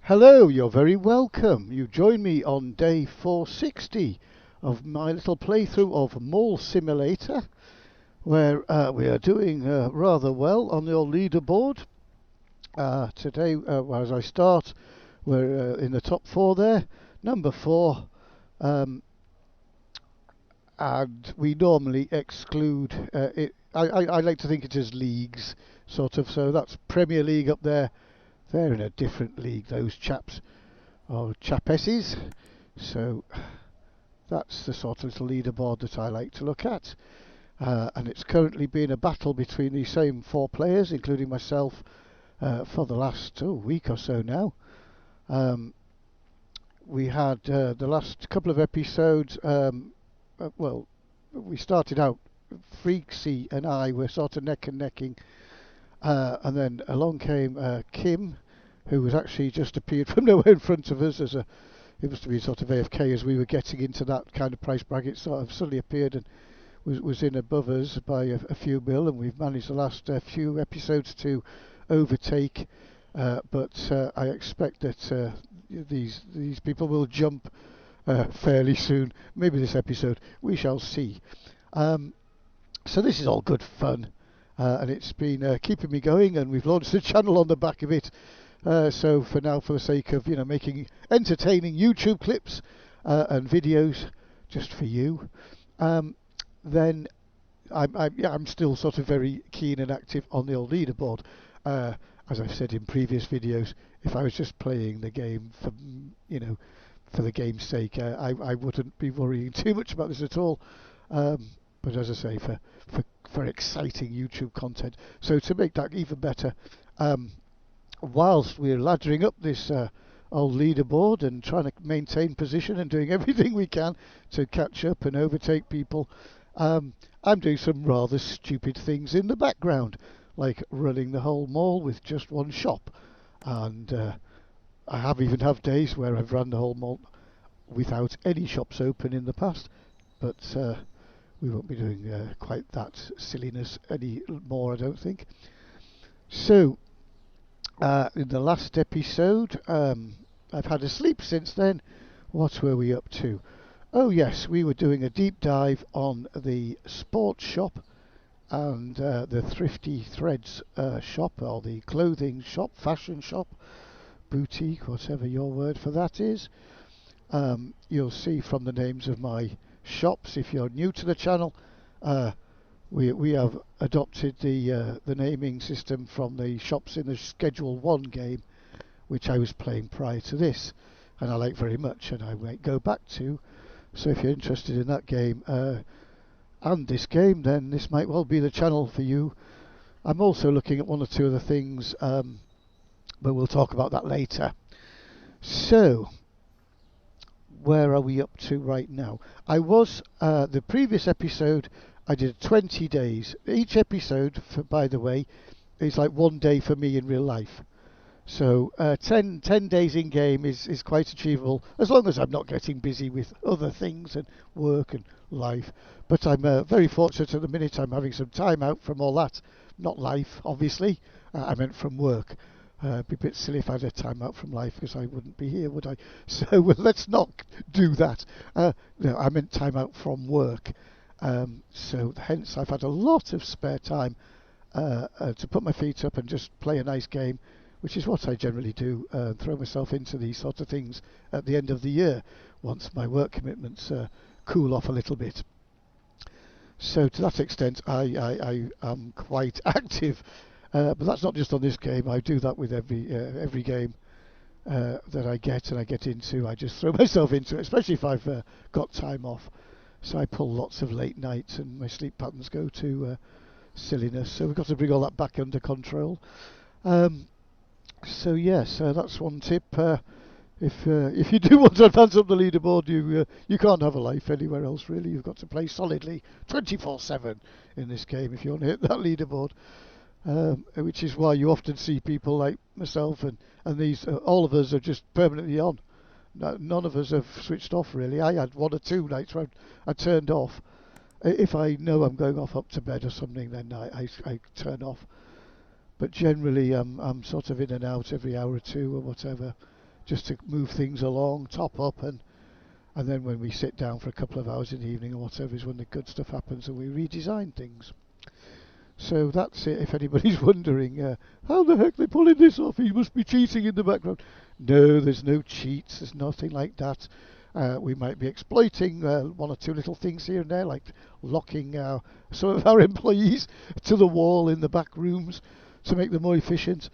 Hello, you're very welcome. You join me on day 460 of my little playthrough of Mall Simulator, where we are doing rather well on the old leaderboard. Today, as I start, we're in the top four there, number four, um, and we normally exclude it. I like to think it as leagues, sort of. So that's Premier League up there. They're in a different league, those chaps. Or chapesses. So that's the sort of little leaderboard that I like to look at. And it's currently been a battle between these same four players, including myself, for the last week or so now. We had the last couple of episodes, well, we started out, Freaksy and I were sort of neck and necking, and then along came Kim, who was actually just appeared from nowhere in front of us it must have been sort of AFK as we were getting into that kind of price bracket, sort of suddenly appeared and was in above us by a few mil, and we've managed the last few episodes to overtake, but I expect that these people will jump fairly soon, maybe this episode, we shall see. So this is all good fun, and it's been keeping me going, and we've launched the channel on the back of it. So for now, for the sake of making entertaining YouTube clips and videos just for you, then I'm still sort of very keen and active on the old leaderboard. As I've said in previous videos, if I was just playing the game for the game's sake, I wouldn't be worrying too much about this at all. But as I say, for exciting YouTube content, so to make that even better. Whilst we're laddering up this old leaderboard and trying to maintain position and doing everything we can to catch up and overtake people, I'm doing some rather stupid things in the background, like running the whole mall with just one shop. And I have even had days where I've run the whole mall without any shops open in the past, but we won't be doing quite that silliness anymore, I don't think. So in the last episode, I've had a sleep since then. What were we up to? Oh yes, we were doing a deep dive on the sports shop and the Thrifty Threads shop, or the clothing shop, fashion shop, boutique, whatever your word for that is. You'll see from the names of my shops, if you're new to the channel, we have adopted the naming system from the shops in the Schedule 1 game, which I was playing prior to this, and I like very much, and I might go back to. So if you're interested in that game and this game, then this might well be the channel for you. I'm also looking at one or two other things, but we'll talk about that later. So where are we up to right now? I was the previous episode I did 20 days. Each episode, by the way, is like one day for me in real life. So 10 days in game is quite achievable, as long as I'm not getting busy with other things and work and life. But I'm very fortunate at the minute. I'm having some time out from all that. Not life, obviously. I meant from work. It'd be a bit silly if I had a time out from life, because I wouldn't be here, would I? So let's not do that. No, I meant time out from work. So hence I've had a lot of spare time to put my feet up and just play a nice game, which is what I generally do, throw myself into these sort of things at the end of the year, once my work commitments cool off a little bit. So to that extent I am quite active, but that's not just on this game. I do that with every game that I get into. I just throw myself into it, especially if I've got time off. So I pull lots of late nights and my sleep patterns go to silliness. So we've got to bring all that back under control. So yes, that's one tip. If you do want to advance up the leaderboard, you can't have a life anywhere else really. You've got to play solidly 24/7 in this game if you want to hit that leaderboard. Which is why you often see people like myself and these, all of us are just permanently on. None of us have switched off really. I had one or two nights where I turned off. If I know I'm going off up to bed or something, then I turn off. But generally I'm sort of in and out every hour or two or whatever, just to move things along, top up, and then when we sit down for a couple of hours in the evening or whatever is when the good stuff happens and we redesign things. So that's it, if anybody's wondering, how the heck they're pulling this off? He must be cheating in the background. No, there's no cheats, there's nothing like that. We might be exploiting one or two little things here and there, like locking some of our employees to the wall in the back rooms to make them more efficient.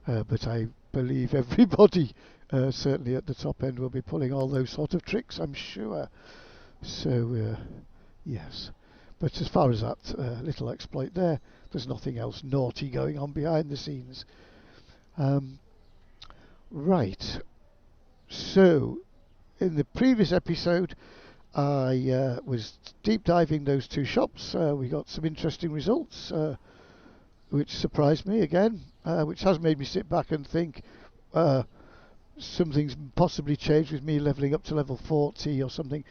But I believe everybody, certainly at the top end, will be pulling all those sort of tricks, I'm sure. So, yes. But as far as that little exploit there, there's nothing else naughty going on behind the scenes. Right. So, in the previous episode, I was deep diving those two shops. We got some interesting results, which surprised me again, which has made me sit back and think something's possibly changed with me levelling up to level 40 or something.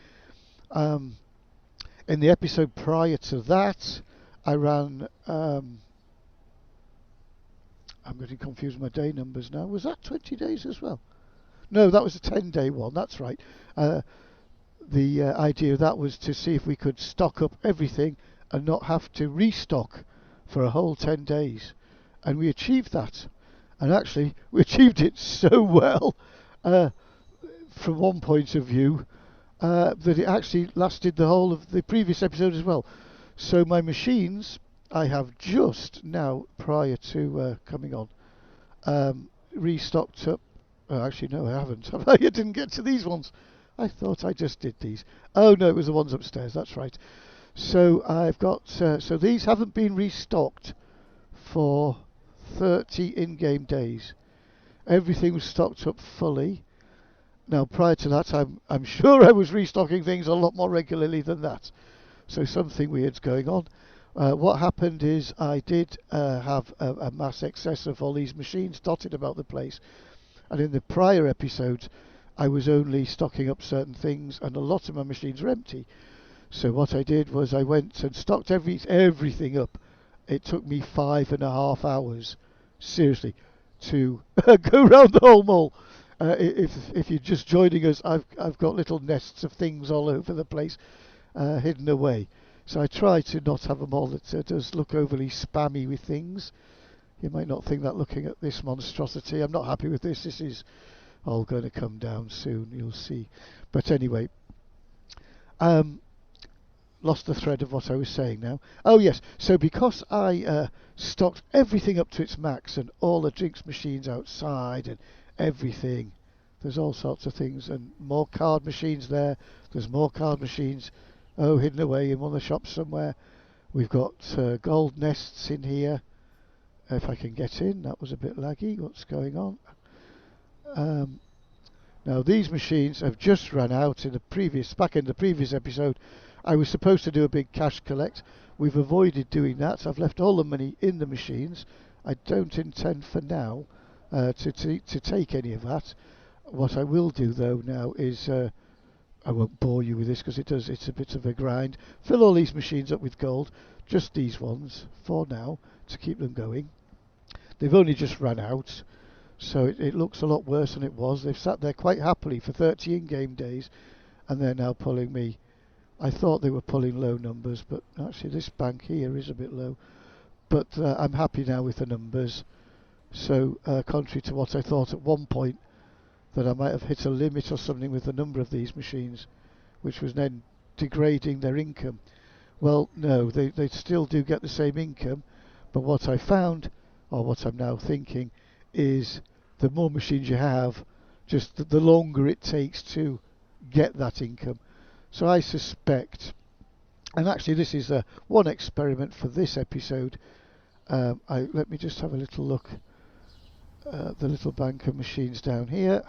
In the episode prior to that, I ran... I'm getting confused with my day numbers now. Was that 20 days as well? No, that was a 10-day one, that's right. The idea of that was to see if we could stock up everything and not have to restock for a whole 10 days. And we achieved that. And actually, we achieved it so well, from one point of view, that it actually lasted the whole of the previous episode as well. So my machines, I have just now, prior to coming on, restocked up. Actually, no, I haven't. I didn't get to these ones. I thought I just did these. Oh, no, it was the ones upstairs. That's right. So I've got... so these haven't been restocked for 30 in-game days. Everything was stocked up fully. Now, prior to that, I'm sure I was restocking things a lot more regularly than that. So something weird's going on. What happened is I did have a mass excess of all these machines dotted about the place. And in the prior episodes, I was only stocking up certain things, and a lot of my machines were empty. So what I did was I went and stocked everything up. It took me 5.5 hours, seriously, to go round the whole mall. If you're just joining us, I've got little nests of things all over the place, hidden away. So I try to not have them all that does look overly spammy with things. You might not think that looking at this monstrosity. I'm not happy with this. This is all going to come down soon, you'll see. But anyway, lost the thread of what I was saying now. Oh yes, so because I stocked everything up to its max and all the drinks machines outside and everything, there's all sorts of things, and more card machines there. There's more card machines, hidden away in one of the shops somewhere. We've got gold nests in here. If I can get in, that was a bit laggy. What's going on? Now these machines have just run out back in the previous episode. I was supposed to do a big cash collect. We've avoided doing that. I've left all the money in the machines. I don't intend for now to take any of that. What I will do though now is, I won't bore you with this because it's a bit of a grind. Fill all these machines up with gold, just these ones for now, to keep them going. They've only just run out, so it looks a lot worse than it was. They've sat there quite happily for 30 in-game days, and they're now pulling me. I thought they were pulling low numbers, but actually this bank here is a bit low. But I'm happy now with the numbers. So contrary to what I thought at one point, that I might have hit a limit or something with the number of these machines, which was then degrading their income. Well, no, they still do get the same income, but what I found, or what I'm now thinking, is the more machines you have, just the longer it takes to get that income. So I suspect, and actually this is one experiment for this episode. Let me just have a little look at the little bank of machines down here,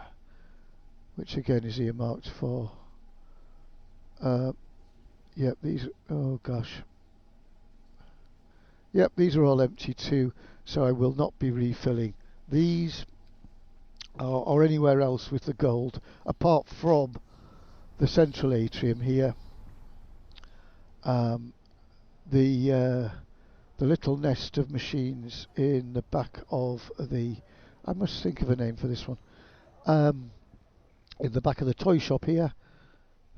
which again is earmarked for. Yep, these. Oh gosh. Yep, these are all empty too, so I will not be refilling these or anywhere else with the gold, apart from the central atrium here. The little nest of machines in the back of the... I must think of a name for this one. in the back of the toy shop here.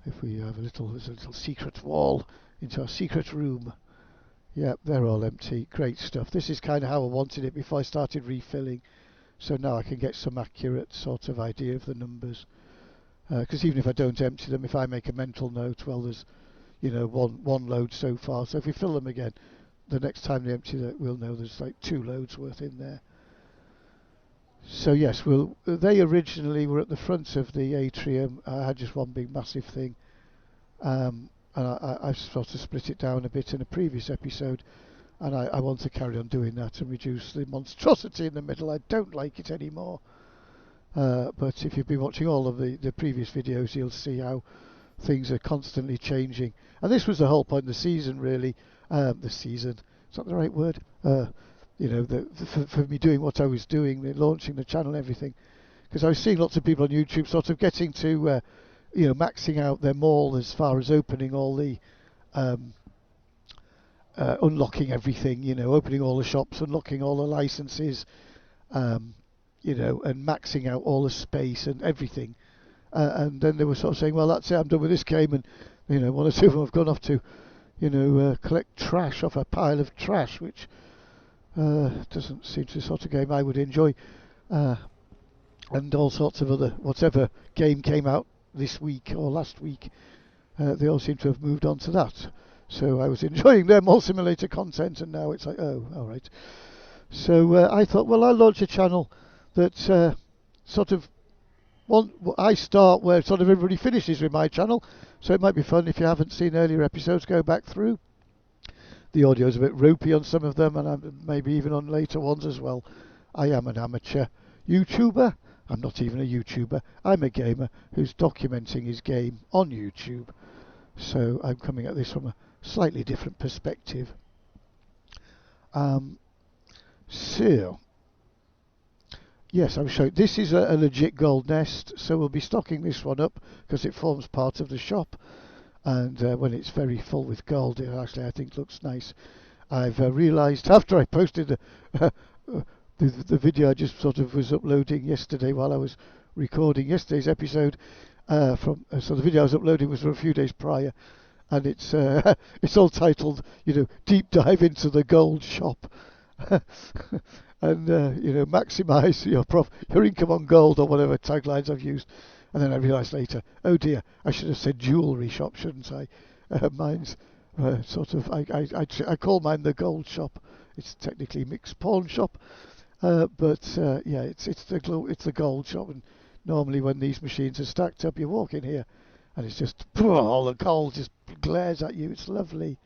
If we have there's a little secret wall into our secret room. Yeah, they're all empty. Great stuff. This is kind of how I wanted it before I started refilling. So now I can get some accurate sort of idea of the numbers. Because even if I don't empty them, if I make a mental note, well, there's one load so far. So if we fill them again, the next time they empty that, we'll know there's like 2 loads worth in there. So yes, they originally were at the front of the atrium. I had just one big massive thing, and I've sort of split it down a bit in a previous episode, and I want to carry on doing that and reduce the monstrosity in the middle. I don't like it anymore. But if you've been watching all of the previous videos, you'll see how things are constantly changing. And this was the whole point of the season, really. The season, is that the right word? For me doing what I was doing, launching the channel, everything. Because I was seeing lots of people on YouTube sort of getting to, maxing out their mall as far as opening all the, unlocking everything, opening all the shops, unlocking all the licenses, and maxing out all the space and everything. And then they were sort of saying, well, that's it, I'm done with this game. And, 1 or 2 of them have gone off to, collect trash off a pile of trash, which doesn't seem to be the sort of game I would enjoy. And all sorts of other, whatever game came out this week or last week, they all seem to have moved on to that. So I was enjoying their Mall Simulator content, and now it's like, oh, all right. So I thought, well, I'll launch a channel that I start where sort of everybody finishes with my channel. So it might be fun. If you haven't seen earlier episodes, go back through. The audio's a bit ropey on some of them, and maybe even on later ones as well. I am an amateur YouTuber. I'm not even a YouTuber. I'm a gamer who's documenting his game on YouTube. So I'm coming at this from a slightly different perspective. So, yes, I'm showing. This is a legit gold nest, so we'll be stocking this one up because it forms part of the shop. And when it's very full with gold, it actually, I think, looks nice. I've realised after I posted the video I just sort of was uploading yesterday while I was recording yesterday's episode. So the video I was uploading was from a few days prior, and it's all titled, Deep Dive into the Gold Shop. And maximise your income on gold, or whatever taglines I've used. And then I realised later, oh dear, I should have said jewellery shop, shouldn't I? Mine's I call mine the gold shop. It's technically mixed pawn shop, but it's the gold shop. And normally when these machines are stacked up, you walk in here, and it's just all the gold just glares at you. It's lovely.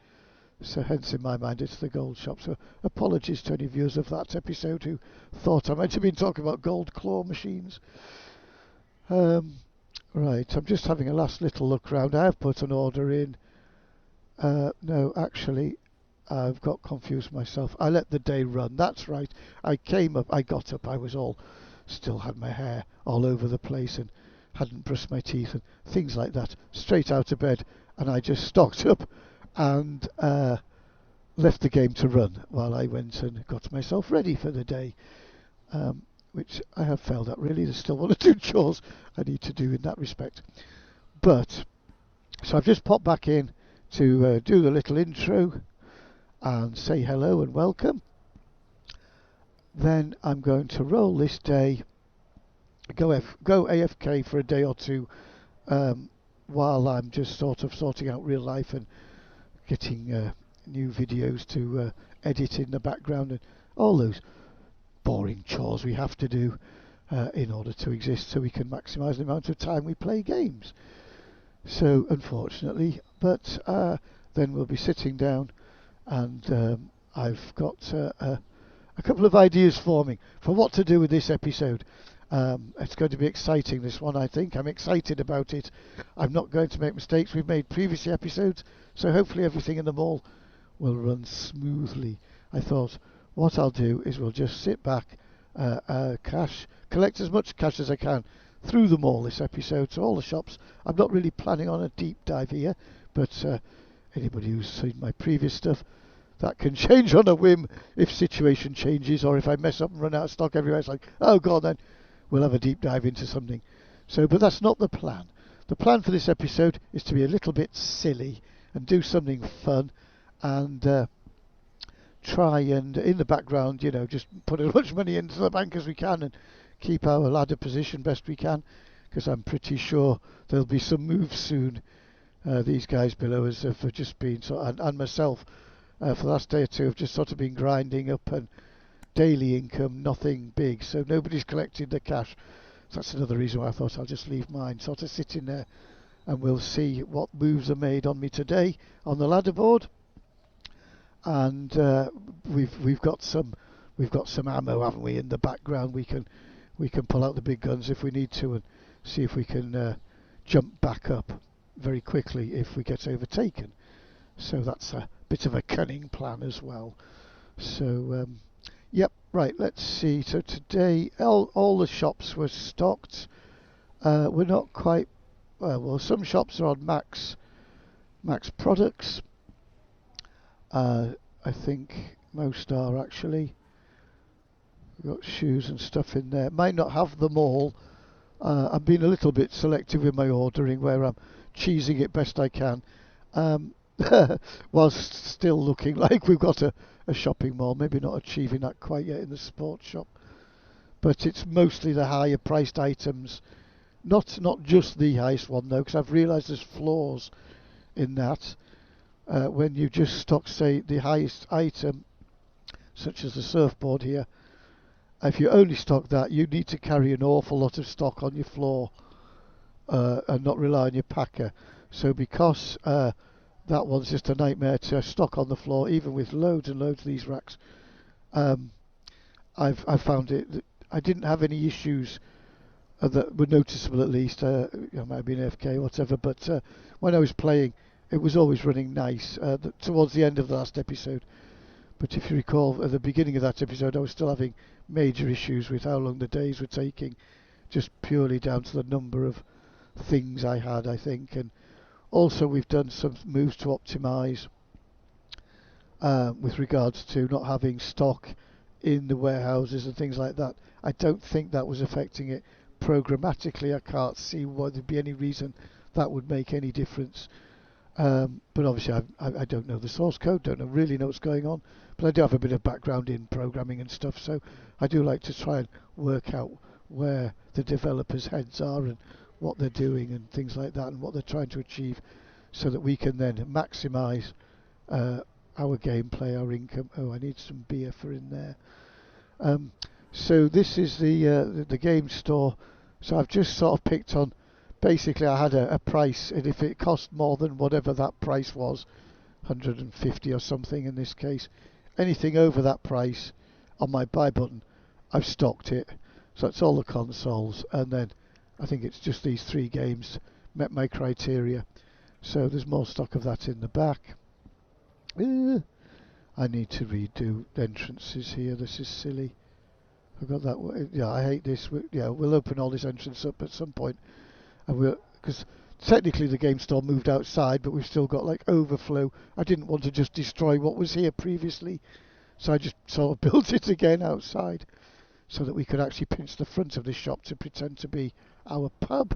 So hence in my mind it's the gold shop. So apologies to any viewers of that episode who thought I might have been talking about gold claw machines. Right, I'm just having a last little look round. I have put an order in. No, actually, I've got confused myself. I let the day run. That's right. I got up, I was still had my hair all over the place and hadn't brushed my teeth and things like that. Straight out of bed, and I just stocked up and left the game to run while I went and got myself ready for the day. Which I have failed at, really. There's still 1 or 2 chores I need to do in that respect. But, so I've just popped back in to do the little intro and say hello and welcome. Then I'm going to roll this day, go AFK for a day or 2 while I'm just sort of sorting out real life and getting new videos to edit in the background and all those boring chores we have to do in order to exist, so we can maximise the amount of time we play games. So unfortunately, but then we'll be sitting down, and I've got a couple of ideas forming for what to do with this episode. It's going to be exciting, this one, I think. I'm excited about it. I'm not going to make mistakes we've made previous episodes, so hopefully everything in the mall will run smoothly. I thought what I'll do is we'll just sit back, collect as much cash as I can through the mall this episode, so all the shops. I'm not really planning on a deep dive here, but anybody who's seen my previous stuff, that can change on a whim if situation changes, or if I mess up and run out of stock everywhere. It's like, oh god, then we'll have a deep dive into something. So, but that's not the plan. The plan for this episode is to be a little bit silly and do something fun, and try and, in the background, just put as much money into the bank as we can and keep our ladder position best we can, because I'm pretty sure there'll be some moves soon. These guys below us have just been, and myself, for the last day or two, have just sort of been grinding up, and daily income, nothing big, so nobody's collected the cash. So that's another reason why I thought I'll just leave mine sort of sitting there, and we'll see what moves are made on me today on the ladder board. And we've got some ammo, haven't we, in the background? We can pull out the big guns if we need to, and see if we can jump back up very quickly if we get overtaken. So that's a bit of a cunning plan as well. So yep, right, let's see. So today all the shops were stocked. We're not quite, well, some shops are on max products. I think most are actually. We've got shoes and stuff in there. Might not have them all. I'm being a little bit selective with my ordering, where I'm cheesing it best I can, whilst still looking like we've got a shopping mall. Maybe not achieving that quite yet in the sports shop, but it's mostly the higher priced items. Not just the highest one though, because I've realised there's flaws in that. When you just stock, say, the highest item, such as the surfboard here, if you only stock that, you need to carry an awful lot of stock on your floor, and not rely on your packer. So because that one's just a nightmare to stock on the floor, even with loads and loads of these racks, I've found it that I didn't have any issues that were noticeable, at least. I might have been AFK or whatever, but when I was playing, it was always running nice towards the end of the last episode. But if you recall, at the beginning of that episode, I was still having major issues with how long the days were taking, just purely down to the number of things I had, I think. And also we've done some moves to optimise with regards to not having stock in the warehouses and things like that. I don't think that was affecting it programmatically. I can't see why there'd be any reason that would make any difference. But obviously I don't know the source code, don't really know what's going on, but I do have a bit of background in programming and stuff, so I do like to try and work out where the developers' heads are and what they're doing and things like that, and what they're trying to achieve, so that we can then maximise our gameplay, our income. Oh, I need some beer for in there. So this is the game store. So I've just sort of picked on, basically I had a price, and if it cost more than whatever that price was, 150 or something in this case, anything over that price on my buy button, I've stocked it. So that's all the consoles, and then I think it's just these 3 games met my criteria. So there's more stock of that in the back. I need to redo the entrances here. This is silly. I've got that. Yeah, I hate this. We'll open all this entrance up at some point, and because technically the game store moved outside, but we've still got like overflow. I didn't want to just destroy what was here previously, so I just sort of built it again outside, so that we could actually pinch the front of this shop to pretend to be our pub,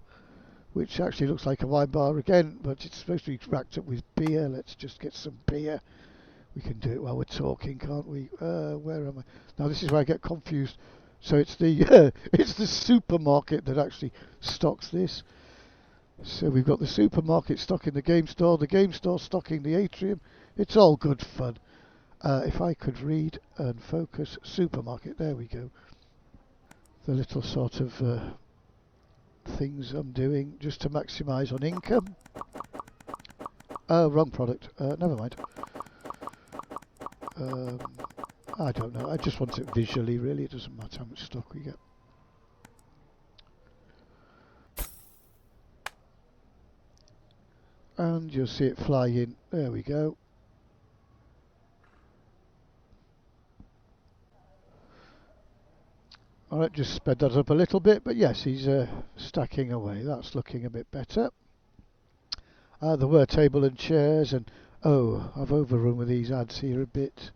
which actually looks like a wine bar again, but it's supposed to be racked up with beer. Let's just get some beer. We can do it while we're talking, can't we? Where am I? Now this is where I get confused. So it's the it's the supermarket that actually stocks this. So we've got the supermarket stocking the game store stocking the atrium. It's all good fun. If I could read and focus, supermarket, there we go. The little sort of things I'm doing just to maximise on income. Wrong product. Never mind. I don't know. I just want it visually, really. It doesn't matter how much stock we get. And you'll see it fly in. There we go. Alright, just sped that up a little bit, but yes, he's stacking away. That's looking a bit better. There were table and chairs, and I've overrun with these ads here a bit.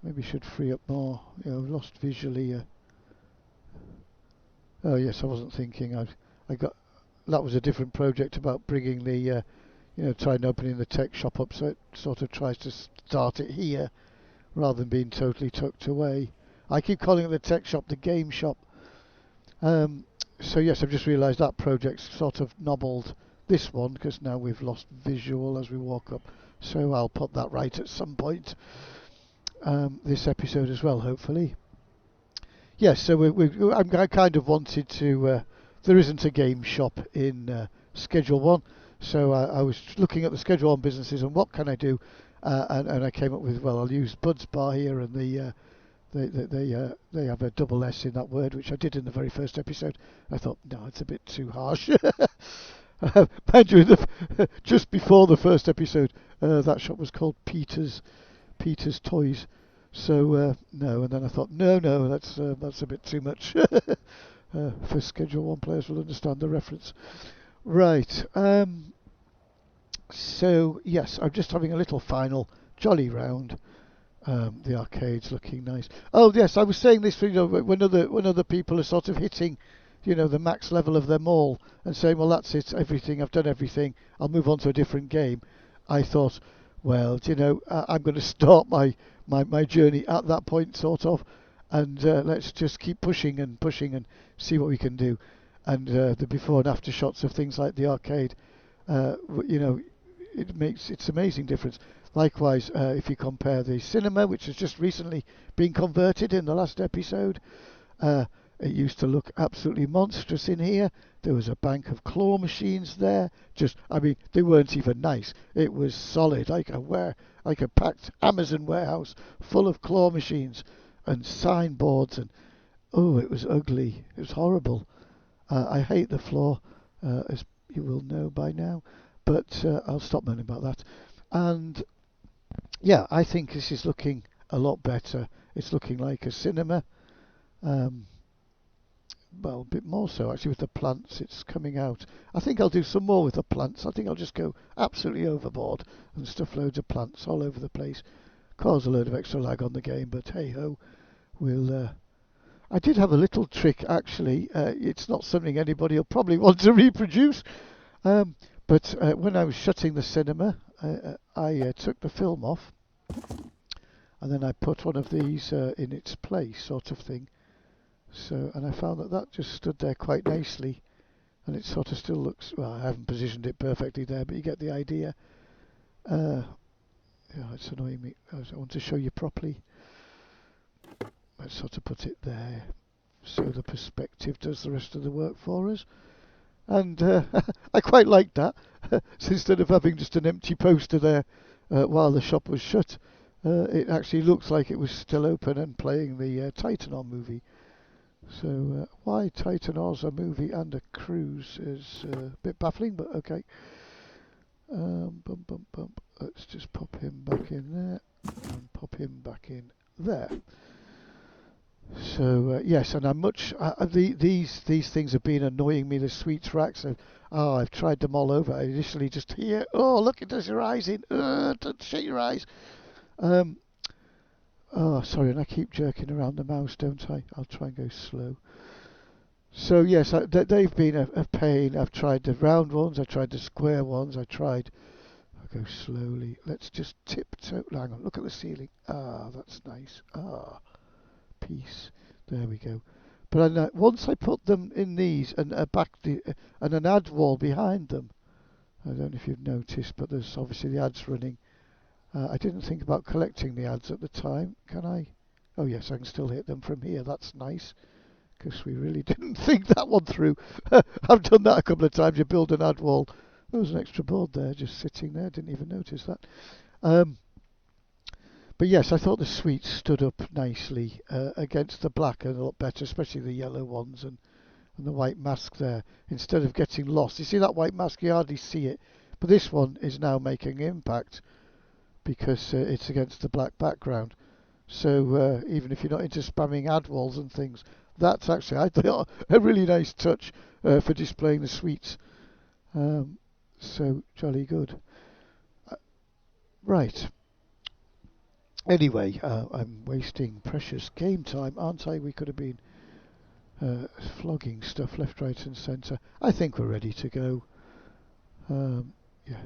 Maybe should free up more. I've lost visually. Oh yes, I wasn't thinking. I got that was a different project about bringing the trying opening the tech shop up so it sort of tries to start it here rather than being totally tucked away. I keep calling it the tech shop, the game shop. Um, so yes, I've just realised that project's sort of nobbled this one because now we've lost visual as we walk up. So I'll put that right at some point this episode as well, hopefully. Yes, so I kind of wanted to. There isn't a game shop in Schedule 1, so I was looking at the Schedule 1 businesses and what can I do, and I came up with, well, I'll use Bud's Bar here, and they have a double S in that word, which I did in the very first episode. I thought, no, it's a bit too harsh. Mind you, just before the first episode, that shop was called Peter's Toys. So no, and then I thought, no, that's a bit too much. For Schedule 1 players will understand the reference. Right. So yes, I'm just having a little final jolly round. The arcade's looking nice. Oh yes, I was saying this, when other people are sort of hitting, the max level of their mall and saying, well, that's it, everything, I've done everything, I'll move on to a different game. I thought, well, I'm going to start my journey at that point, sort of, and let's just keep pushing and see what we can do. And the before and after shots of things like the arcade, it's amazing difference. Likewise, if you compare the cinema, which has just recently been converted in the last episode, it used to look absolutely monstrous in here. There was a bank of claw machines there. They weren't even nice. It was solid, like a packed Amazon warehouse full of claw machines and signboards, and it was ugly. It was horrible. I hate the floor, as you will know by now, but I'll stop moaning about that. And yeah, I think this is looking a lot better. It's looking like a cinema. Well, a bit more so actually with the plants. It's coming out. I think I'll do some more with the plants. I think I'll just go absolutely overboard and stuff loads of plants all over the place. Cause a load of extra lag on the game, but hey ho, we'll. I did have a little trick actually. It's not something anybody will probably want to reproduce. But when I was shutting the cinema, I took the film off, and then I put one of these in its place, sort of thing. So, and I found that just stood there quite nicely, and it sort of still looks. Well, I haven't positioned it perfectly there, but you get the idea. It's annoying me. I want to show you properly. Let's sort of put it there, so the perspective does the rest of the work for us. And I quite liked that. So instead of having just an empty poster there while the shop was shut, it actually looks like it was still open and playing the Titanor movie. So why Titanor's a movie and a cruise is a bit baffling, but okay. Let's just pop him back in there and pop him back in there. So yes, and these things have been annoying me. The sweets racks. I've tried them all over. I initially just hear, oh look, it does your eyes in. Don't shut your eyes. Sorry, and I keep jerking around the mouse, don't I? I'll try and go slow. So yes, they've been a pain. I've tried the round ones. I tried the square ones. I'll go slowly. Let's just tiptoe. Hang on. Look at the ceiling. That's nice. Peace. There we go. But once I put them in these and and an ad wall behind them, I don't know if you've noticed, but there's obviously the ads running. I didn't think about collecting the ads at the time. Can I? Oh yes, I can still hit them from here. That's nice, because we really didn't think that one through. I've done that a couple of times. You build an ad wall. There was an extra board there just sitting there. Didn't even notice that. But yes, I thought the sweets stood up nicely against the black a lot better, especially the yellow ones and the white mask there. Instead of getting lost, you see that white mask, you hardly see it. But this one is now making impact because it's against the black background. So even if you're not into spamming ad walls and things, that's actually, I thought, a really nice touch for displaying the sweets. So jolly good. Right. Anyway, I'm wasting precious game time, aren't I? We could have been flogging stuff left, right and centre. I think we're ready to go. Yeah.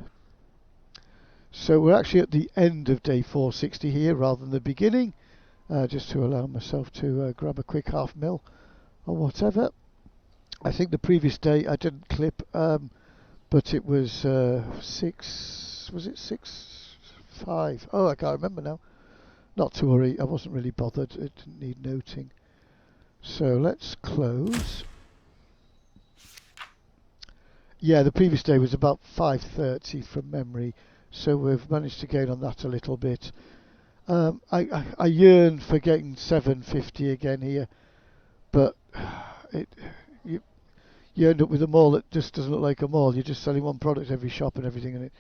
So we're actually at the end of day 460 here rather than the beginning, just to allow myself to grab a quick half mil or whatever. I think the previous day I didn't clip, but it was 6, was it 6.5? Oh, I can't remember now. Not to worry, I wasn't really bothered, it didn't need noting. So let's close. Yeah, the previous day was about 5.30 from memory, so we've managed to gain on that a little bit. I yearn for getting 750 again here, but it you, you end up with a mall that just doesn't look like a mall. You're just selling one product every shop and everything, and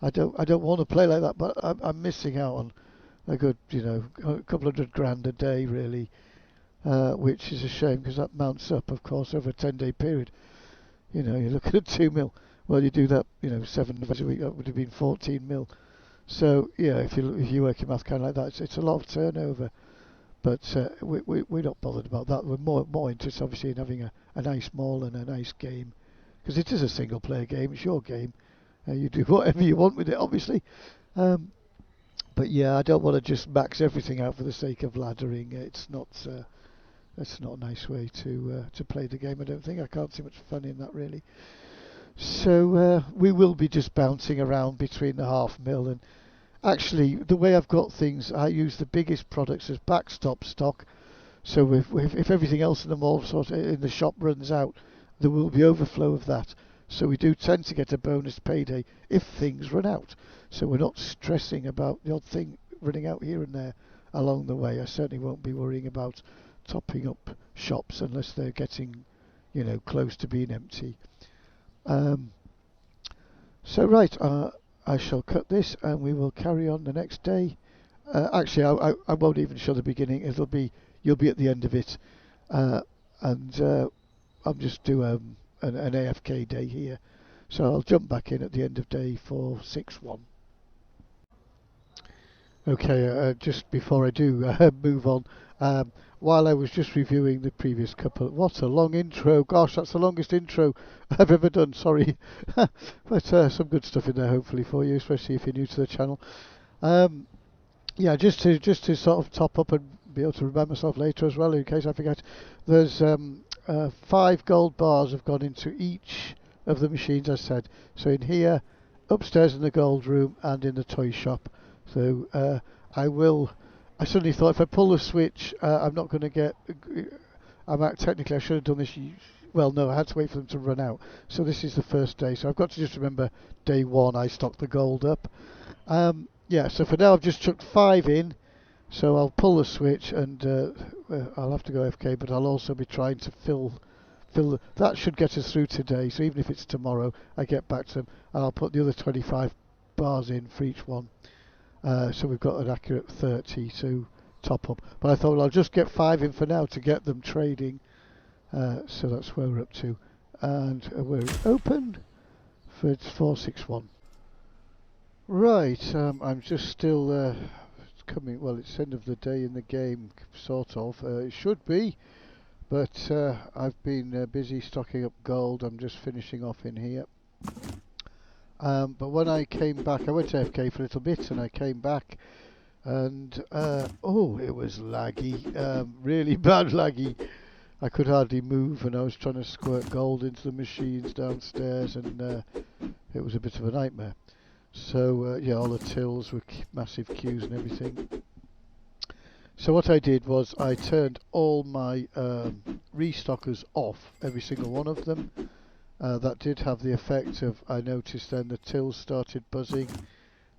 I don't want to play like that. But I'm missing out on a good, a couple of $100 a day really, which is a shame because that mounts up, of course, over a 10-day period. You're looking at 2 mil. Well, you do that, 7 days a week, that would have been 14 mil. So yeah, if you work your math kind of like that, it's a lot of turnover. But we're not bothered about that. We're more interested, obviously, in having a nice mall and a nice game, because it is a single player game. It's your game. You do whatever you want with it, obviously. But yeah, I don't want to just max everything out for the sake of laddering. It's not. That's not a nice way to play the game. I don't think. I can't see much fun in that really. So we will be just bouncing around between the half mil, and actually the way I've got things, I use the biggest products as backstop stock. So if everything else in the mall sort of in the shop runs out, there will be overflow of that. So we do tend to get a bonus payday if things run out. So we're not stressing about the odd thing running out here and there along the way. I certainly won't be worrying about topping up shops unless they're getting, close to being empty. So right, I shall cut this and we will carry on the next day. Actually, I won't even show the beginning. You'll be at the end of it, and I'll just do an AFK day here. So I'll jump back in at the end of day 461. Okay, just before I do move on, while I was just reviewing the previous couple, what a long intro! Gosh, that's the longest intro I've ever done. Sorry, but some good stuff in there, hopefully for you, especially if you're new to the channel. Yeah, just to sort of top up and be able to remind myself later as well, in case I forget. There's 5 gold bars have gone into each of the machines, I said. So in here, upstairs in the gold room, and in the toy shop. So I suddenly thought if I pull the switch, I'm not going to get. Technically, I should have done this. Well, no, I had to wait for them to run out. So this is the first day. So I've got to just remember day 1, I stocked the gold up. Yeah, so for now I've just chucked 5 in. So I'll pull the switch and I'll have to go FK, but I'll also be trying to fill. That should get us through today. So even if it's tomorrow, I get back to them and I'll put the other 25 bars in for each one. So we've got an accurate 30 to top up. But I thought, well, I'll just get 5 in for now to get them trading. So that's where we're up to. And we're open for 461. Right, I'm just still coming. Well, it's end of the day in the game, sort of. It should be. But I've been busy stocking up gold. I'm just finishing off in here. But when I came back, I went to FK for a little bit and I came back and it was laggy, really bad laggy. I could hardly move and I was trying to squirt gold into the machines downstairs and it was a bit of a nightmare. So yeah, all the tills were massive queues and everything. So what I did was I turned all my restockers off, every single one of them. That did have the effect of, I noticed then the tills started buzzing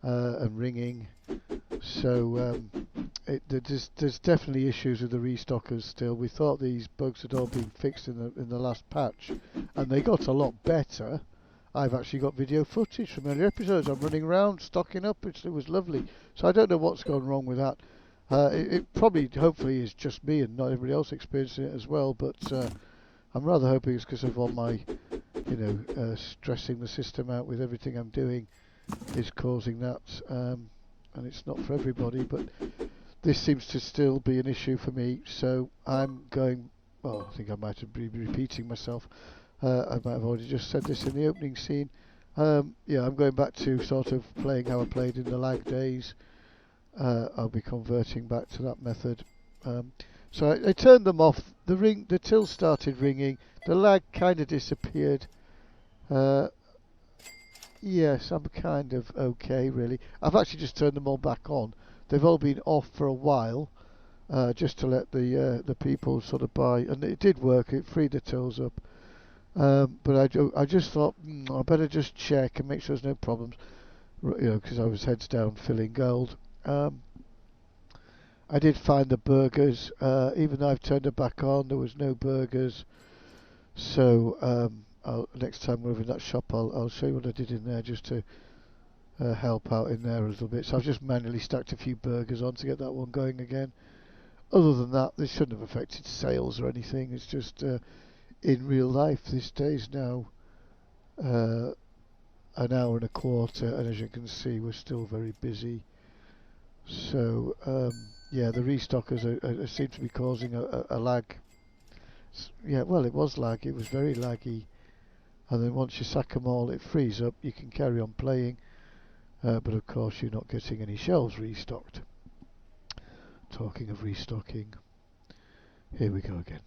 and ringing. So there's definitely issues with the restockers still. We thought these bugs had all been fixed in the last patch, and they got a lot better. I've actually got video footage from earlier episodes. I'm running around stocking up. It was lovely. So I don't know what's gone wrong with that. It probably, hopefully, is just me and not everybody else experiencing it as well. But I'm rather hoping it's because of all my, stressing the system out with everything I'm doing is causing that. And it's not for everybody, but this seems to still be an issue for me. So I'm going well, I think I might have been repeating myself. I might have already just said this in the opening scene. Yeah, I'm going back to sort of playing how I played in the lag days. I'll be converting back to that method. So I turned them off. The till started ringing. The lag kind of disappeared. Yes, I'm kind of okay, really. I've actually just turned them all back on. They've all been off for a while, just to let the people sort of buy, and it did work. It freed the tills up. But I just thought I better just check and make sure there's no problems, because I was heads down filling gold. I did find the burgers, even though I've turned it back on. There was no burgers, so next time we're in that shop, I'll show you what I did in there just to help out in there a little bit. So I've just manually stacked a few burgers on to get that one going again. Other than that, this shouldn't have affected sales or anything. It's just in real life, this day's now an hour and a quarter, and as you can see, we're still very busy. So yeah, the restockers seem to be causing a lag. Yeah, well, it was lag. It was very laggy. And then once you sack them all, it frees up. You can carry on playing, but of course you're not getting any shelves restocked. Talking of restocking, here we go again.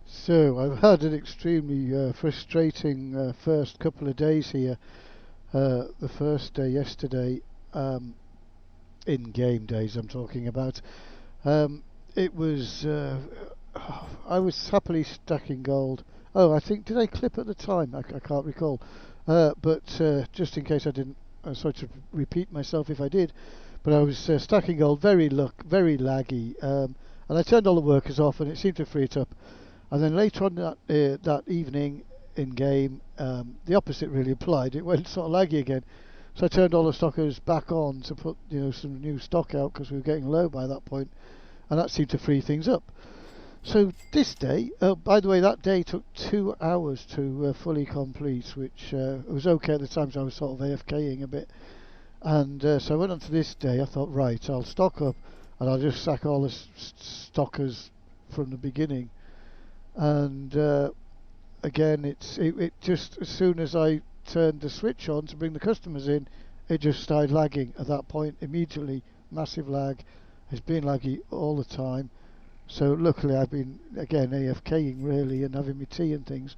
So I've had an extremely frustrating first couple of days here. The first day yesterday, in-game days I'm talking about. It was I was happily stacking gold. Oh, I think did I clip at the time? I can't recall. But just in case I didn't, I'm sorry to repeat myself if I did. But I was stacking gold, very laggy, and I turned all the workers off, and it seemed to free it up. And then later on that evening in game, the opposite really applied. It went sort of laggy again. So I turned all the stockers back on to put some new stock out because we were getting low by that point, and that seemed to free things up. So this day, by the way, that day took 2 hours to fully complete, which was okay at the time, so I was sort of AFKing a bit. And so I went on to this day. I thought, right, I'll stock up and I'll just sack all the stockers from the beginning. And again, it just, as soon as I turned the switch on to bring the customers in, it just started lagging at that point immediately. Massive lag. It's been laggy all the time. So luckily I've been again AFKing really and having my tea and things.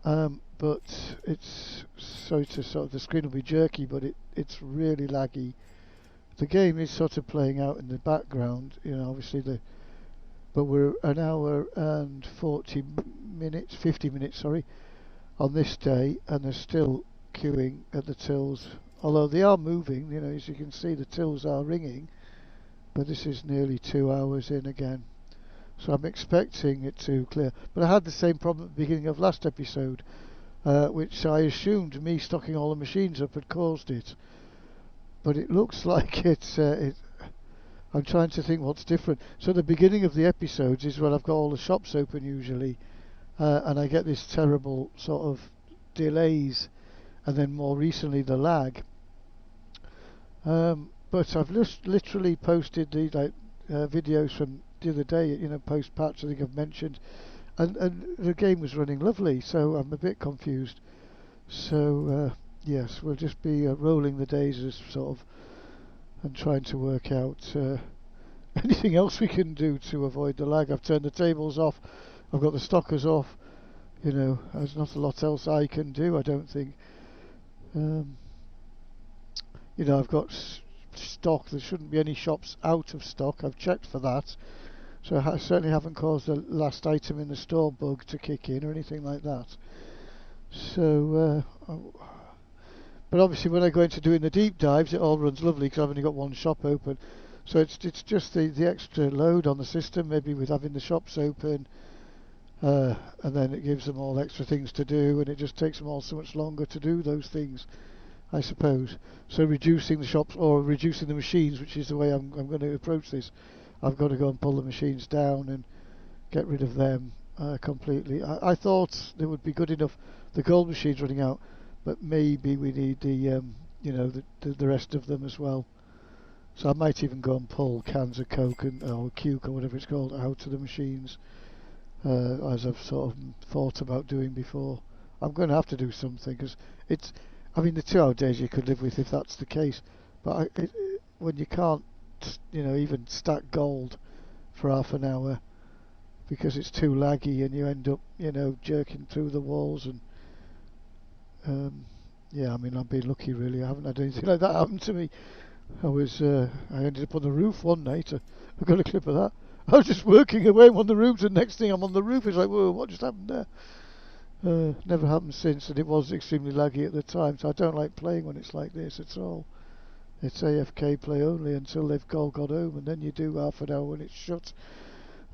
But it's sorry to sort of the screen will be jerky, but it's really laggy. The game is sort of playing out in the background, obviously but we're an hour and 40 minutes, 50 minutes, sorry, on this day, and they're still queuing at the tills. Although they are moving, as you can see, the tills are ringing, but this is nearly 2 hours in again. So I'm expecting it to clear. But I had the same problem at the beginning of last episode, which I assumed me stocking all the machines up had caused it. But it looks like I'm trying to think what's different. So the beginning of the episodes is when I've got all the shops open usually, and I get this terrible sort of delays, and then more recently the lag. But I've just literally posted the videos from the other day, post patch I think I've mentioned, and the game was running lovely, so I'm a bit confused. So yes, we'll just be rolling the days as sort of and trying to work out anything else we can do to avoid the lag. I've turned the tables off, I've got the stockers off. There's not a lot else I can do, I don't think. I've got stock. There shouldn't be any shops out of stock. I've checked for that. So I certainly haven't caused the last item in the store bug to kick in or anything like that. So, but obviously when I go into doing the deep dives, it all runs lovely because I've only got one shop open. So it's just the extra load on the system, maybe with having the shops open, and then it gives them all extra things to do, and it just takes them all so much longer to do those things, I suppose. So reducing the shops or reducing the machines, which is the way I'm going to approach this. I've got to go and pull the machines down and get rid of them completely. I thought they would be good enough. The gold machine's running out, but maybe we need the rest of them as well. So I might even go and pull cans of Coke or Coke or whatever it's called out of the machines, as I've sort of thought about doing before. I'm going to have to do something because I mean, the 2 hour days you could live with if that's the case, but when you can't, even stack gold for half an hour because it's too laggy and you end up, jerking through the walls and yeah, I mean, I've been lucky really. I haven't had anything like that happen to me. I ended up on the roof one night. I've got a clip of that. I was just working away on the roof, and next thing I'm on the roof. It's like, whoa, what just happened there? Never happened since, and it was extremely laggy at the time. So I don't like playing when it's like this at all. It's AFK play only until they've all got home, and then you do half an hour when it's shut.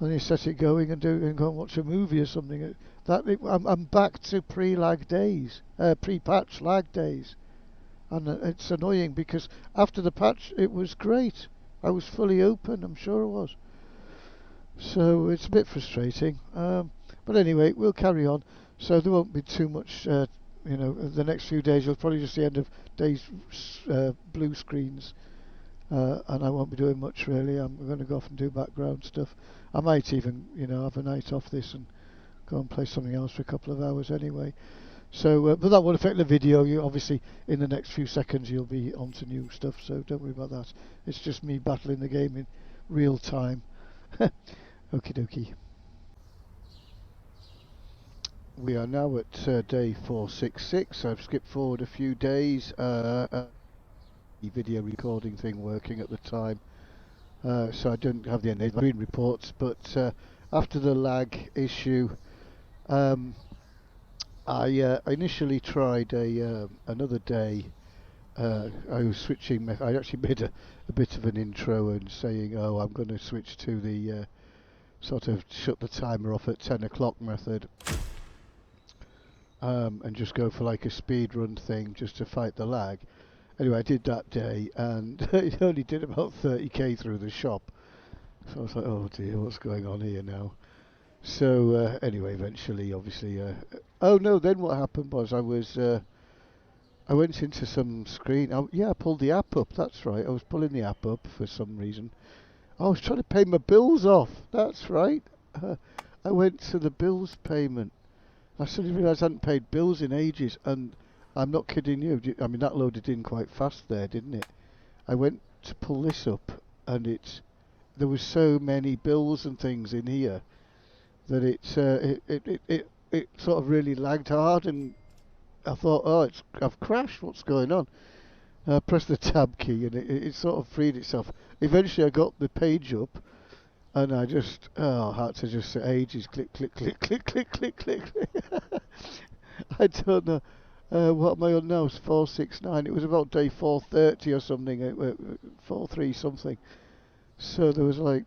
Then you set it going and go and watch a movie or something. I'm back to pre-lag days, pre-patch lag days. And it's annoying because after the patch it was great. I was fully open, I'm sure it was. So it's a bit frustrating. But anyway, we'll carry on. So there won't be too much, the next few days. You'll probably just the end of days blue screens. And I won't be doing much really. I'm going to go off and do background stuff. I might even, have a night off this and go and play something else for a couple of hours anyway. So, but that won't affect the video. You obviously, in the next few seconds, you'll be onto new stuff. So don't worry about that. It's just me battling the game in real time. Okie dokie. We are now at day 466. I've skipped forward a few days. The video recording thing working at the time, so I didn't have the end screen reports. But after the lag issue. I initially tried another day. I was switching. I actually made a bit of an intro and saying, "Oh, I'm going to switch to the sort of shut the timer off at 10 o'clock method, and just go for like a speed run thing just to fight the lag." Anyway, I did that day, and it only did about 30k through the shop. So I was like, "Oh dear, what's going on here now?" So anyway, eventually, obviously, oh no! Then what happened was I went into some screen. I pulled the app up. That's right. I was pulling the app up for some reason. I was trying to pay my bills off. That's right. I went to the bills payment. I suddenly realised I hadn't paid bills in ages, and I'm not kidding you. I mean, that loaded in quite fast there, didn't it? I went to pull this up, and there was so many bills and things in here that it sort of really lagged hard, and I thought, oh, I've crashed. What's going on? I pressed the tab key, and it sort of freed itself. Eventually, I got the page up, and I had to just say ages. Click, click, click, click, click, click, click. I don't know. What am I on now? It's 469. It was about day 430 or something. 43 something. So there was like.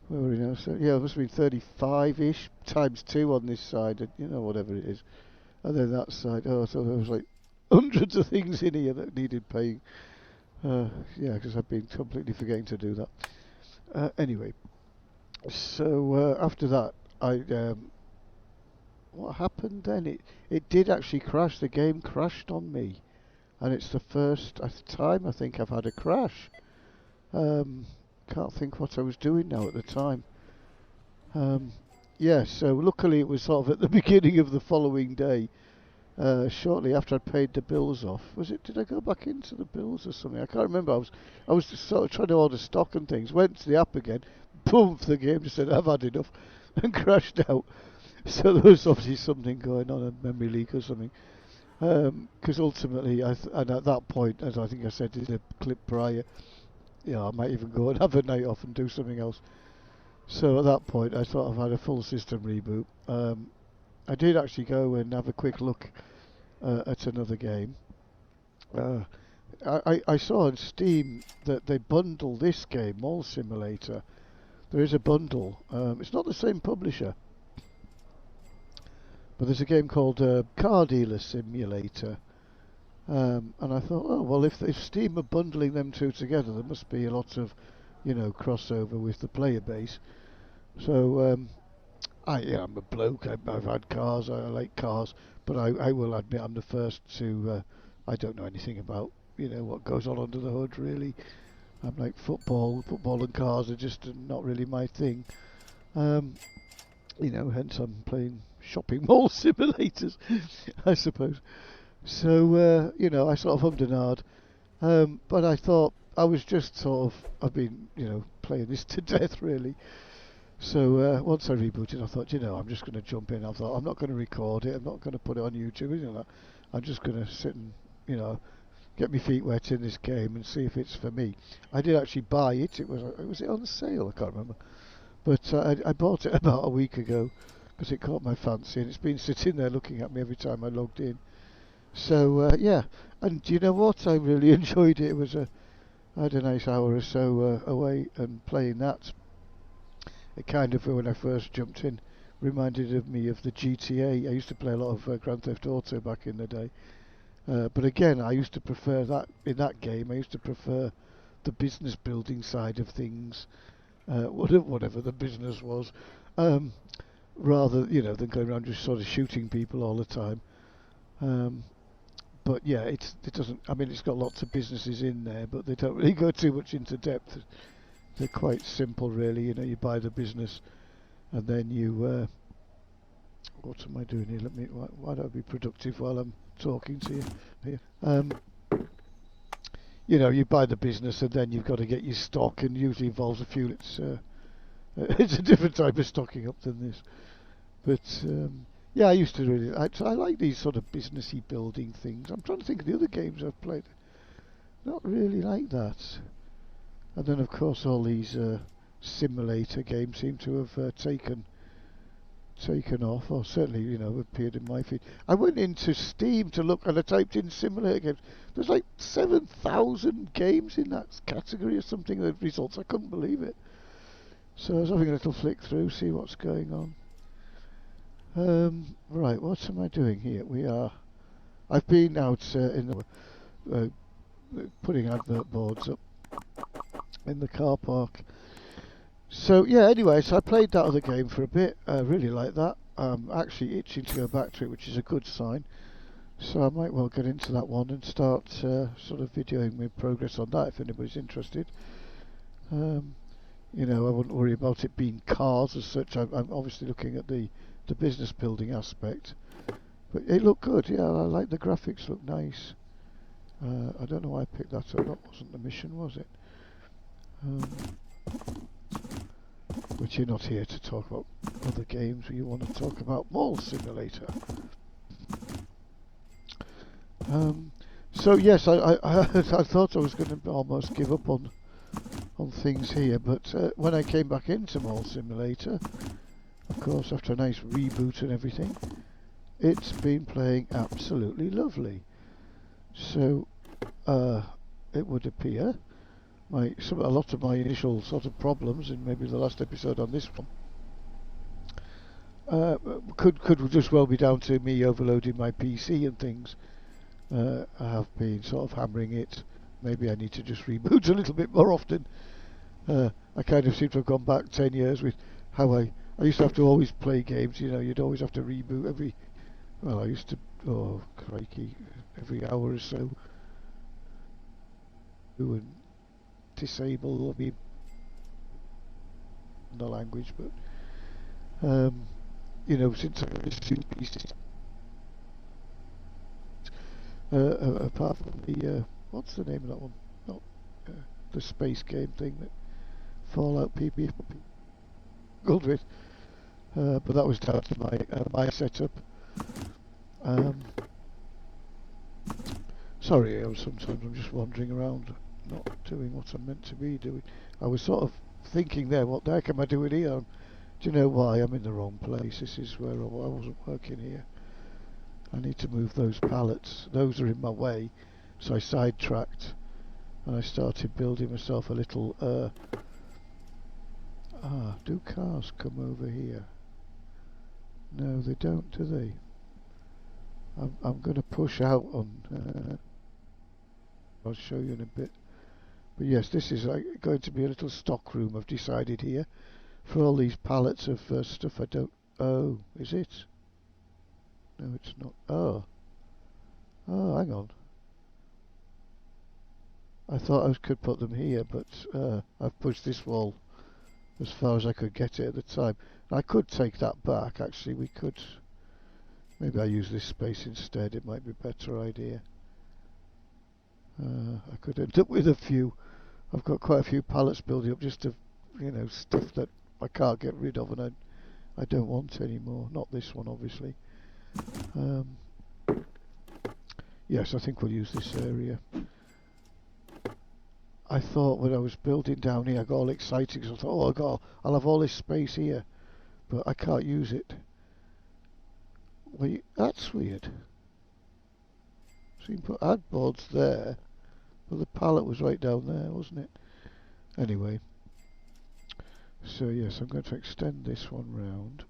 Where were we now? So yeah, it must have been 35-ish times 2 on this side, whatever it is. And then that side, so there was like hundreds of things in here that needed paying. Yeah, because I've been completely forgetting to do that. Anyway, so after that, what happened then? It did actually crash. The game crashed on me, and it's the first time I think I've had a crash. Can't think what I was doing now at the time. Yeah, so luckily it was sort of at the beginning of the following day, shortly after I'd paid the bills off. Did I go back into the bills or something? I can't remember. I was just sort of trying to order stock and things. Went to the app again, boom, the game just said I've had enough and crashed out. So there was obviously something going on, a memory leak or something. Because ultimately, and at that point, as I think I said in the clip prior, I might even go and have a night off and do something else. So at that point, I thought I've had a full system reboot. I did actually go and have a quick look at another game. I saw on Steam that they bundle this game, Mall Simulator. There is a bundle. It's not the same publisher, but there's a game called Car Dealer Simulator. And I thought, oh well, if Steam are bundling them two together, there must be a lot of, crossover with the player base. So I'm a bloke. I've had cars. I like cars, but I will admit I'm the first to. I don't know anything about what goes on under the hood really. I'm like football and cars are just not really my thing. Um, hence I'm playing shopping mall simulators, I suppose. So I sort of hummed and hawed, but I thought I was just sort of I've been playing this to death really. So once I rebooted, I thought, I'm just going to jump in. I thought I'm not going to record it. I'm not going to put it on YouTube. I'm just going to sit and get my feet wet in this game and see if it's for me. I did actually buy it. Was it on sale? I can't remember. But I bought it about a week ago because it caught my fancy, and it's been sitting there looking at me every time I logged in. So yeah, and do you know what? I really enjoyed it. I had a nice hour or so away and playing that. It kind of, when I first jumped in, reminded of me of the GTA. I used to play a lot of Grand Theft Auto back in the day. But again, I used to prefer that in that game. I used to prefer the business building side of things, whatever the business was, um, rather than going around just sort of shooting people all the time. Um, but yeah, it doesn't. I mean, it's got lots of businesses in there, but they don't really go too much into depth. They're quite simple, really. You buy the business, and then you. What am I doing here? Why don't I be productive while I'm talking to you here? You buy the business, and then you've got to get your stock, and usually involves a few. It's a different type of stocking up than this, but yeah, I used to really. I like these sort of businessy building things. I'm trying to think of the other games I've played. Not really like that. And then, of course, all these simulator games seem to have taken off, or certainly, appeared in my feed. I went into Steam to look, and I typed in simulator games. There's like 7,000 games in that category or something. The results, I couldn't believe it. So I was having a little flick through, see what's going on. Right, what am I doing here? I've been out putting advert boards up in the car park. So yeah, anyway, so I played that other game for a bit. I really like that. I'm actually itching to go back to it, which is a good sign. So I might well get into that one and start sort of videoing my progress on that if anybody's interested. I wouldn't worry about it being cars as such. I'm obviously looking at the business building aspect, but it looked good. Yeah, I like the graphics. Look nice. I don't know why I picked that up. That wasn't the mission, was it? But you're not here to talk about other games. You want to talk about Mall Simulator. So yes, I thought I was going to almost give up on things here, but when I came back into Mall Simulator, of course, after a nice reboot and everything, it's been playing absolutely lovely. So it would appear a lot of my initial sort of problems in maybe the last episode on this one could just well be down to me overloading my PC and things. I have been sort of hammering it. Maybe I need to just reboot a little bit more often. I kind of seem to have gone back 10 years with how I used to have to always play games. You'd always have to reboot I used to, oh crikey, every hour or so. And disable or be the language, but since I was two pieces, apart from the what's the name of that one? Not the space game thing that Fallout PP good with, but that was down to my setup. Sorry, sometimes I'm just wandering around, not doing what I'm meant to be doing. I was sort of thinking there, what the heck am I doing here? Do you know why? I'm in the wrong place. This is where I wasn't working here. I need to move those pallets. Those are in my way. So I sidetracked and I started building myself a little... do cars come over here? No, they don't, do they? I'm going to push out on... I'll show you in a bit. But yes, this is going to be a little stock room I've decided here for all these pallets of stuff I don't... Oh, is it? No, it's not. Oh. Oh, hang on. I thought I could put them here, but I've pushed this wall as far as I could get it at the time. I could take that back, actually. We could... Maybe I use this space instead. It might be a better idea. I could end up with a few... I've got quite a few pallets building up just of, you know, stuff that I can't get rid of and I don't want anymore. Not this one, obviously. Yes, I think we'll use this area. I thought when I was building down here, I got all excited because I thought, oh, I'll have all this space here, but I can't use it. Wait, that's weird. So you can put ad boards there, but the pallet was right down there, wasn't it? Anyway, so yes, I'm going to extend this one round.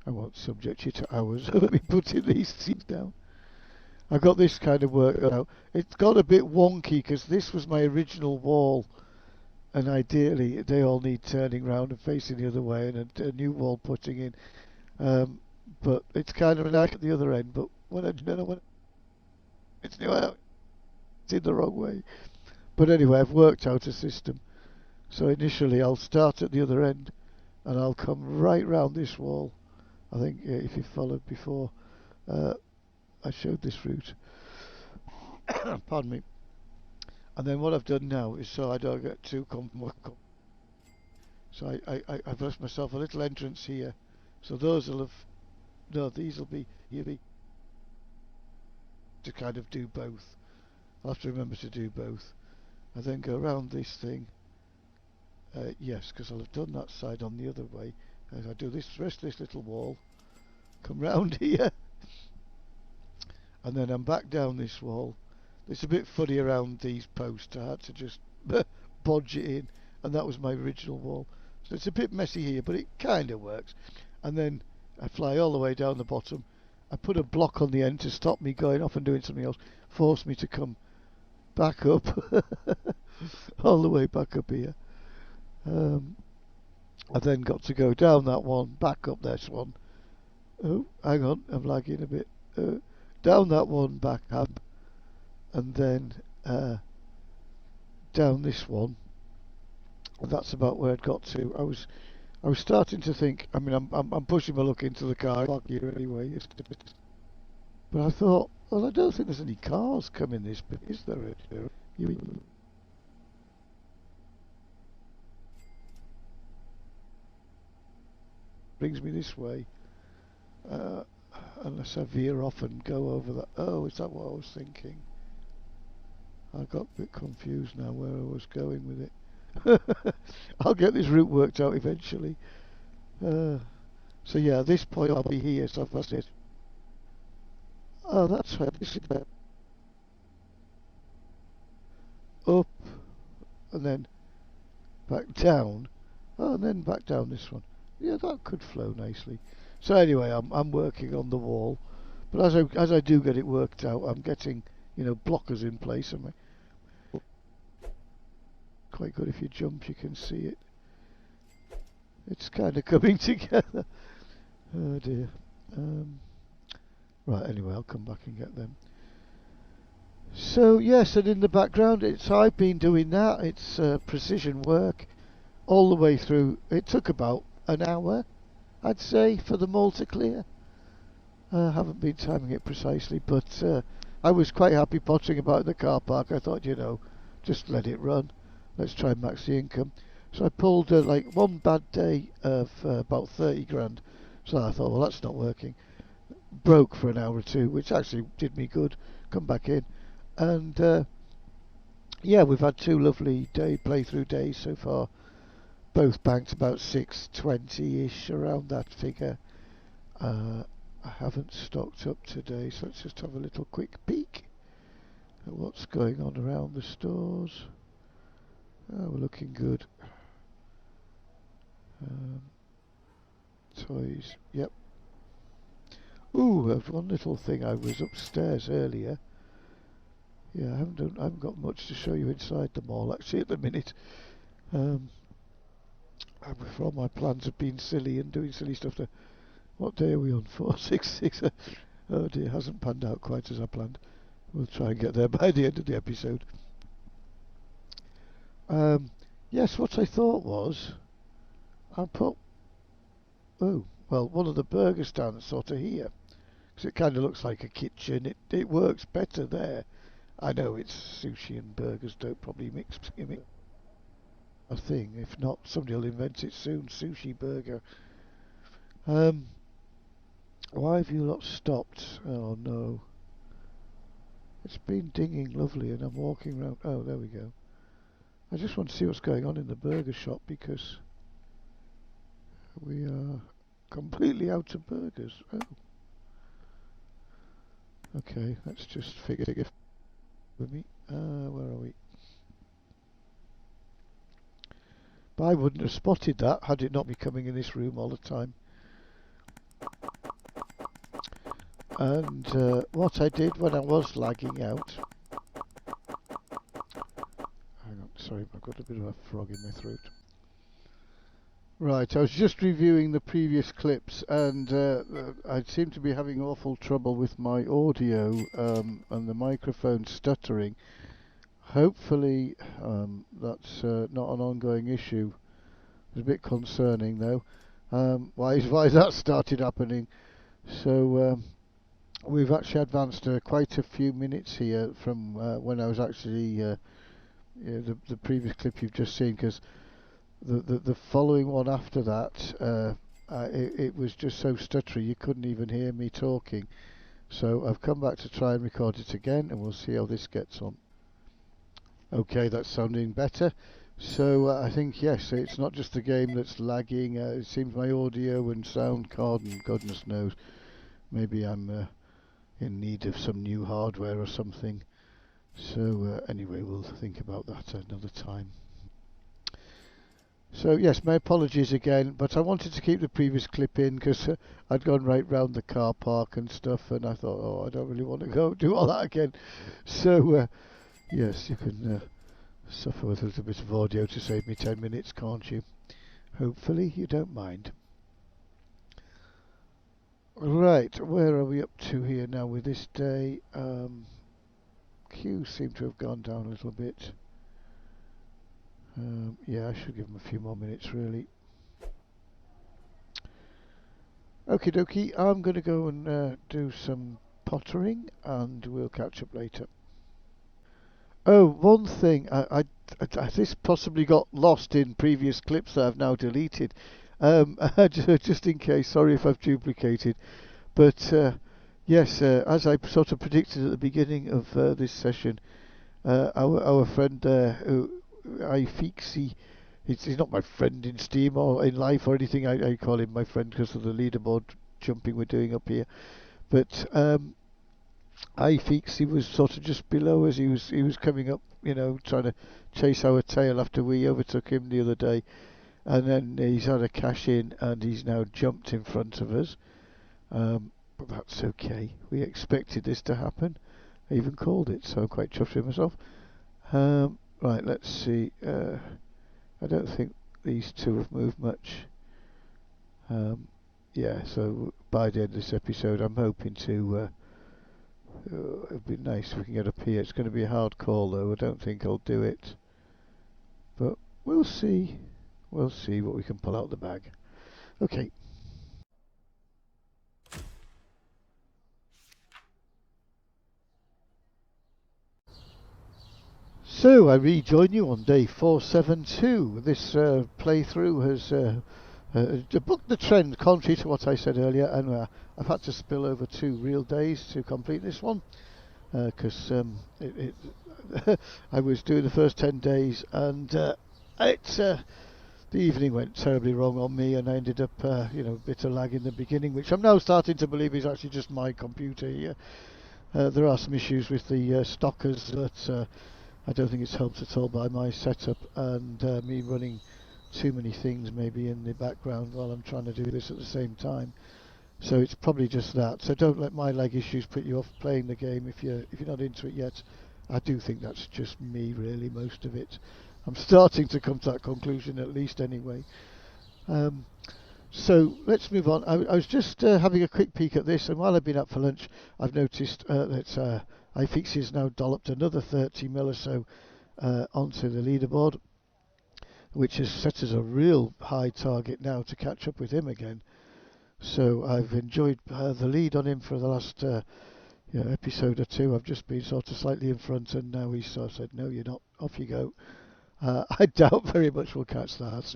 I won't subject you to hours of me putting these things down. I got this kind of work out. It's got a bit wonky because this was my original wall, and ideally they all need turning round and facing the other way, and a new wall putting in. But it's kind of like at the other end. But when it's in the wrong way. But anyway, I've worked out a system. So initially, I'll start at the other end, and I'll come right round this wall. I think if you followed before, I showed this route. Pardon me. And then what I've done now is so I don't get too so I've left myself a little entrance here. So those will have... No, these will be... to kind of do both. I'll have to remember to do both. I then go around this thing. Yes, because I'll have done that side on the other way. As I do this, rest of this little wall, come round here, and then I'm back down this wall. It's a bit funny around these posts. I had to just bodge it in, and that was my original wall. So it's a bit messy here, but it kind of works. And then I fly all the way down the bottom. I put a block on the end to stop me going off and doing something else, force me to come back up, all the way back up here. I then got to go down that one, back up this one. Oh, hang on, I'm lagging a bit. Down that one, back up, and then down this one. And that's about where I'd got to. I was starting to think. I mean, I'm pushing my luck into the car here anyway. But I thought, well, I don't think there's any cars coming this bit, is there? Brings me this way, unless I veer off and go over that. Oh, is that what I was thinking? I got a bit confused now where I was going with it. I'll get this route worked out eventually. So yeah, at this point I'll be here, so that's it. Oh, that's right, this is up, and then back down. Oh, and then back down this one. Yeah, that could flow nicely. So anyway, I'm working on the wall, but as I do get it worked out, I'm getting, you know, blockers in place. And quite good. If you jump, you can see it. It's kind of coming together. Oh dear. Right. Anyway, I'll come back and get them. So yes, and in the background, I've been doing that. It's precision work all the way through. It took about an hour, I'd say, for them all to clear. I haven't been timing it precisely, but I was quite happy pottering about in the car park. I thought, you know, just let it run. Let's try and max the income. So I pulled like one bad day of about 30 grand. So I thought, well, that's not working. Broke for an hour or two, which actually did me good. Come back in. And yeah, we've had two lovely playthrough days so far. Both banked about 620-ish, around that figure. I haven't stocked up today, so let's just have a little quick peek at what's going on around the stores. Oh, we're looking good. Toys, yep. Ooh, there's one little thing. I was upstairs earlier. Yeah, I haven't got much to show you inside the mall actually at the minute. Before my plans have been silly and doing silly stuff. What day are we on? 466. Oh dear, hasn't panned out quite as I planned. We'll try and get there by the end of the episode. Yes, what I thought was, I'll put, oh, well, one of the burger stands sort of here. Because it kind of looks like a kitchen. It works better there. I know it's sushi and burgers don't probably mix a thing. If not, somebody will invent it soon. Sushi burger. Um, why have you lot stopped? Oh no. It's been dinging lovely and I'm walking around. Oh, there we go. I just want to see what's going on in the burger shop because we are completely out of burgers. Oh. Okay, let's just figure it with me. Where are we? But I wouldn't have spotted that had it not been coming in this room all the time. And what I did when I was lagging out... Hang on, sorry, I've got a bit of a frog in my throat. Right, I was just reviewing the previous clips and I seem to be having awful trouble with my audio and the microphone stuttering. Hopefully that's not an ongoing issue. It's a bit concerning though. Why that started happening. So we've actually advanced quite a few minutes here from when I was actually the previous clip you've just seen, because the following one after that it was just so stuttery you couldn't even hear me talking. So I've come back to try and record it again and we'll see how this gets on. Okay, that's sounding better. So I think, yes, it's not just the game that's lagging. It seems my audio and sound card and goodness knows, maybe I'm in need of some new hardware or something. So anyway, we'll think about that another time. So yes, my apologies again, but I wanted to keep the previous clip in because I'd gone right round the car park and stuff, and I thought, oh, I don't really want to go do all that again. So yes, you can suffer with a little bit of audio to save me 10 minutes, can't you? Hopefully you don't mind. Right, where are we up to here now with this day? Queues seem to have gone down a little bit. Yeah, I should give them a few more minutes really. Okie dokie, I'm going to go and do some pottering and we'll catch up later. Oh, one thing, this possibly got lost in previous clips that I've now deleted. Just in case, sorry if I've duplicated. But yes, as I sort of predicted at the beginning of this session, our friend who iFixie, he's not my friend in Steam or in life or anything. I call him my friend because of the leaderboard jumping we're doing up here. But iFixie was sort of just below us. He was coming up, trying to chase our tail after we overtook him the other day. And then he's had a cash in and he's now jumped in front of us. But that's okay. We expected this to happen. I even called it, so I'm quite chuffed with myself. Right, let's see. I don't think these two have moved much. Yeah, so by the end of this episode, I'm hoping to... it'd be nice if we can get up here. It's going to be a hard call, though. I don't think I'll do it. But we'll see. We'll see what we can pull out the bag. Okay. So I rejoin you on day 472. This playthrough has booked the trend contrary to what I said earlier, and I've had to spill over 2 real days to complete this one because I was doing the first 10 days and the evening went terribly wrong on me, and I ended up a bit of lag in the beginning, which I'm now starting to believe is actually just my computer here. There are some issues with the stockers that I don't think it's helped at all by my setup and me running too many things maybe in the background while I'm trying to do this at the same time. So it's probably just that. So don't let my lag issues put you off playing the game if you're not into it yet. I do think that's just me really, most of it. I'm starting to come to that conclusion at least anyway. Um, so let's move on. I was just having a quick peek at this, and while I've been out for lunch, I've noticed that iFixie's now dolloped another 30 mil or so onto the leaderboard, which has set us a real high target now to catch up with him again. So I've enjoyed the lead on him for the last episode or two. I've just been sort of slightly in front, and now he's sort of said, "No, you're not. Off you go." I doubt very much we'll catch that.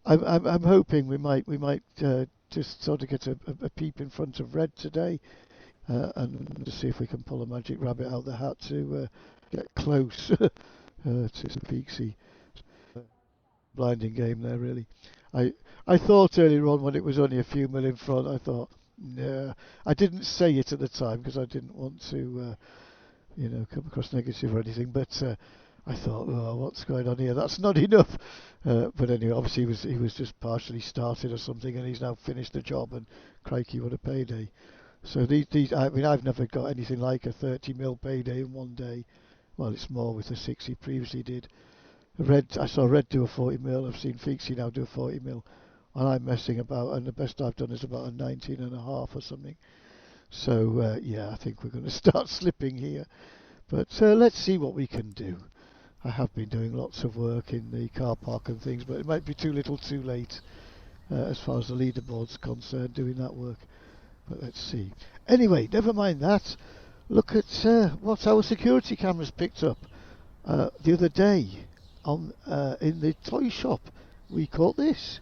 I'm hoping we might just sort of get a peep in front of Red today, and to see if we can pull a magic rabbit out the hat to get close to Peaksy. Blinding game there, really. I I thought earlier on when it was only a few mil in front, I thought, nah. I didn't say it at the time because I didn't want to, come across negative or anything. But I thought, oh, what's going on here? That's not enough. But anyway, obviously he was just partially started or something, and he's now finished the job. And crikey, what a payday! So these I mean, I've never got anything like a 30 mil payday in one day. Well, it's more with the 6 he previously did. I saw Red do a 40 mil. I've seen Feeksy now do a 40 mil, and I'm messing about. And the best I've done is about a 19 and a half or something. So yeah, I think we're going to start slipping here. But let's see what we can do. I have been doing lots of work in the car park and things, but it might be too little, too late as far as the leaderboard's concerned. Doing that work. But let's see. Anyway, never mind that. Look at what our security cameras picked up the other day on in the toy shop. We caught this.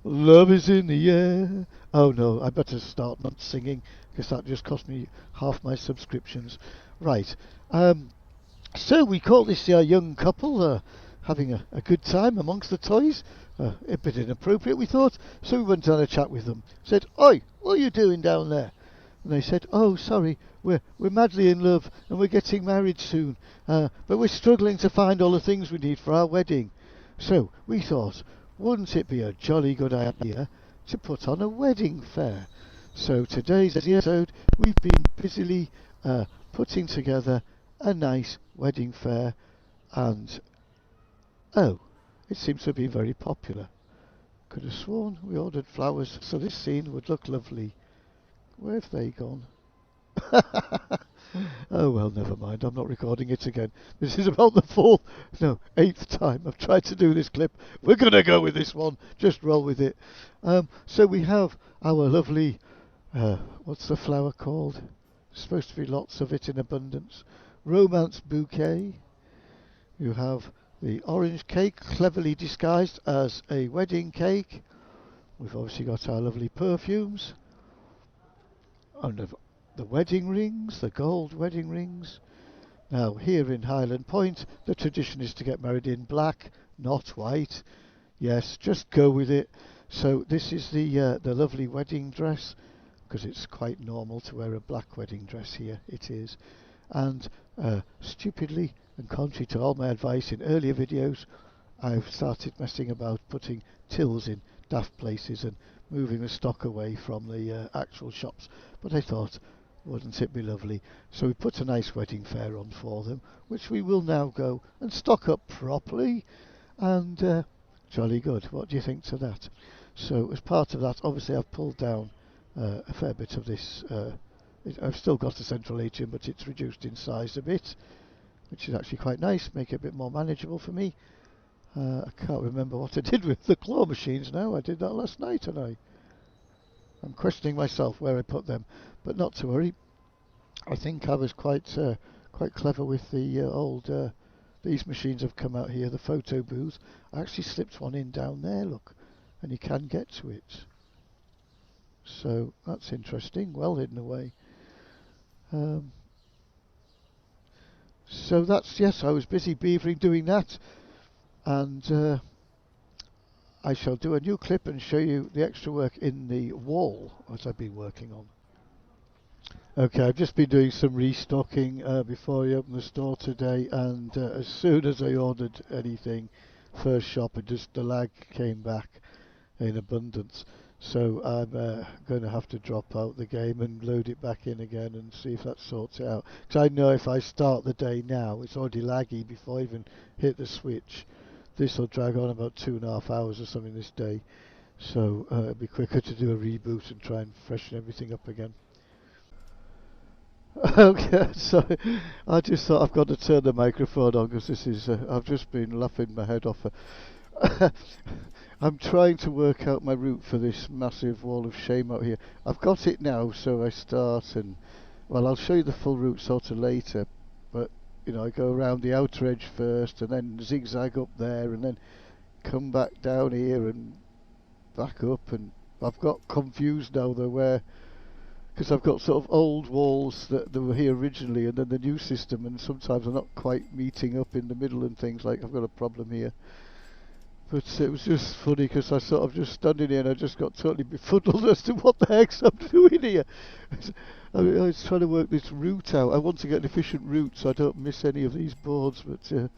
Love is in the air. Oh no, I better start not singing because that just cost me half my subscriptions. Right. So we caught this young couple having a good time amongst the toys. A bit inappropriate, we thought. So we went down a chat with them. Said, "Oi, what are you doing down there?" And they said, "Oh, sorry, we're madly in love and we're getting married soon, but we're struggling to find all the things we need for our wedding." So we thought, wouldn't it be a jolly good idea to put on a wedding fair? So today's episode, we've been busily putting together a nice wedding fair, and oh, it seems to be very popular. Could have sworn we ordered flowers so this scene would look lovely. Where have they gone? Oh well, never mind. I'm not recording it again. This is about the eighth time I've tried to do this clip. We're gonna go with this one. Just roll with it. So we have our lovely, what's the flower called? Supposed to be lots of it in abundance. Romance bouquet. You have the orange cake, cleverly disguised as a wedding cake. We've obviously got our lovely perfumes. And the wedding rings, the gold wedding rings. Now here in Highland Point, the tradition is to get married in black, not white. Yes, just go with it. So this is the lovely wedding dress, because it's quite normal to wear a black wedding dress here. It is. And stupidly, and contrary to all my advice in earlier videos, I've started messing about putting tills in daft places and moving the stock away from the actual shops. But I thought, wouldn't it be lovely? So we put a nice wedding fair on for them, which we will now go and stock up properly. And jolly good. What do you think to that? So as part of that, obviously I've pulled down a fair bit of this. I've still got a central atrium, but it's reduced in size a bit, which is actually quite nice, make it a bit more manageable for me. I can't remember what I did with the claw machines now. I did that last night, and I'm questioning myself where I put them, but not to worry. I think I was quite clever with the old. These machines have come out here, the photo booth. I actually slipped one in down there, look, and you can get to it. So that's interesting, well hidden away. So that's, yes, I was busy beavering doing that, and I shall do a new clip and show you the extra work in the wall that I've been working on. Okay, I've just been doing some restocking before I opened the store today, and as soon as I ordered anything, first shop, the lag came back in abundance. So I'm going to have to drop out the game and load it back in again and see if that sorts it out. Because I know if I start the day now, it's already laggy before I even hit the switch. This will drag on about 2.5 hours or something this day. So it'll be quicker to do a reboot and try and freshen everything up again. Okay, sorry. I just thought I've got to turn the microphone on because this is. I've just been laughing my head off. I'm trying to work out my route for this massive wall of shame out here. I've got it now, so I start and. Well, I'll show you the full route sort of later. But, I go around the outer edge first and then zigzag up there and then come back down here and back up. And I've got confused now though where. Because I've got sort of old walls that were here originally and then the new system, and sometimes I'm not quite meeting up in the middle and things, like I've got a problem here. But it was just funny because I sort of just standing here and I just got totally befuddled as to what the heck I'm doing here. I was trying to work this route out. I want to get an efficient route so I don't miss any of these boards, but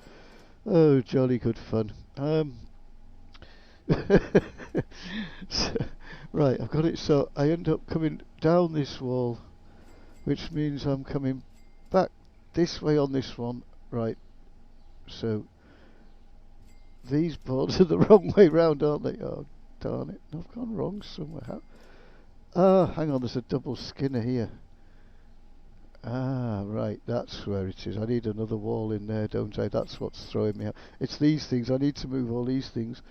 oh, jolly good fun. So, right, I've got it, so I end up coming down this wall, which means I'm coming back this way on this one. Right, so these boards are the wrong way round, aren't they? Oh, darn it, I've gone wrong somewhere. Ah, hang on, there's a double skinner here. Ah, right, that's where it is. I need another wall in there, don't I? That's what's throwing me out. It's these things, I need to move all these things.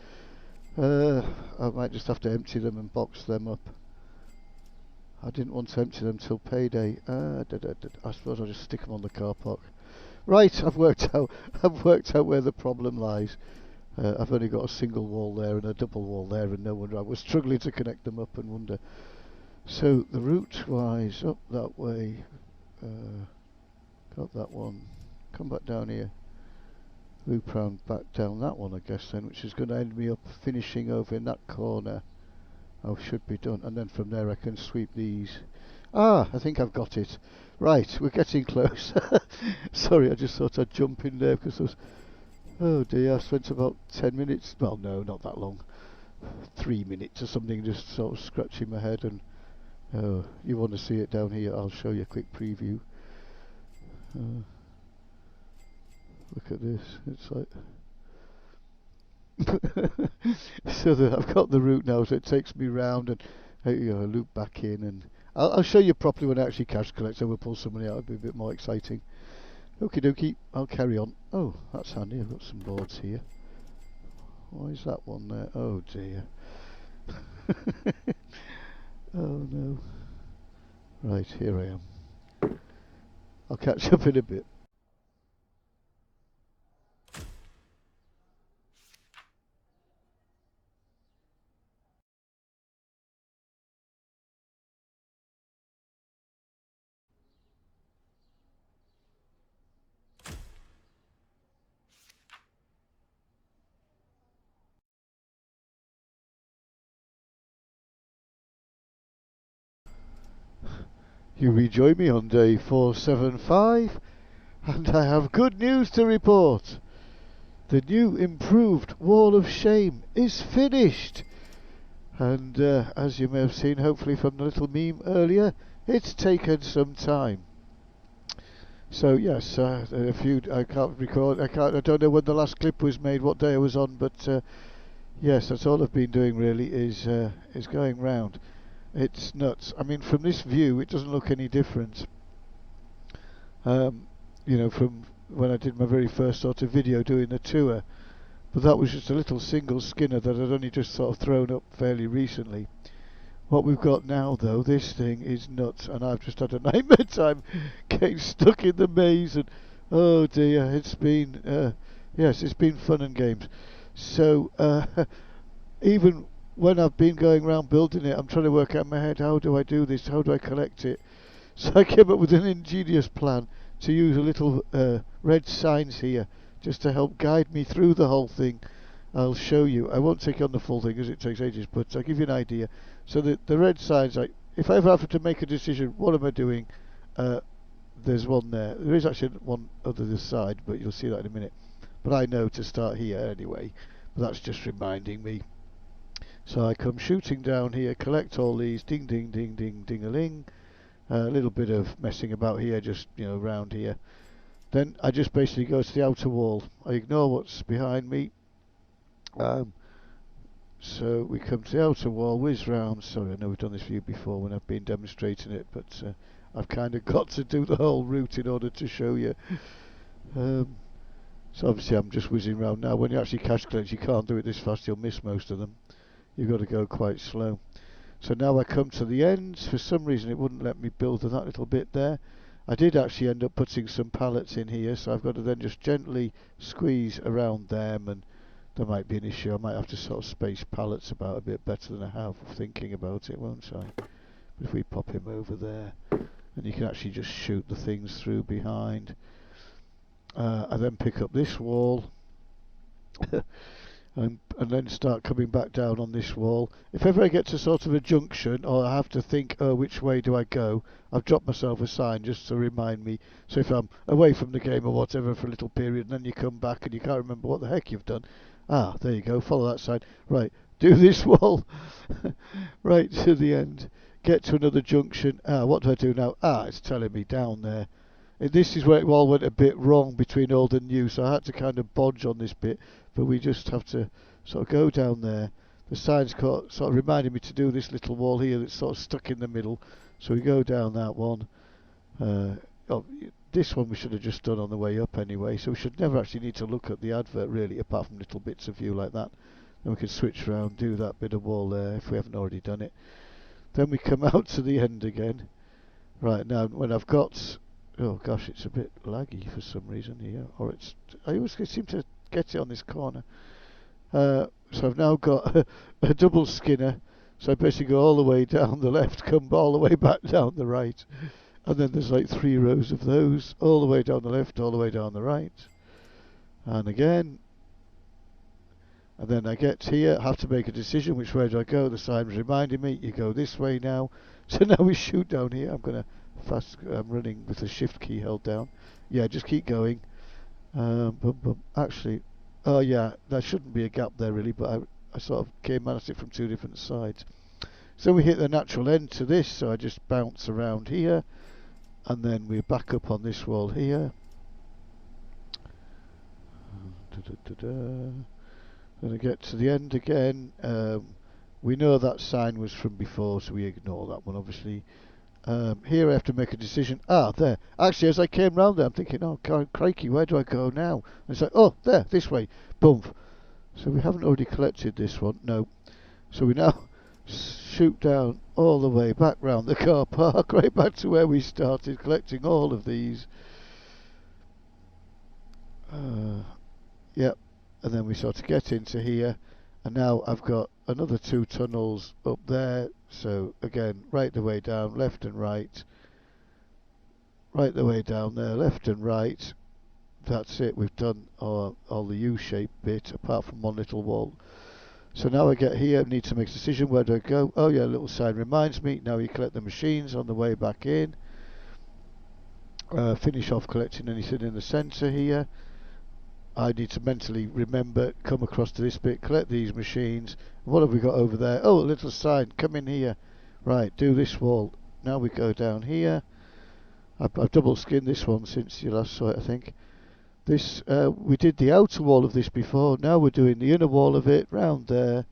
I might just have to empty them and box them up. I didn't want to empty them till payday. I suppose I'll just stick them on the car park. Right, I've worked out. I've worked out where the problem lies. I've only got a single wall there and a double wall there, and no wonder I was struggling to connect them up and wonder. So the route-wise, up that way. Got that one. Come back down here. Loop round back down that one, I guess then, which is going to end me up finishing over in that corner. Oh, should be done. And then from there I can sweep these. Ah, I think I've got it. Right, we're getting close. Sorry, I just thought I'd jump in there because there was... Oh dear, I spent about 10 minutes. Well, no, not that long. 3 minutes or something, just sort of scratching my head. And oh, you want to see it down here? I'll show you a quick preview. Look at this. It's like so that I've got the route now, so it takes me round and loop back in, and I'll show you properly when I actually cash collect. So we'll pull somebody out. It'll be a bit more exciting. Okie dokie. I'll carry on. Oh, that's handy. I've got some boards here. Why is that one there? Oh dear. Oh no. Right, here I am. I'll catch up in a bit. You rejoin me on day 475, and I have good news to report. The new improved Wall of Shame is finished. And as you may have seen, hopefully from the little meme earlier, it's taken some time. So yes, I can't record. I don't know when the last clip was made, what day I was on, but yes, that's all I've been doing really is going round. It's nuts. I mean, from this view, it doesn't look any different. From when I did my very first sort of video doing the tour. But that was just a little single skinner that I'd only just sort of thrown up fairly recently. What we've got now, though, this thing is nuts, and I've just had a nightmare time getting stuck in the maze, and oh dear, it's been, yes, it's been fun and games. So, even when I've been going around building it, I'm trying to work out in my head, how do I do this, how do I collect it? So I came up with an ingenious plan to use a little red signs here, just to help guide me through the whole thing. I'll show you. I won't take on the full thing because it takes ages, but I'll give you an idea. So the red signs, like, if I ever have to make a decision, what am I doing? There's one there. There is actually one other this side, but you'll see that in a minute. But I know to start here anyway. But that's just reminding me. So I come shooting down here, collect all these, ding ding ding ding ding-a-ling. A little bit of messing about here, just round here. Then I just basically go to the outer wall. I ignore what's behind me. So we come to the outer wall, whiz round. Sorry, I know we've done this view before when I've been demonstrating it, but I've kind of got to do the whole route in order to show you. So obviously I'm just whizzing round now. When you actually cache collect, you can't do it this fast, you'll miss most of them. You've got to go quite slow. So now I come to the ends. For some reason it wouldn't let me build that little bit there. I did actually end up putting some pallets in here, so I've got to then just gently squeeze around them, and there might be an issue. I might have to sort of space pallets about a bit better than I have, thinking about it, won't I? But if we pop him over there, and you can actually just shoot the things through behind. I then pick up this wall and then start coming back down on this wall. If ever I get to sort of a junction, or I have to think, oh, which way do I go, I've dropped myself a sign just to remind me. So if I'm away from the game or whatever for a little period, and then you come back and you can't remember what the heck you've done, there you go, follow that sign. Right, do this wall right to the end. Get to another junction. What do I do now? It's telling me down there. This is where it all went a bit wrong between old and new, so I had to kind of bodge on this bit, but we just have to sort of go down there. The sign's sort of reminded me to do this little wall here that's sort of stuck in the middle, so we go down that one. This one we should have just done on the way up anyway, so we should never actually need to look at the advert really, apart from little bits of view like that. Then we can switch around, do that bit of wall there if we haven't already done it. Then we come out to the end again. Right, now when I've got... Oh gosh, it's a bit laggy for some reason here. I always seem to get it on this corner. So I've now got a double skinner. So I basically go all the way down the left, come all the way back down the right. And then there's like 3 rows of those, all the way down the left, all the way down the right. And again. And then I get here, have to make a decision, which way do I go? The sign's reminding me, you go this way now. So now we shoot down here. I'm running with the shift key held down. Yeah, just keep going. Actually, oh yeah, there shouldn't be a gap there really, but I sort of came at it from 2 different sides. So we hit the natural end to this, so I just bounce around here, and then we're back up on this wall here. Then I get to the end again. We know that sign was from before, so we ignore that one obviously. Here I have to make a decision. There. Actually, as I came round there, I'm thinking, oh, crikey, where do I go now? And it's like, oh, there, this way. Boom. So we haven't already collected this one. No. So we now shoot down all the way back round the car park, right back to where we started, collecting all of these. Yep. And then we sort of get into here. And now I've got another 2 tunnels up there. So again, right the way down, left and right. Right the way down there, left and right. That's it, we've done all the U-shaped bit, apart from one little wall. So now I get here, need to make a decision, where do I go? Oh yeah, a little sign reminds me. Now you collect the machines on the way back in. Finish off collecting anything in the centre here. I need to mentally remember, come across to this bit, collect these machines. What have we got over there? Oh, a little sign, come in here. Right, do this wall. Now we go down here. I've double skinned this one since you last saw it, I think. This, we did the outer wall of this before. Now we're doing the inner wall of it, round there.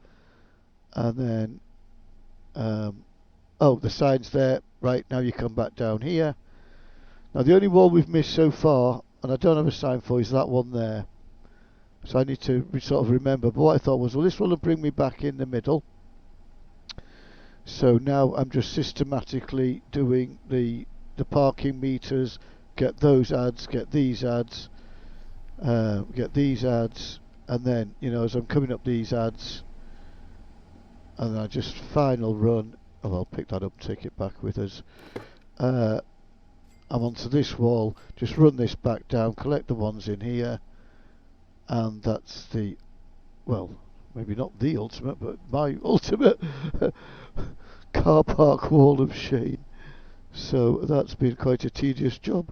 And then, the sign's there. Right, now you come back down here. Now the only wall we've missed so far, and I don't have a sign for, is that one there. So I need to sort of remember. But what I thought was, well, this one will bring me back in the middle. So now I'm just systematically doing the parking meters, get those ads, get these ads, and then, as I'm coming up these ads, and then I just final run. Oh, I'll pick that up, take it back with us. I'm onto this wall, just run this back down, collect the ones in here, and that's the, well, maybe not the ultimate, but my ultimate car park wall of shame. So that's been quite a tedious job.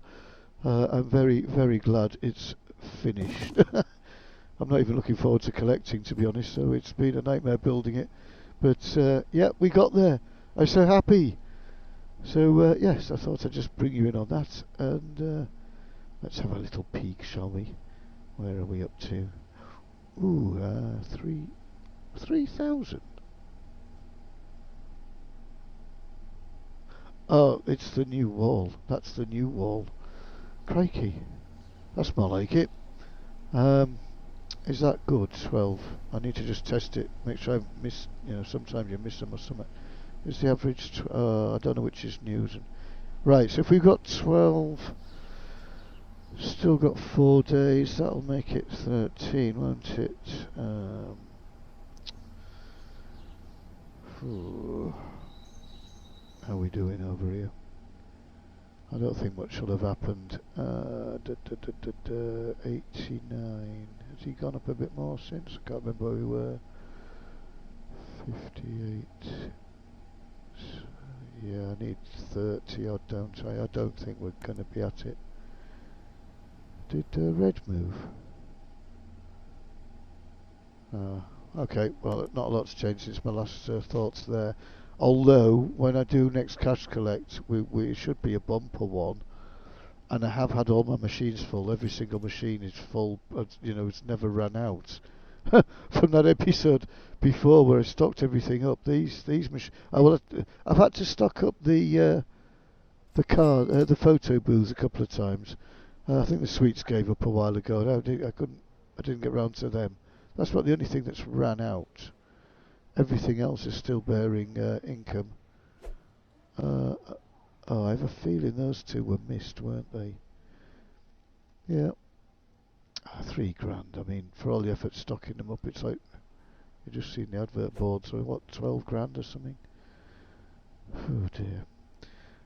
I'm very, very glad it's finished. I'm not even looking forward to collecting, to be honest, so it's been a nightmare building it. But yeah, we got there. I'm so happy. So yes, I thought I'd just bring you in on that, and let's have a little peek, shall we? Where are we up to? Ooh, 3,000. Oh, it's the new wall. That's the new wall. Crikey, that's more like it. Um, is that good? 12. I need to just test it. Make sure I've missed. Sometimes you miss them or something. Is the average? I don't know which is news. Right. So if we've got 12. Still got 4 days. That'll make it 13, won't it? How are we doing over here? I don't think much will have happened. 89. Has he gone up a bit more since? I can't remember where we were. 58. Yeah, I need 30 odd, don't I? I don't think we're going to be at it. Did red move? Okay, well, not a lot's changed since my last thoughts there. Although, when I do next cash collect, we should be a bumper one. And I have had all my machines full. Every single machine is full. It's never run out. From that episode before where I stocked everything up. These machines. I've had to stock up the photo booths a couple of times. I think the sweets gave up a while ago. I didn't get round to them. That's about the only thing that's ran out. Everything else is still bearing income. Oh, I have a feeling those two were missed, weren't they? Yeah. 3 grand. I mean, for all the effort stocking them up, it's like you just seen the advert board. So what, 12 grand or something? Oh dear.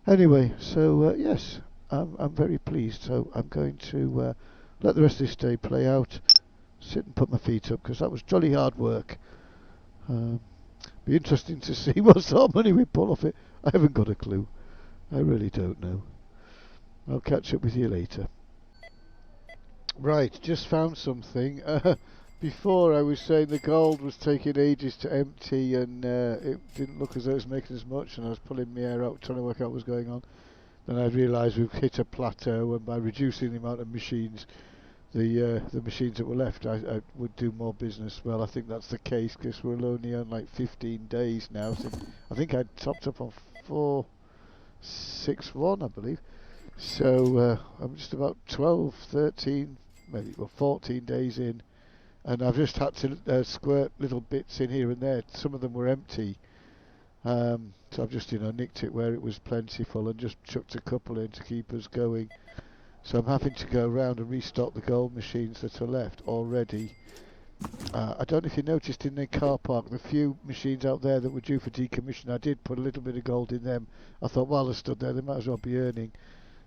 Anyway, so yes, I'm very pleased. So I'm going to let the rest of this day play out. Sit and put my feet up because that was jolly hard work. Be interesting to see what sort of money we pull off it. I haven't got a clue. I really don't know. I'll catch up with you later. Right, just found something. Before I was saying the gold was taking ages to empty and it didn't look as though it was making as much, and I was pulling my hair out trying to work out what was going on. Then I realised we've hit a plateau, and by reducing the amount of machines, the machines that were left, I would do more business. Well, I think that's the case because we're only on like 15 days now. So I think I topped up on 461, I believe. So I'm just about 12, 13, maybe 14 days in, and I've just had to squirt little bits in here and there. Some of them were empty, so I've just nicked it where it was plentiful and just chucked a couple in to keep us going. So I'm having to go around and restock the gold machines that are left already. I don't know if you noticed in the car park, the few machines out there that were due for decommission, I did put a little bit of gold in them. I thought while they stood there, they might as well be earning.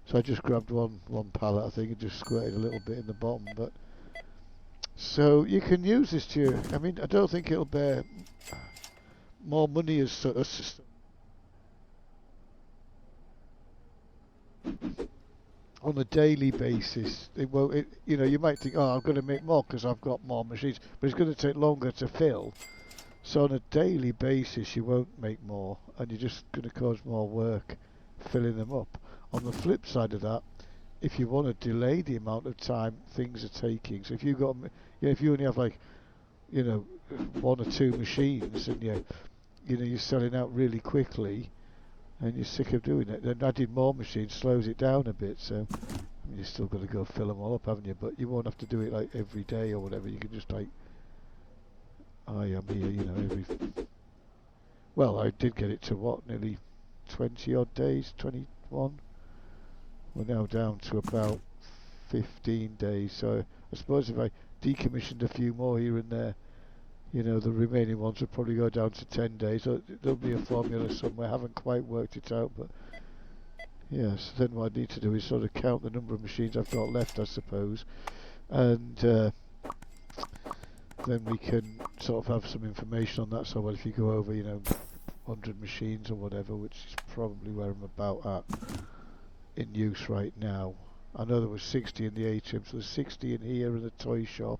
So I just grabbed one pallet, I think, and just squirted a little bit in the bottom. But so you can use this to your, I mean, I don't think it'll bear more money as sort of on a daily basis. It won't. You might think, oh, I'm going to make more because I've got more machines, but it's going to take longer to fill. So on a daily basis, you won't make more, and you're just going to cause more work filling them up. On the flip side of that, if you want to delay the amount of time things are taking, so if you got, if you only have like, 1 or 2 machines, and you're selling out really quickly, and you're sick of doing it, then adding more machines slows it down a bit. So I mean, you've still got to go fill them all up, haven't you? But you won't have to do it like every day or whatever. You can just like, I am here, every. Well, I did get it to what, nearly 20 odd days, 21. We're now down to about 15 days, so I suppose if I decommissioned a few more here and there, the remaining ones would probably go down to 10 days. So there'll be a formula somewhere. I haven't quite worked it out, but yes, then what I need to do is sort of count the number of machines I've got left, I suppose, and then we can sort of have some information on that. So well, if you go over, 100 machines or whatever, which is probably where I'm about at in use right now. I know there was 60 in the atrium, so there's 60 in here in the toy shop.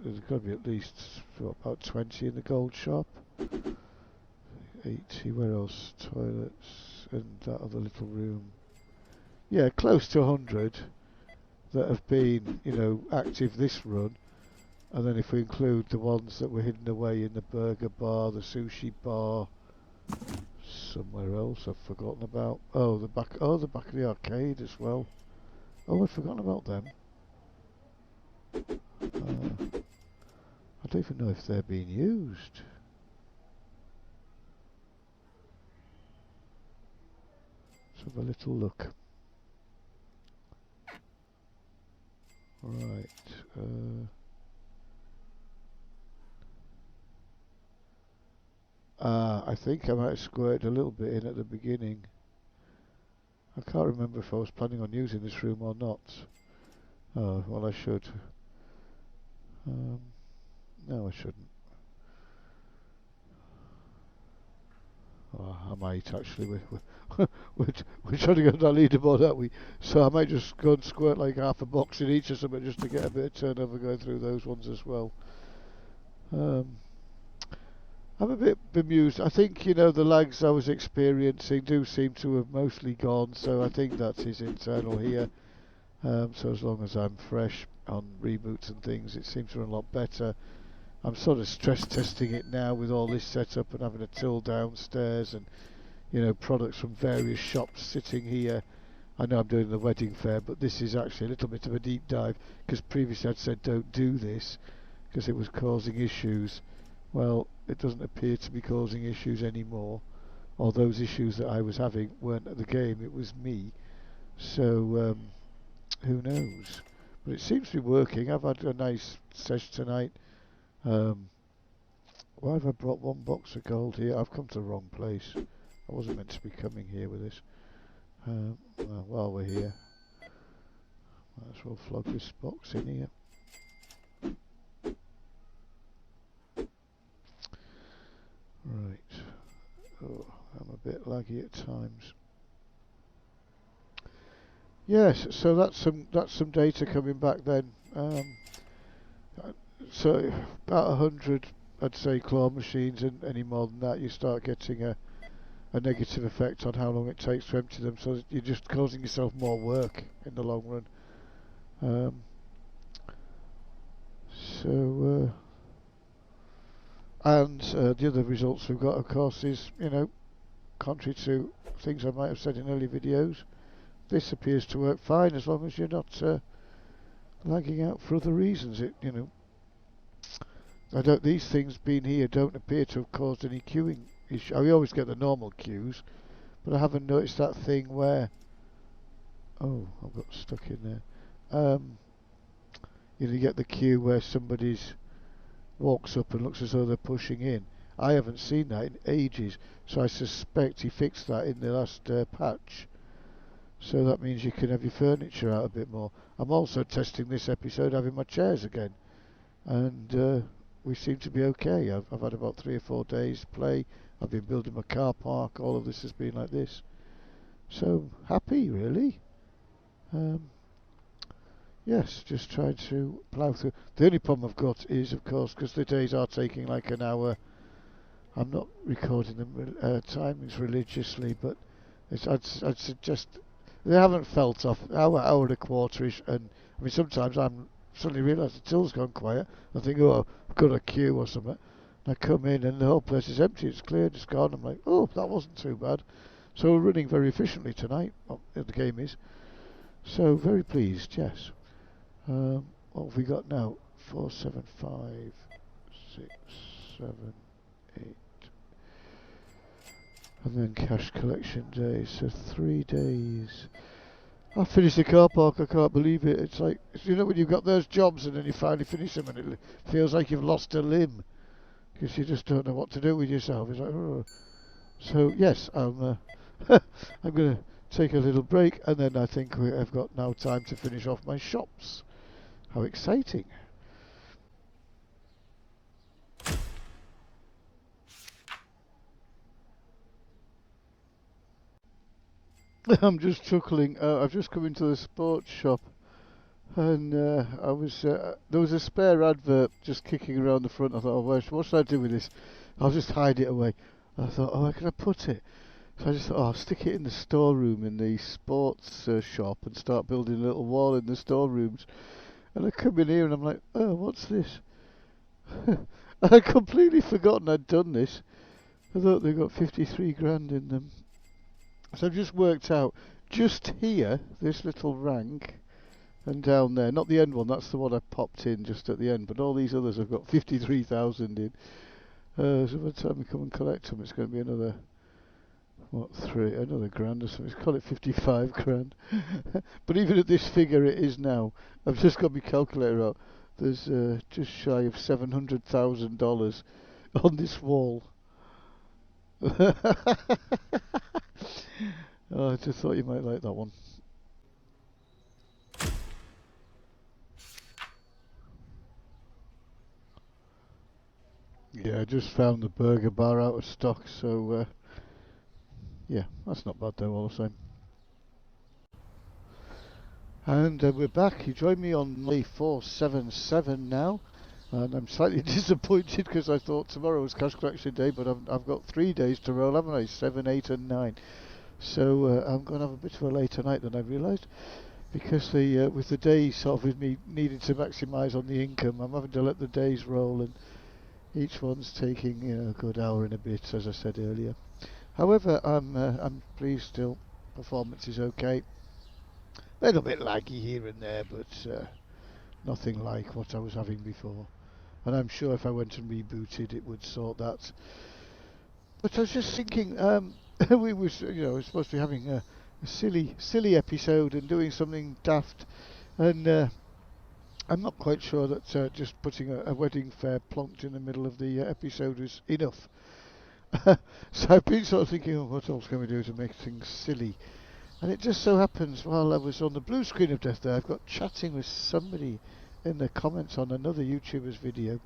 there's got to be at least about 20 in the gold shop. 80, where else? Toilets and that other little room. Yeah, close to 100 that have been, active this run. And then if we include the ones that were hidden away in the burger bar, the sushi bar, somewhere else I've forgotten about. Oh, the back of the arcade as well. Oh, I've forgotten about them. I don't even know if they're being used. Let's have a little look. Right. I think I might have squirted a little bit in at the beginning. I can't remember if I was planning on using this room or not. Oh, well I should. No, I shouldn't. Oh, I might actually. We're trying to get that leaderboard, aren't we? So I might just go and squirt like half a box in each or something just to get a bit of turnover going through those ones as well. I'm a bit bemused. I think, the lags I was experiencing do seem to have mostly gone, so I think that's his internal here. So as long as I'm fresh on reboots and things, it seems to run a lot better. I'm sort of stress testing it now with all this setup and having a till downstairs and, products from various shops sitting here. I know I'm doing the wedding fair, but this is actually a little bit of a deep dive, because previously I'd said don't do this because it was causing issues. Well, it doesn't appear to be causing issues anymore, or those issues that I was having weren't at the game, it was me. So who knows, but it seems to be working. I've had a nice sesh tonight. Why have I brought one box of gold here? I've come to the wrong place. I wasn't meant to be coming here with this. Well, while we're here, might as well flog this box in here. Right. Oh, I'm a bit laggy at times. Yes, so that's some data coming back then. So about 100, I'd say, claw machines, and any more than that, you start getting a negative effect on how long it takes to empty them. So you're just causing yourself more work in the long run. And the other results we've got, of course, is, contrary to things I might have said in early videos, this appears to work fine as long as you're not lagging out for other reasons. These things being here don't appear to have caused any queuing issue. We always get the normal queues, but I haven't noticed that thing where, oh, I've got stuck in there. You get the queue where somebody's walks up and looks as though they're pushing in. I haven't seen that in ages, so I suspect he fixed that in the last patch. So that means you can have your furniture out a bit more. I'm also testing this episode having my chairs again, and we seem to be okay. I've had about 3 or 4 days play. I've been building my car park. All of this has been like this. So happy, really. Yes, just trying to plough through. The only problem I've got is, of course, because the days are taking like an hour, I'm not recording them timings religiously, but I'd suggest they haven't felt off. Hour and a quarter-ish, and I mean sometimes I'm suddenly realise the till's gone quiet. I think, oh, I've got a queue or something. And I come in and the whole place is empty. It's cleared, it's gone. I'm like, oh, that wasn't too bad. So we're running very efficiently tonight. Well, the game is. So very pleased. Yes. What have we got now? 4, 7, 5, 6, 7, 8. And then cash collection days. So 3 days. I finished the car park, I can't believe it. It's like, when you've got those jobs and then you finally finish them and it feels like you've lost a limb, because you just don't know what to do with yourself. It's like, oh. So yes, I'm I'm going to take a little break, and then I think I've got now time to finish off my shops. How exciting. I'm just chuckling. I've just come into the sports shop And I was there was a spare advert just kicking around the front. I thought, oh, what should I do with this? I'll just hide it away. I thought, oh, where can I put it? So I just thought, oh, I'll stick it in the storeroom in the sports shop and start building a little wall in the storerooms. And I come in here and I'm like, oh, what's this? I'd completely forgotten I'd done this. I thought they got 53 grand in them. So I've just worked out, just here, this little rank, and down there, not the end one, that's the one I popped in just at the end, but all these others have got 53,000 in. So by the time we come and collect them, it's going to be another, another grand or something. Let's call it 55 grand. But even at this figure it is now, I've just got my calculator out, there's just shy of $700,000 on this wall. Oh, I just thought you might like that one. Yeah, I just found the burger bar out of stock, so yeah, that's not bad though, all the same. And we're back. You join me on May 477 now, and I'm slightly disappointed because I thought tomorrow was cash collection day, but I've got 3 days to roll, haven't I? 7, 8, and 9. So I'm going to have a bit of a later night than I realised, because with the days sort of with me needing to maximise on the income, I'm having to let the days roll, and each one's taking a good hour and a bit, as I said earlier. However, I'm pleased still. Performance is okay. A little bit laggy here and there, but nothing like what I was having before. And I'm sure if I went and rebooted, it would sort that. But I was just thinking, we were supposed to be having a silly episode and doing something daft, and I'm not quite sure that just putting a wedding fair plonked in the middle of the episode is enough. So I've been sort of thinking, oh, what else can we do to make things silly? And it just so happens, while I was on the blue screen of death there, I've got chatting with somebody in the comments on another YouTuber's video.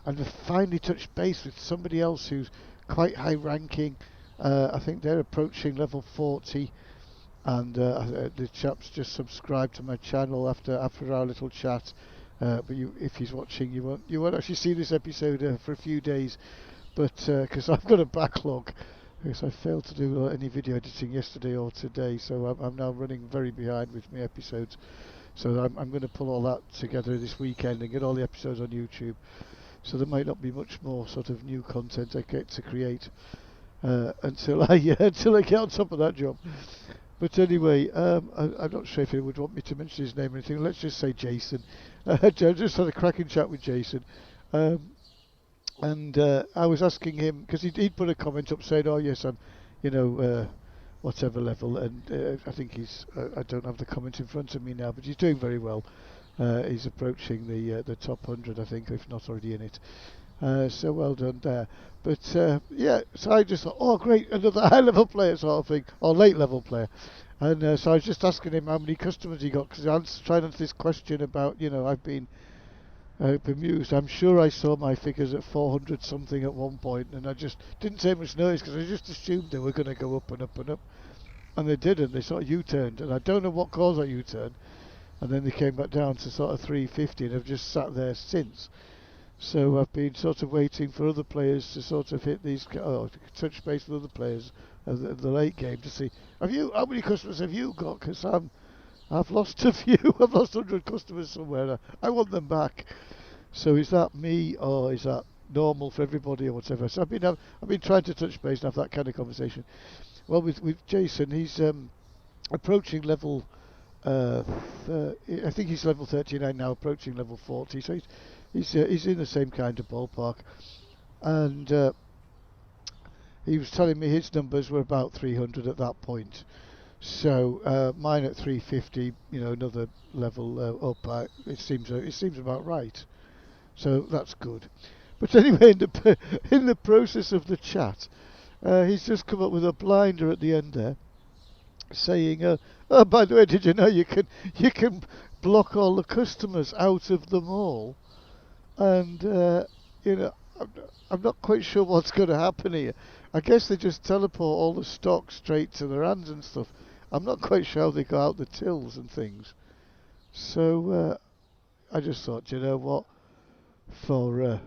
And I've finally touched base with somebody else who's quite high ranking. I think they're approaching level 40. And the chap's just subscribed to my channel after our little chat. But if he's watching, you won't actually see this episode for a few days. But because I've got a backlog, because I failed to do any video editing yesterday or today, so I'm now running very behind with my episodes. So I'm going to pull all that together this weekend and get all the episodes on YouTube. So there might not be much more sort of new content I get to create until I get on top of that job. But anyway, I'm not sure if he would want me to mention his name or anything. Let's just say Jason. I just had a cracking chat with Jason. And I was asking him, because he'd put a comment up saying, oh yes, I'm, whatever level, and I think I don't have the comment in front of me now, but he's doing very well. He's approaching the top 100, I think, if not already in it. So well done there. But yeah, so I just thought, oh great, another high level player sort of thing, or late level player. And so I was just asking him how many customers he got, because I was trying to answer this question about, I've been bemused. I'm sure I saw my figures at 400 something at one point, and I just didn't take much notice because I just assumed they were going to go up and up and up. And they didn't, they sort of U-turned, and I don't know what caused that U-turn. And then they came back down to sort of 350 and have just sat there since. So I've been sort of waiting for other players to sort of hit these, touch base with other players of the late game to see, how many customers have you got? Because I've lost a few, I've lost 100 customers somewhere, I want them back. So is that me, or is that normal for everybody, or whatever? So I've been trying to touch base and have that kind of conversation. Well, with Jason, he's approaching level, I think he's level 39 now, approaching level 40, so he's in the same kind of ballpark. And he was telling me his numbers were about 300 at that point. So mine at 350, another level up. It seems about right. So that's good. But anyway, in the process of the chat, he's just come up with a blinder at the end there, saying, "Oh, by the way, did you know you can block all the customers out of the mall?" And I'm not quite sure what's going to happen here. I guess they just teleport all the stock straight to their hands and stuff. I'm not quite sure how they go out the tills and things. So I just thought, you know what, for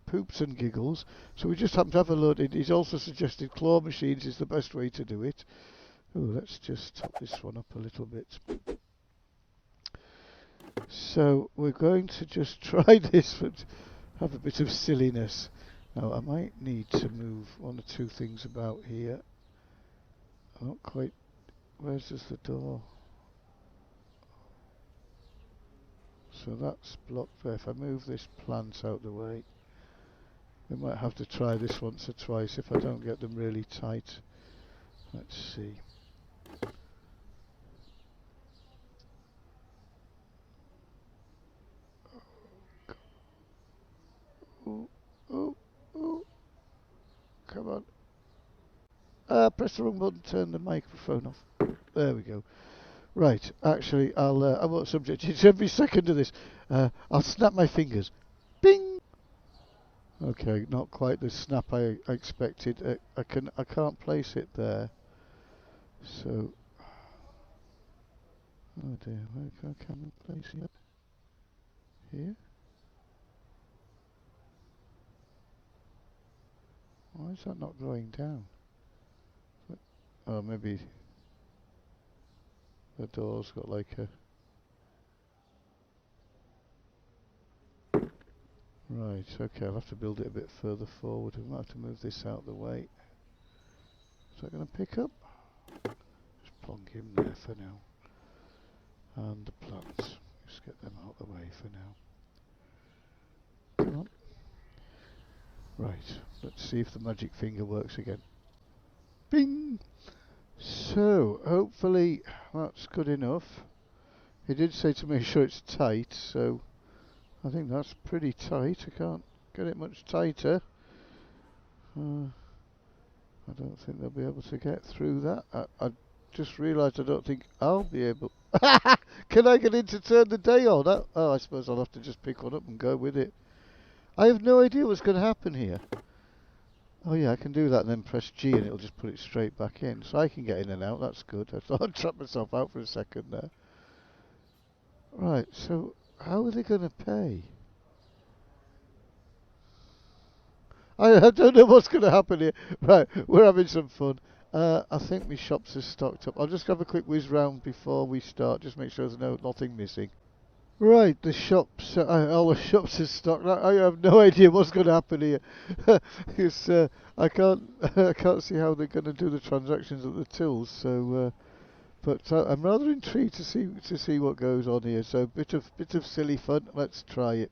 poops and giggles. So we just happened to have a load. He's also suggested claw machines is the best way to do it. Oh, let's just top this one up a little bit. So we're going to just try this, but have a bit of silliness. Now I might need to move one or two things about here. I'm not quite. Where's the door? So that's blocked there. If I move this plant out the way, we might have to try this once or twice if I don't get them really tight. Let's see. Oh, oh, oh. Come on. Press the wrong button, turn the microphone off. There we go. Right, actually, I won't subject you to every second of this. I'll snap my fingers. Bing! Okay, not quite the snap I expected. I can't place it there. So, oh dear, where can we place it? Here? Why is that not going down? Oh, maybe the door's got like a... Right, okay, I'll have to build it a bit further forward. We might have to move this out of the way. Is that going to pick up? Just plonk him there for now. And the plants. Just get them out of the way for now. Come on. Right, let's see if the magic finger works again. Bing! So, hopefully that's good enough. He did say to make sure it's tight, so I think that's pretty tight. I can't get it much tighter. I don't think they'll be able to get through that. I just realised I don't think I'll be able... Can I get in to turn the day on? Oh, I suppose I'll have to just pick one up and go with it. I have no idea what's going to happen here. Oh yeah, I can do that and then press G and it'll just put it straight back in. So I can get in and out, that's good. I thought I'd trap myself out for a second there. Right, so how are they going to pay? I don't know what's going to happen here. Right, we're having some fun. I think my shops are stocked up. I'll just have a quick whiz round before we start, just make sure there's nothing missing. Right, the shops, all the shops are stocked. I have no idea what's going to happen here. Because I can't see how they're going to do the transactions at the tills. So, but I'm rather intrigued to see what goes on here. So, bit of silly fun. Let's try it.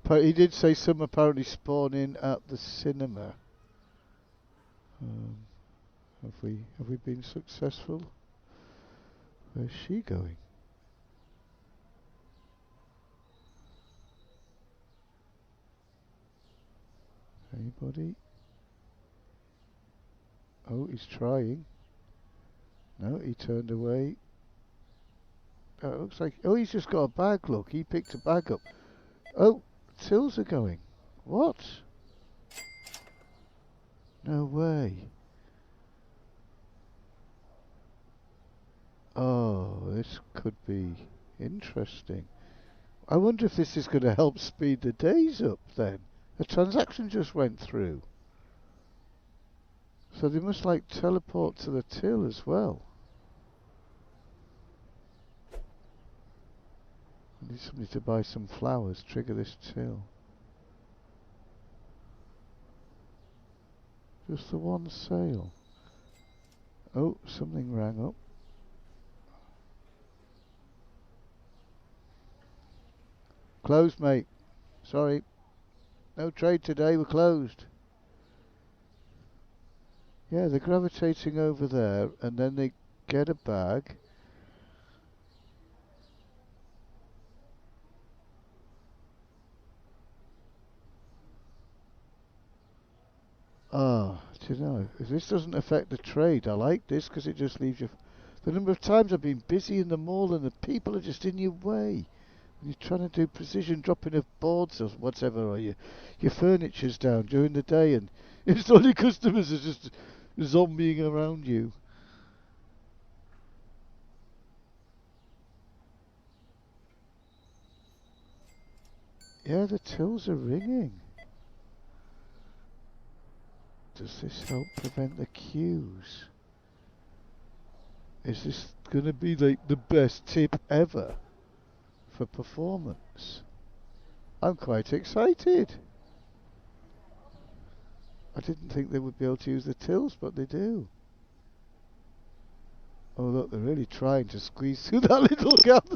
He did say some apparently spawn in at the cinema. Have we been successful? Where's she going? Anybody? Oh, he's trying. No, he turned away. Oh, it looks like... Oh, he's just got a bag, look. He picked a bag up. Oh, tills are going. What? No way. Oh, this could be interesting. I wonder if this is going to help speed the days up then. A transaction just went through. So they must like teleport to the till as well. I need somebody to buy some flowers, trigger this till. Just the one sale. Oh, something rang up. Closed, mate. Sorry. No trade today, we're closed. Yeah, they're gravitating over there, and then they get a bag. Ah, do you know, if this doesn't affect the trade, I like this because it just leaves you... The number of times I've been busy in the mall and the people are just in your way. You're trying to do precision dropping of boards or whatever, or your furniture's down during the day, and it's all your customers are just zombieing around you. Yeah, the tills are ringing. Does this help prevent the queues? Is this going to be like the best tip ever for performance? I'm quite excited. I didn't think they would be able to use the tills, but they do. Oh look, they're really trying to squeeze through that little gap.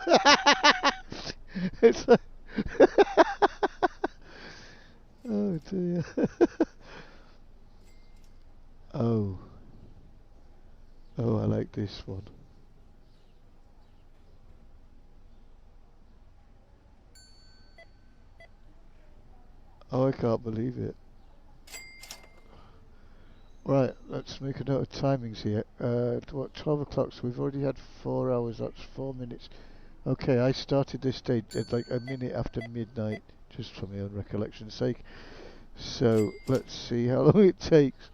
It's like oh dear. Oh. Oh, I like this one. Oh, I can't believe it. Right, let's make a note of timings here. What, 12 o'clock, so we've already had 4 hours, that's 4 minutes. Okay, I started this day at like a minute after midnight, just for my own recollection's sake. So, let's see how long it takes.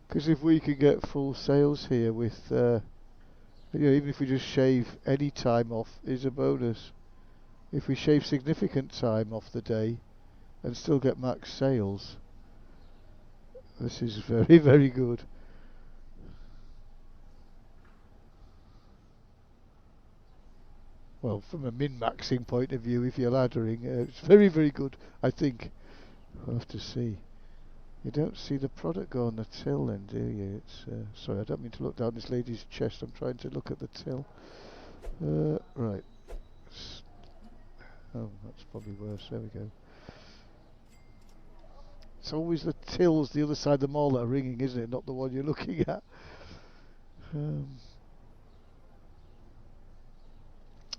Because if we could get full sales here with, even if we just shave any time off is a bonus. If we shave significant time off the day and still get max sales, this is very, very good. Well, from a min-maxing point of view, if you're laddering, it's very, very good, I think. We'll have to see. You don't see the product go on the till then, do you? It's sorry, I don't mean to look down this lady's chest. I'm trying to look at the till. Right. Oh, that's probably worse. There we go. It's always the tills the other side of the mall that are ringing, isn't it? Not the one you're looking at.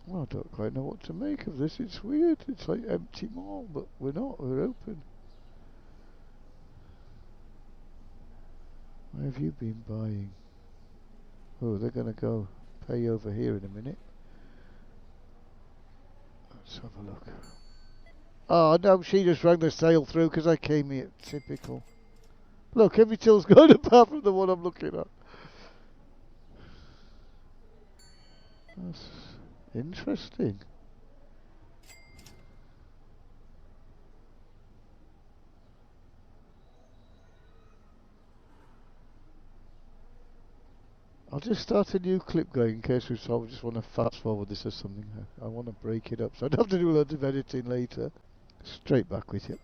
Well, I don't quite know what to make of this. It's weird. It's like empty mall, but we're not. We're open. Where have you been buying? Oh, they're going to go pay over here in a minute. Let's have a look. Oh, no, she just rang the sale through because I came here. Typical. Look, every till's gone apart from the one I'm looking at. That's interesting. I'll just start a new clip going in case we just want to fast forward this or something. I want to break it up so I don't have to do a lot of editing later. Straight back with you.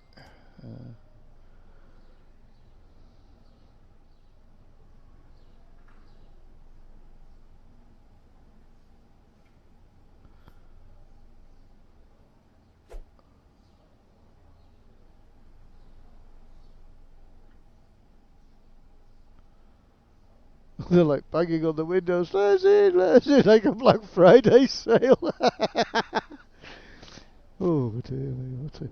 They're like banging on the windows. Let's in, like a Black Friday sale. Oh dear me, what a...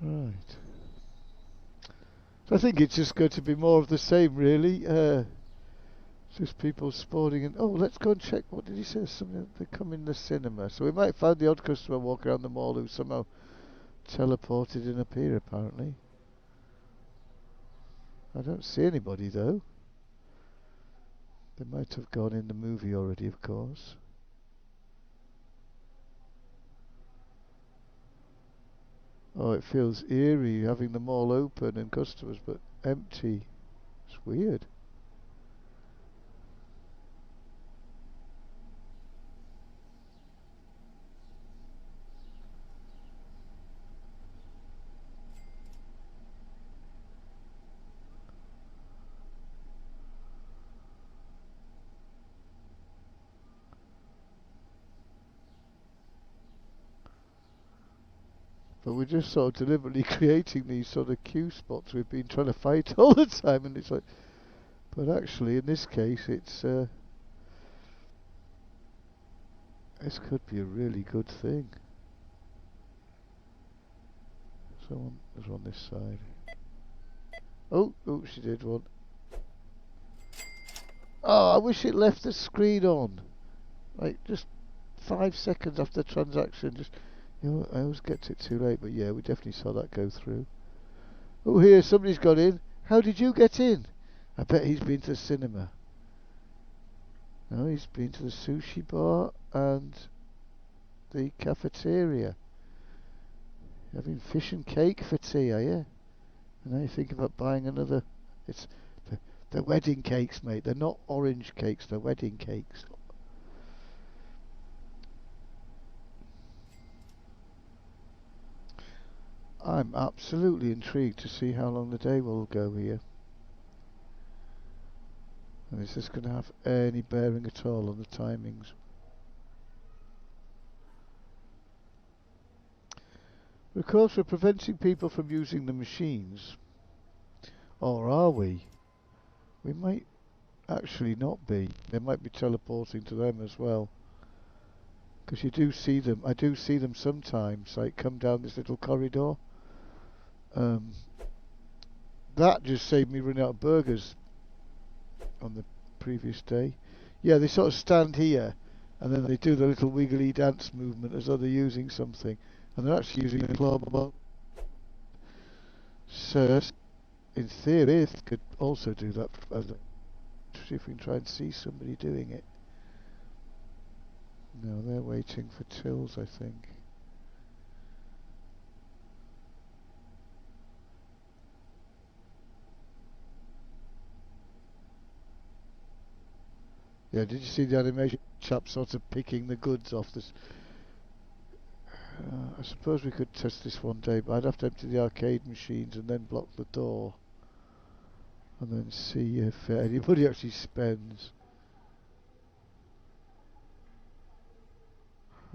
Right. So I think it's just going to be more of the same, really. Just people spawning and oh, let's go and check. What did he say? Something they come in the cinema. So we might find the odd customer walking around the mall who somehow teleported in up here. Apparently, I don't see anybody though. They might have gone in the movie already, of course. Oh, it feels eerie having them all open and customers but empty. It's weird. But we're just sort of deliberately creating these sort of queue spots we've been trying to fight all the time, and it's like, but actually in this case it's this could be a really good thing. There's on this side. Oh, she did one. Oh, I wish it left the screen on. Like, just 5 seconds after the transaction. Just, you know, I always get to it too late, but yeah, we definitely saw that go through. Oh, here, somebody's got in. How did you get in? I bet he's been to the cinema. No, he's been to the sushi bar and the cafeteria. Having fish and cake for tea, are you? And now you think about buying another. It's they're wedding cakes, mate. They're not orange cakes. They're wedding cakes. I'm absolutely intrigued to see how long the day will go here. And is this going to have any bearing at all on the timings? Of course, we're preventing people from using the machines. Or are we? We might actually not be. They might be teleporting to them as well. Because you do see them. I do see them sometimes, like come down this little corridor. Um, that just saved me running out of burgers on the previous day. Yeah, they sort of stand here and then they do the little wiggly dance movement as though they're using something. And they're actually using a claw. So, in theory, it could also do that. See if we can try and see somebody doing it. No, they're waiting for tills, I think. Yeah, did you see the animation? Chap sort of picking the goods off this. I suppose we could test this one day, but I'd have to empty the arcade machines and then block the door. And then see if anybody actually spends.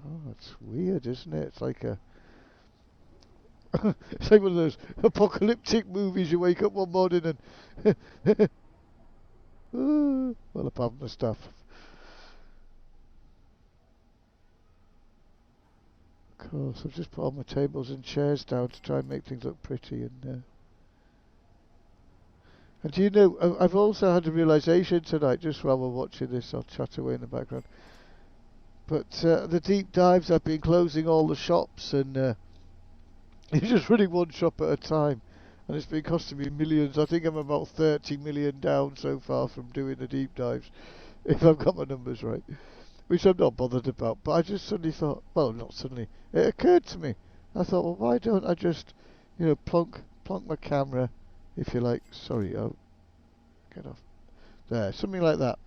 Oh, that's weird, isn't it? It's like a it's like one of those apocalyptic movies. You wake up one morning and well, apart from the stuff. Of course, I've just put all my tables and chairs down to try and make things look pretty. And do you know, I've also had a realisation tonight, just while we're watching this. I'll chat away in the background. But the deep dives, I've been closing all the shops and you're just running one shop at a time. And it's been costing me millions. I think I'm about 30 million down so far from doing the deep dives, if I've got my numbers right. Which I'm not bothered about. But I just suddenly thought, well, not suddenly, it occurred to me. I thought, well, why don't I just, plonk my camera, if you like. Sorry, oh, get off. There, something like that.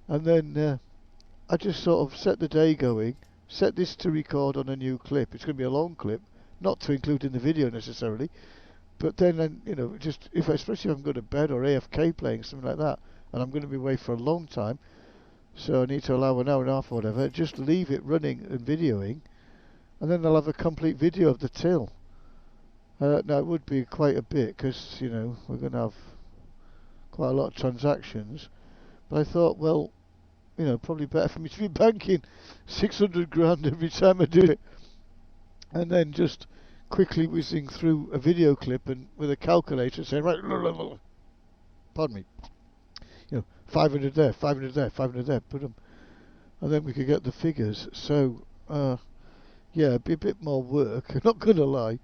And then I just sort of set the day going, set this to record on a new clip. It's going to be a long clip, not to include in the video necessarily, but then just especially if I'm going to bed or AFK playing something like that, and I'm going to be away for a long time, so I need to allow an hour and a half or whatever. Just leave it running and videoing, and then I'll have a complete video of the till. Now it would be quite a bit because we're going to have quite a lot of transactions, but I thought, well, probably better for me to be banking 600 grand every time I do it, and then just quickly whizzing through a video clip and with a calculator saying, right, pardon me, 500 there, 500 there, 500 there, put them, and then we could get the figures. So, yeah, it'd be a bit more work. I'm not gonna lie.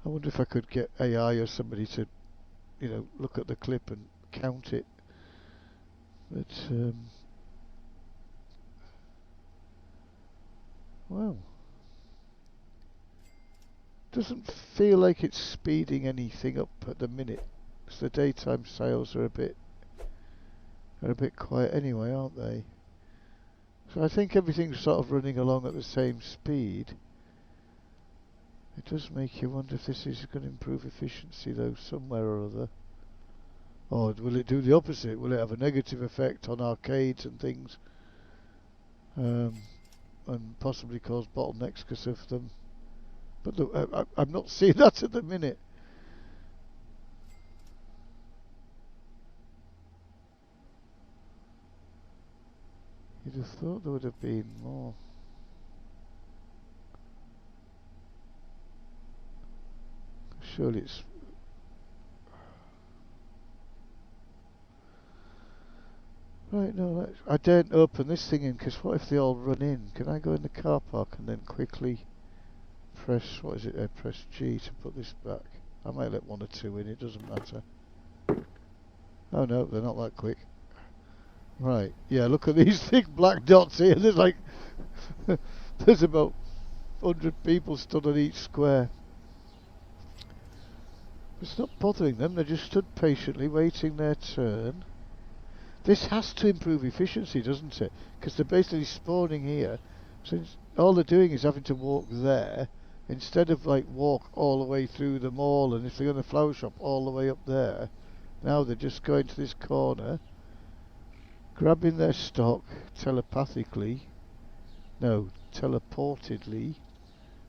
I wonder if I could get AI or somebody to, look at the clip and count it. But well, doesn't feel like it's speeding anything up at the minute. Because the daytime sales are a bit quiet anyway, aren't they? So I think everything's sort of running along at the same speed. It does make you wonder if this is going to improve efficiency though, somewhere or other. Or will it do the opposite? Will it have a negative effect on arcades and things? And possibly cause bottlenecks because of them. But look, I'm not seeing that at the minute. You'd have thought there would have been more. Surely it's... Right, no, I daren't open this thing in, because what if they all run in? Can I go in the car park and then quickly press, what is it there, press G to put this back? I might let one or two in, it doesn't matter. Oh no, they're not that quick. Right, yeah, look at these thick black dots here. There's like, there's about 100 people stood on each square. It's not bothering them, they just stood patiently waiting their turn. This has to improve efficiency, doesn't it? Because they're basically spawning here. So all they're doing is having to walk there, instead of like walk all the way through the mall, and if they're in the flower shop, all the way up there. Now they're just going to this corner, grabbing their stock telepathically. No, teleportedly,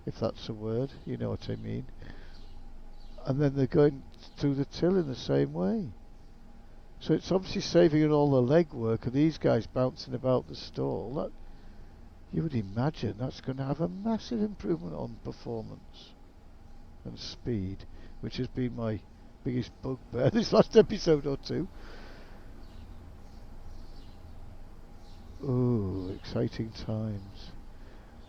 if that's a word, you know what I mean. And then they're going through the till in the same way. So it's obviously saving all the legwork of these guys bouncing about the stall. That, you would imagine that's going to have a massive improvement on performance and speed, which has been my biggest bugbear this last episode or two. Oh, exciting times.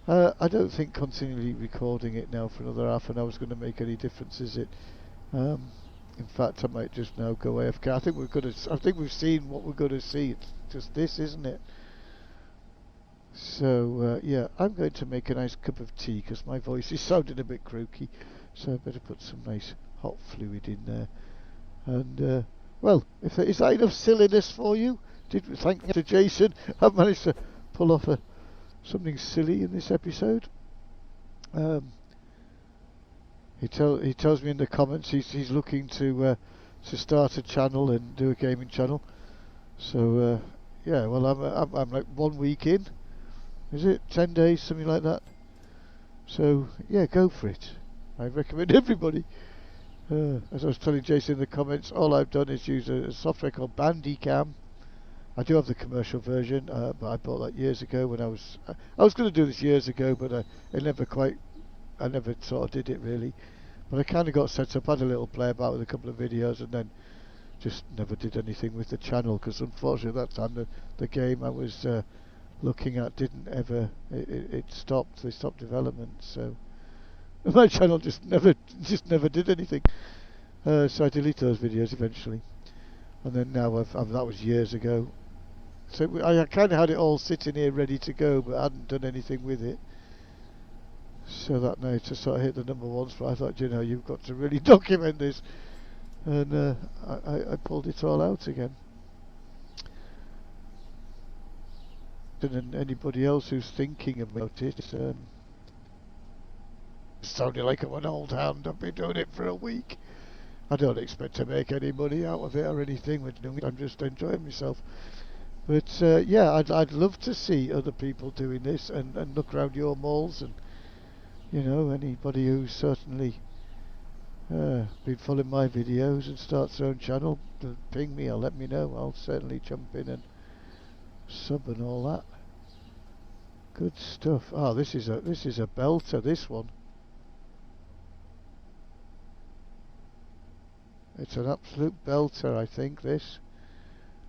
I don't think continually recording it now for another half an hour is going to make any difference, is it? In fact, I might just now go AFK. I think we've seen what we're going to see. It's just this, isn't it? So yeah, I'm going to make a nice cup of tea because my voice is sounding a bit croaky. So I better put some nice hot fluid in there. And well, if there, is that enough silliness for you? Thank you to Jason. I've managed to pull off something silly in this episode. He tells me in the comments he's looking to start a channel and do a gaming channel. So yeah, well I'm like 1 week in. Is it 10 days, something like that? So yeah, go for it. I recommend everybody. As I was telling Jason in the comments, all I've done is use a software called Bandicam. I do have the commercial version, but I bought that years ago when I was going to do this years ago, but I never sort of did it really. But I kind of got set up, had a little play about with a couple of videos, and then just never did anything with the channel, because unfortunately at that time the game I was looking at didn't ever, it stopped. They stopped development, so my channel just never did anything. So I deleted those videos eventually, and then now that was years ago. So I kind of had it all sitting here ready to go, but I hadn't done anything with it. So that night I sort of hit the #1 spot. I thought, you know, you've got to really document this, and I pulled it all out again. And anybody else who's thinking about it, sounding like I'm an old hand. I've been doing it for a week. I don't expect to make any money out of it or anything. I'm just enjoying myself. But yeah, I'd love to see other people doing this and look around your malls, and you know, anybody who's certainly been following my videos and starts their own channel, ping me or let me know. I'll certainly jump in and sub and all that. Good stuff. Oh, this is a belter, this one. It's an absolute belter, I think, this.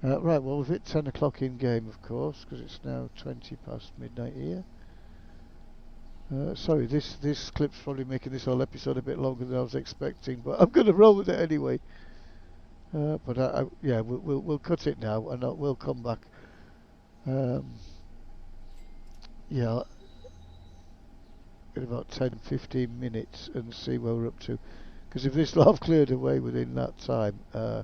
Right, well, we've hit 10 o'clock in game, of course, because it's now 20 past midnight here. Sorry, this clip's probably making this whole episode a bit longer than I was expecting, but I'm going to roll with it anyway. But yeah, we'll cut it now, and we'll come back. Yeah, in about 10-15 minutes and see where we're up to. Because if this lot have cleared away within that time, oh,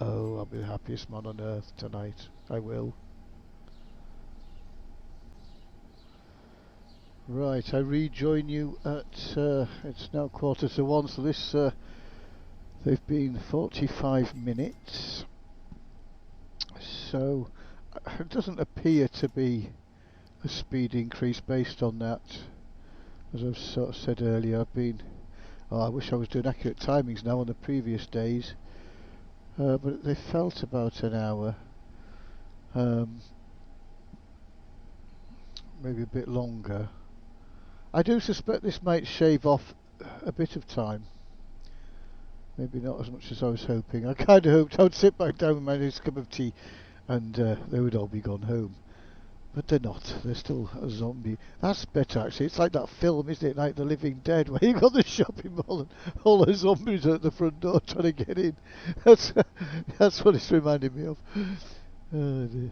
I'll be the happiest man on earth tonight. I will. Right, I rejoin you at, it's now 1:45, so this, they've been 45 minutes. So, it doesn't appear to be a speed increase based on that. As I've sort of said earlier, I wish I was doing accurate timings now on the previous days. But they felt about an hour. Maybe a bit longer. I do suspect this might shave off a bit of time. Maybe not as much as I was hoping. I kind of hoped I would sit back down with my nice cup of tea and they would all be gone home. But they're not. They're still a zombie. That's better, actually. It's like that film, isn't it? Like The Living Dead, where you've got the shopping mall and all the zombies are at the front door trying to get in. That's that's what it's reminding me of. Oh dear.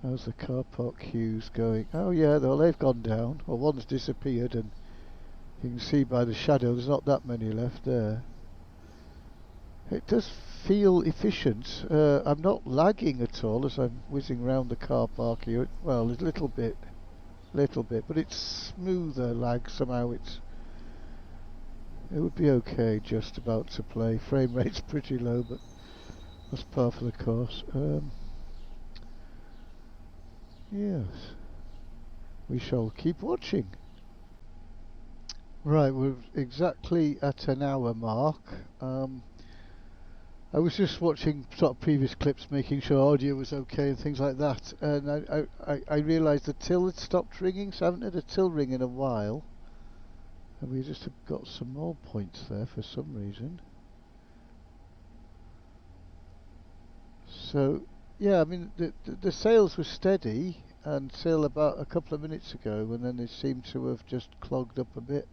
How's the car park queues going? Oh yeah, well, they've gone down. Well, one's disappeared, and you can see by the shadow there's not that many left there. It does feel efficient. I'm not lagging at all as I'm whizzing round the car park here. Well, a little bit, but it's smoother lag somehow. It would be okay just about to play. Frame rate's pretty low, but that's par for the course. Yes, we shall keep watching. Right, we're exactly at an hour mark. I was just watching sort of previous clips, making sure audio was okay and things like that, and I realised the till had stopped ringing, so I haven't had a till ring in a while. And we just have got some more points there for some reason. So, yeah, I mean, the sales were steady until about a couple of minutes ago, and then they seem to have just clogged up a bit.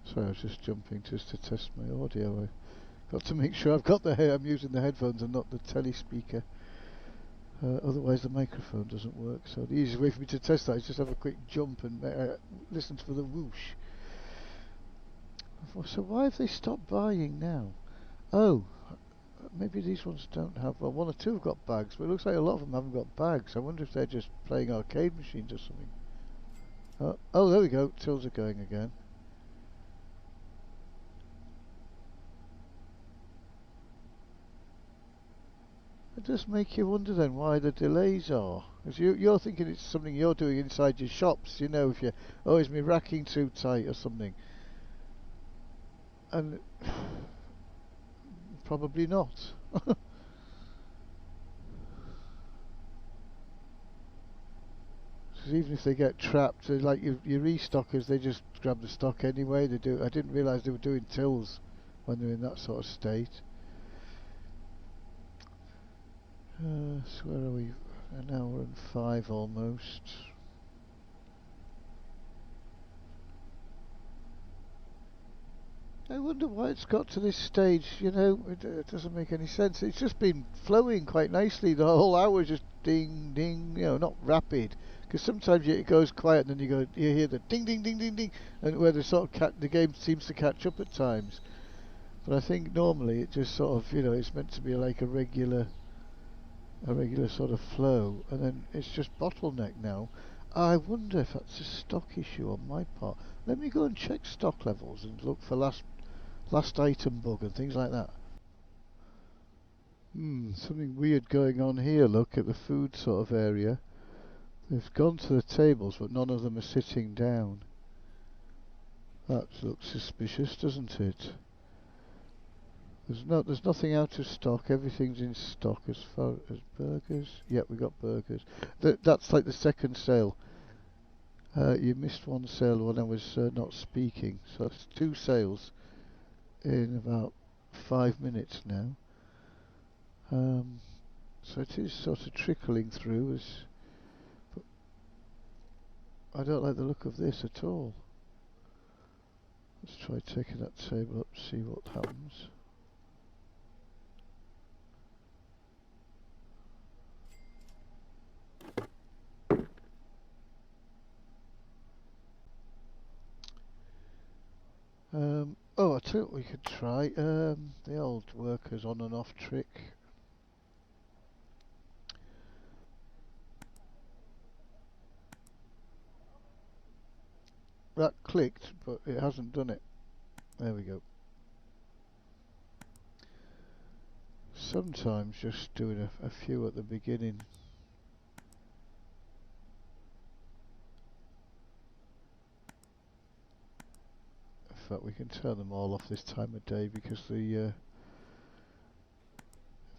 Sorry, I was just jumping just to test my audio. I've got to make sure I've got I'm using the headphones and not the telly speaker. Otherwise the microphone doesn't work. So the easiest way for me to test that is just have a quick jump and listen for the whoosh. So why have they stopped buying now? Oh, maybe these ones don't have. Well, one or two have got bags, but it looks like a lot of them haven't got bags. I wonder if they're just playing arcade machines or something. Oh, there we go. Tills are going again. It does make you wonder then why the delays are. Because you're thinking it's something you're doing inside your shops, you know, if you're, oh, is my racking too tight or something? And probably not. Because even if they get trapped, like your restockers, they just grab the stock anyway. They do. I didn't realise they were doing tills when they're in that sort of state. So where are we? An hour and 5 almost. I wonder why it's got to this stage, you know, it doesn't make any sense. It's just been flowing quite nicely. The whole hour is just ding, ding, you know, not rapid. Because sometimes it goes quiet and then you hear the ding, ding, ding, ding, ding, and where the sort of the game seems to catch up at times. But I think normally it just sort of, you know, it's meant to be like a regular sort of flow, and then it's just bottleneck now. I wonder if that's a stock issue on my part. Let me go and check stock levels and look for last item bug and things like that. Something weird going on here. Look at the food sort of area. They've gone to the tables, but none of them are sitting down. That looks suspicious, doesn't it? There's nothing out of stock. Everything's in stock as far as burgers. Yeah, we got burgers. That's like the second sale. You missed one sale when I was not speaking, so that's 2 sales in about 5 minutes now. So it is sort of trickling through. But I don't like the look of this at all. Let's try taking that table up, see what happens. Oh, I tell you what we could try. The old workers on and off trick. That clicked, but it hasn't done it. There we go. Sometimes just doing a few at the beginning. In fact, we can turn them all off this time of day because if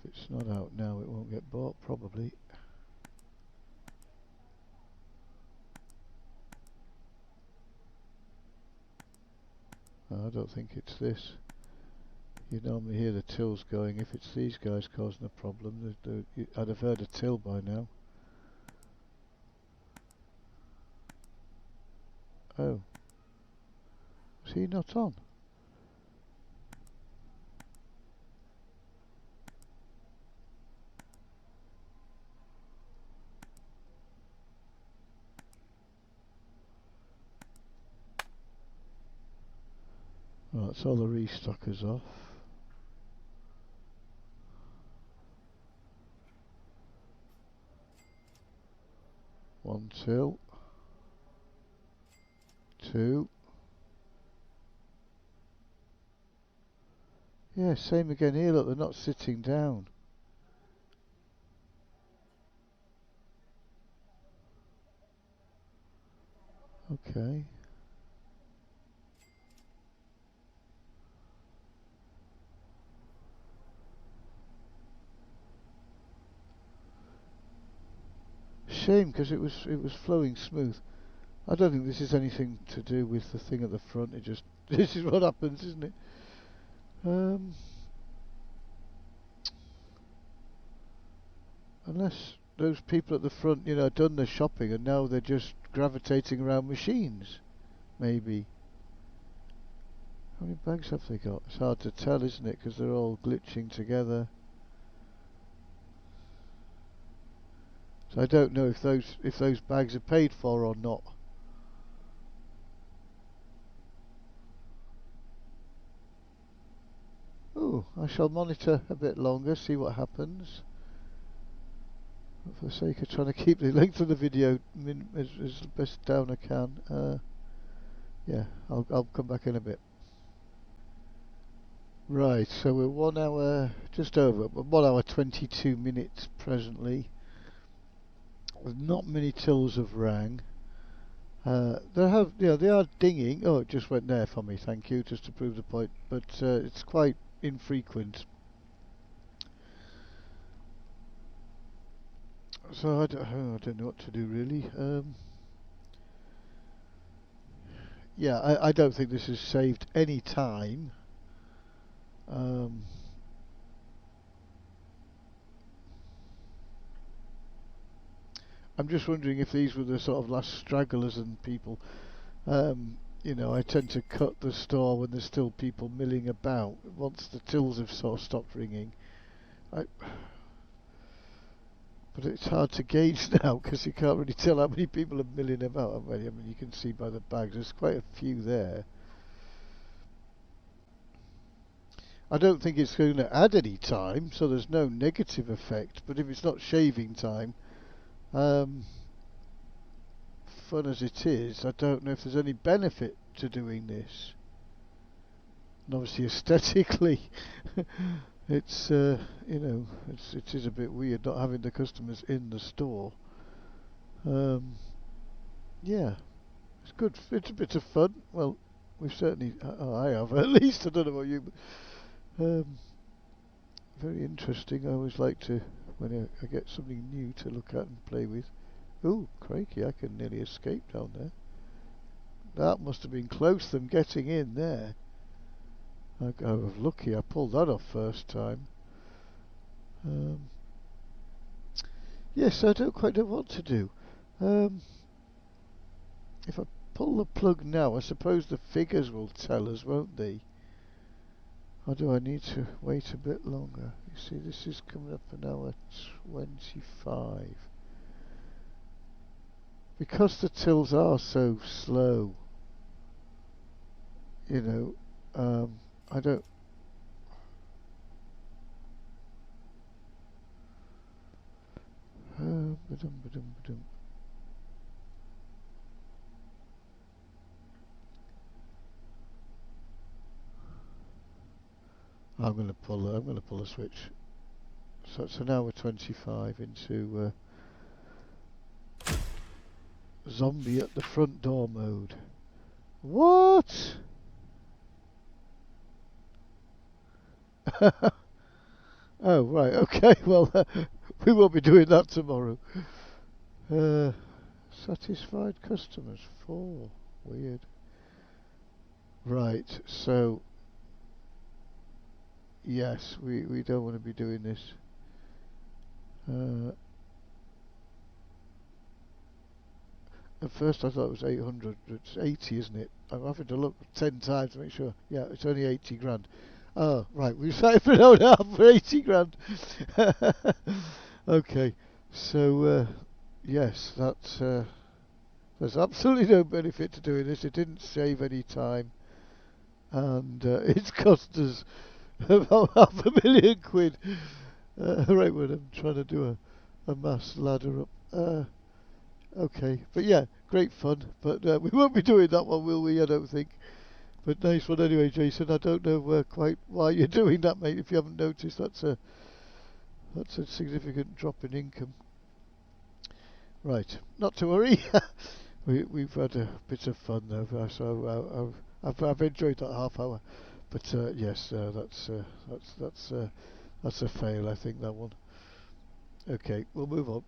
it's not out now, it won't get bought probably. I don't think it's this. You normally hear the tills going. If it's these guys causing a problem, I'd have heard a till by now. Oh. Is he not on? Well, that's all the restockers off. One till. Two. Yeah, same again here. Look, they're not sitting down. Okay. Shame, because it was flowing smooth. I don't think this is anything to do with the thing at the front. It just this is what happens, isn't it? Unless those people at the front, you know, done their shopping and now they're just gravitating around machines, maybe. How many bags have they got? It's hard to tell, isn't it? Because they're all glitching together. So I don't know if those bags are paid for or not. Oh, I shall monitor a bit longer, see what happens. For the sake of trying to keep the length of the video as best down I can. Yeah, I'll come back in a bit. Right, so we're 1 hour, just over, but 1 hour 22 minutes presently. Not many tills have rang. They are dinging. Oh, it just went there for me. Thank you, just to prove the point. But it's quite infrequent. So I don't know what to do really. Yeah, I don't think this has saved any time. I'm just wondering if these were the sort of last stragglers and people. You know, I tend to cut the store when there's still people milling about. Once the tills have sort of stopped ringing, but it's hard to gauge now because you can't really tell how many people are milling about. I mean, you can see by the bags. There's quite a few there. I don't think it's going to add any time, so there's no negative effect. But if it's not shaving time, fun as it is, I don't know if there's any benefit to doing this. And obviously, aesthetically, it's you know, it is a bit weird not having the customers in the store. Yeah, it's good. It's a bit of fun. Well, we've certainly, I have at least. I don't know about you, but very interesting. I always like to when I get something new to look at and play with. Ooh, crikey! I can nearly escape down there. That must have been close them getting in there. I was lucky. I pulled that off first time. Yes, I don't quite know what to do. If I pull the plug now, I suppose the figures will tell us, won't they? Or do I need to wait a bit longer? You see, this is coming up an hour 25. Because the tills are so slow, you know, I don't. Ba-dum. I'm going to pull a switch. So it's an hour 25 into zombie at the front door mode. What? Oh right, okay. Well, we won't be doing that tomorrow. Satisfied customers 4. Weird. Right, so yes, we don't want to be doing this. Uh, at first I thought it was 800. It's 80, isn't it? I'm having to look 10 times to make sure. Yeah, it's only 80 grand. Oh, right, we've signed for no half for 80 grand. Okay, so yes, there's absolutely no benefit to doing this. It didn't save any time, and it's cost us about £500,000. Right when I'm trying to do a mass ladder up. Okay, but yeah, great fun. But we won't be doing that one, will we? I don't think. But nice one anyway, Jason. I don't know quite why you're doing that, mate. If you haven't noticed, that's a significant drop in income. Right, not to worry. We've had a bit of fun though, so I've enjoyed that half hour. But yes, that's a fail. I think that one. Okay, we'll move on.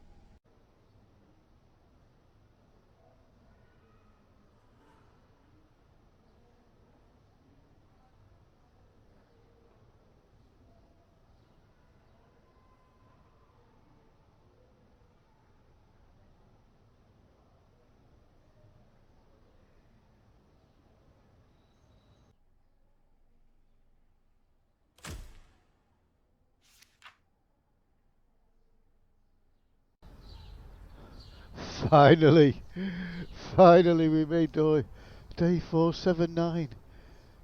Finally, finally, we made day 479,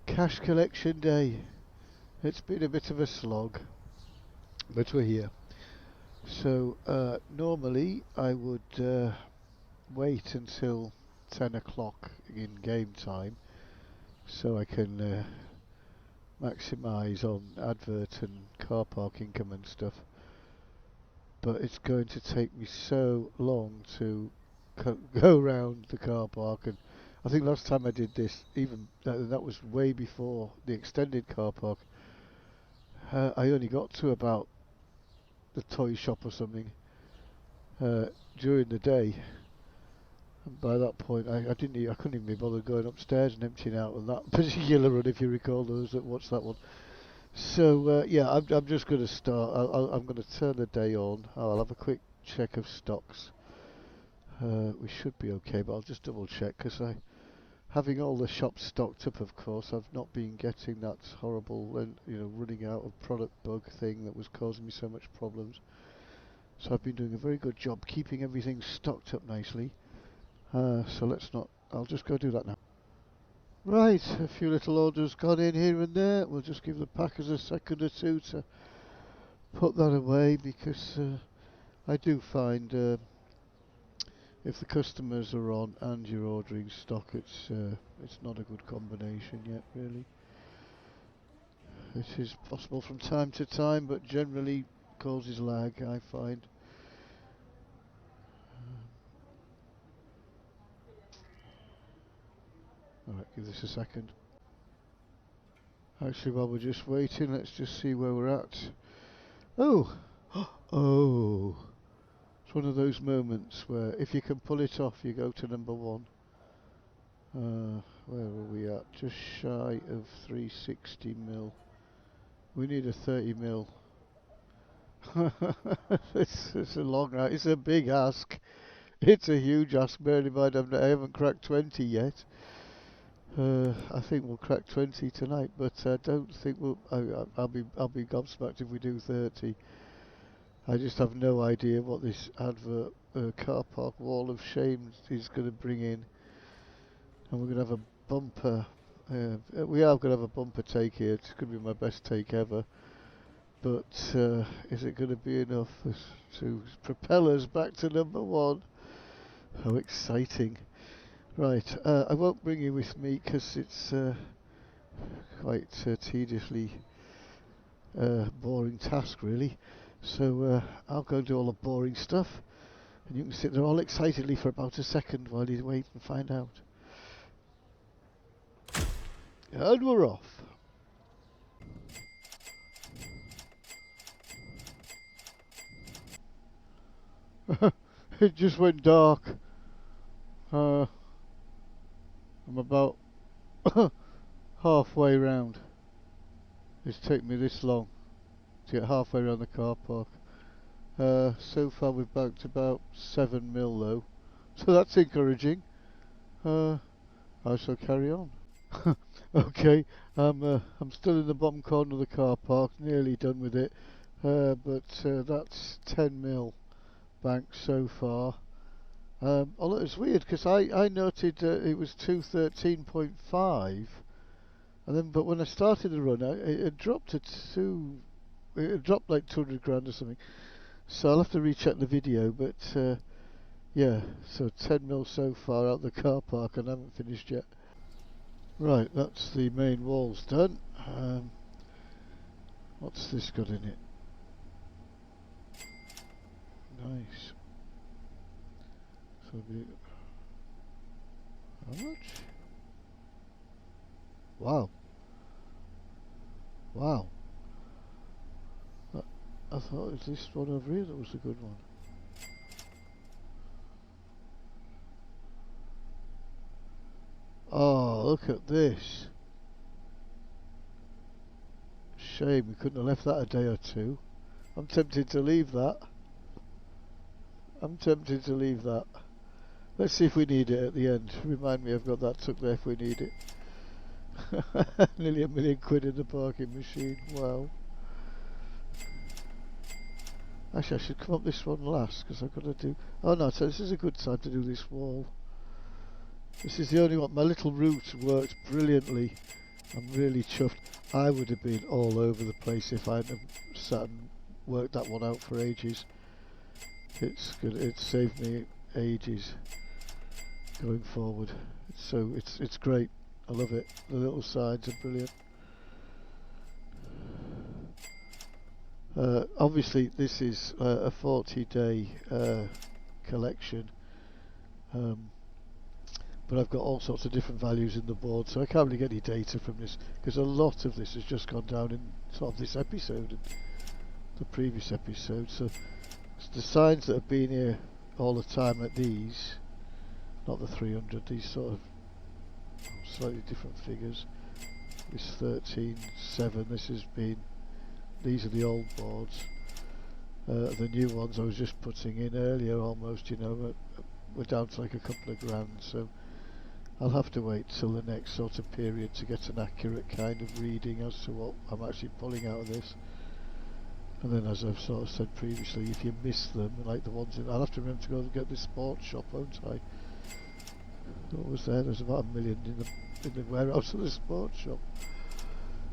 cash collection day. It's been a bit of a slog, but we're here. So normally I would wait until 10 o'clock in game time so I can maximise on advert and car park income and stuff. But it's going to take me so long to go round the car park, and I think last time I did this, even that was way before the extended car park. I only got to about the toy shop or something uh, during the day. And by that point, I couldn't even be bothered going upstairs and emptying out on that particular run. If you recall, those that watched that one. So yeah, I'm just going to start. I'm going to turn the day on. I'll have a quick check of stocks. We should be okay, but I'll just double check because having all the shops stocked up, of course, I've not been getting that horrible and running out of product bug thing that was causing me so much problems. So I've been doing a very good job keeping everything stocked up nicely. So let's not. I'll just go do that now. Right, a few little orders gone in here and there. We'll just give the packers a second or two to put that away because I do find if the customers are on and you're ordering stock, it's not a good combination yet, really. It is possible from time to time, but generally causes lag, I find. Alright, give this a second. Actually, while we're just waiting, let's just see where we're at. Oh! Oh! It's one of those moments where if you can pull it off, you go to number one. Where are we at? Just shy of 360 mil. We need a 30 mil. It's a long ask. It's a big ask. It's a huge ask. Bearing in mind I haven't cracked 20 yet. I think we'll crack 20 tonight, but I don't think I'll be gobsmacked if we do 30. I just have no idea what this advert car park wall of shame is going to bring in, and we're going to have a bumper. We are going to have a bumper take here. It's going to be my best take ever. But is it going to be enough to propel us back to number one? How exciting! Right, I won't bring you with me because it's quite tediously boring task, really. So I'll go and do all the boring stuff, and you can sit there all excitedly for about a second while you wait and find out. And we're off. It just went dark. I'm about halfway round. It's taken me this long to get halfway around the car park. So far we've banked about 7 mil though, so that's encouraging. I shall carry on. Okay, I'm still in the bottom corner of the car park, nearly done with it, but that's 10 mil banked so far. Although it's weird because I noted it was 213.5, and then but when I started the run, it dropped to it dropped like 200 grand or something. So I'll have to recheck the video, but yeah, so 10 mil so far out the car park, and I haven't finished yet. Right, that's the main walls done. What's this got in it? Nice. So how much? Wow. Wow. I thought it was this one over here that was the good one. Oh, look at this. Shame we couldn't have left that a day or two. I'm tempted to leave that. I'm tempted to leave that. Let's see if we need it at the end. Remind me I've got that tucked there if we need it. Nearly £1 million in the parking machine. Wow. Actually, I should come up this one last because I've got to do... Oh no, so this is a good time to do this wall. This is the only one. My little route worked brilliantly. I'm really chuffed. I would have been all over the place if I hadn't sat and worked that one out for ages. It's good. It saved me ages going forward. It's great. I love it. The little sides are brilliant. Obviously this is a 40-day collection, but I've got all sorts of different values in the board, so I can't really get any data from this because a lot of this has just gone down in sort of this episode and the previous episode. So the signs that have been here all the time at these, not the 300, these sort of slightly different figures. This 13.7, this has been, these are the old boards. The new ones I was just putting in earlier almost, you know, we're down to like a couple of grand, so I'll have to wait till the next sort of period to get an accurate kind of reading as to what I'm actually pulling out of this. And then, as I've sort of said previously, if you miss them, like the ones in, I'll have to remember to go and get this sports shop, won't I? What was there? There's about £1 million in the warehouse of the sports shop.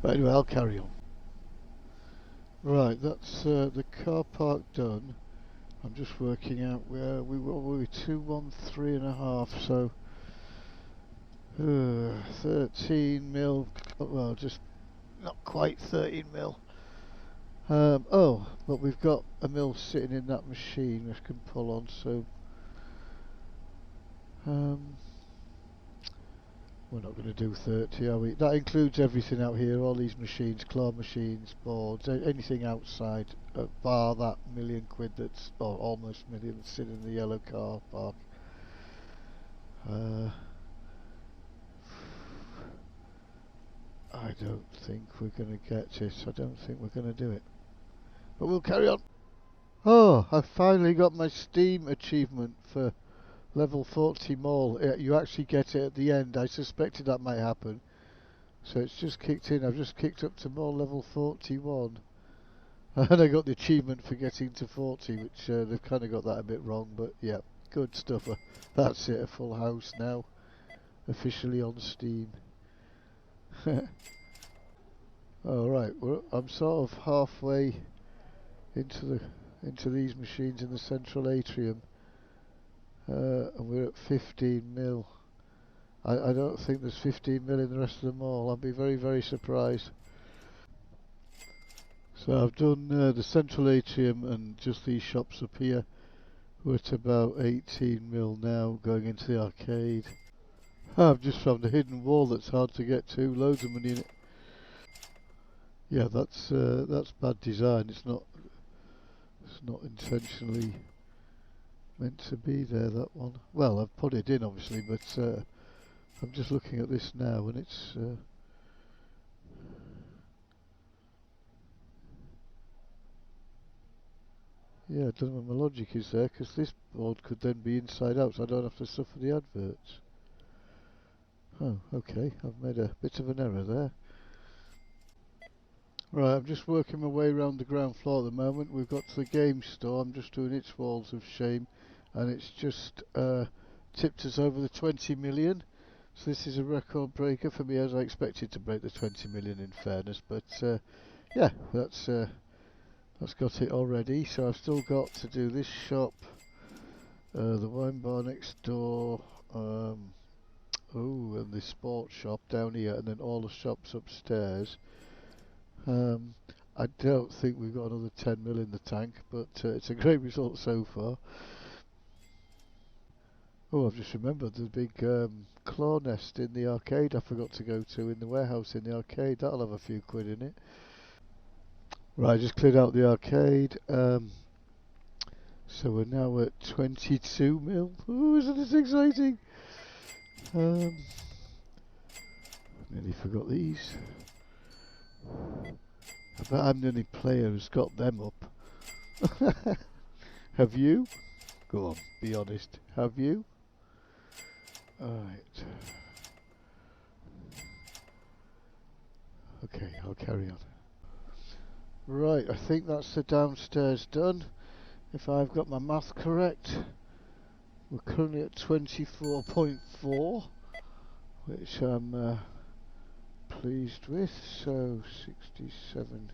But anyway, I'll carry on. Right, that's the car park done. I'm just working out where we were 213.5, so 13 mil, well, just not quite 13 mil. Oh, but we've got a mil sitting in that machine which can pull on, so we're not going to do 30, are we? That includes everything out here, all these machines, claw machines, boards, anything outside, bar that £1 million that's, or almost £1 million that's sitting in the yellow car park. I don't think we're going to get it. I don't think we're going to do it. But we'll carry on. Oh, I finally got my Steam achievement for level 40 mall. You actually get it at the end. I suspected that might happen. So it's just kicked in. I've just kicked up to mall level 41. And I got the achievement for getting to 40, which they've kind of got that a bit wrong. But yeah, good stuff. That's it, a full house now. Officially on Steam. Alright, well, I'm sort of halfway into these machines in the central atrium, and we're at 15 mil. I don't think there's 15 mil in the rest of the mall. I'd be very, very surprised. So I've done the central atrium and just these shops up here. We're at about 18 mil now, going into the arcade. I've just found a hidden wall that's hard to get to. Loads of money in it. Yeah, that's bad design. It's not intentionally meant to be there, that one. Well, I've put it in obviously, but I'm just looking at this now and it's Yeah, I don't know what my logic is there, because this board could then be inside out, so I don't have to suffer the adverts. Oh, okay, I've made a bit of an error there. Right, I'm just working my way around the ground floor at the moment. We've got to the game store. I'm just doing its walls of shame, and it's just tipped us over the 20 million. So this is a record breaker for me, as I expected to break the 20 million in fairness. But yeah, that's got it already. So I've still got to do this shop, the wine bar next door, and the sports shop down here, and then all the shops upstairs. I don't think we've got another 10 mil in the tank, but it's a great result so far. Oh, I've just remembered the big claw nest in the arcade I forgot to go to in the warehouse in the arcade. That'll have a few quid in it. Right, just cleared out the arcade. So we're now at 22 mil. Oh, isn't this exciting? Nearly forgot these. I bet I'm the only player who's got them up. Have you? Go on, be honest. Have you? Alright. Okay, I'll carry on. Right, I think that's the downstairs done. If I've got my math correct, we're currently at 24.4, which I'm pleased with. So 67,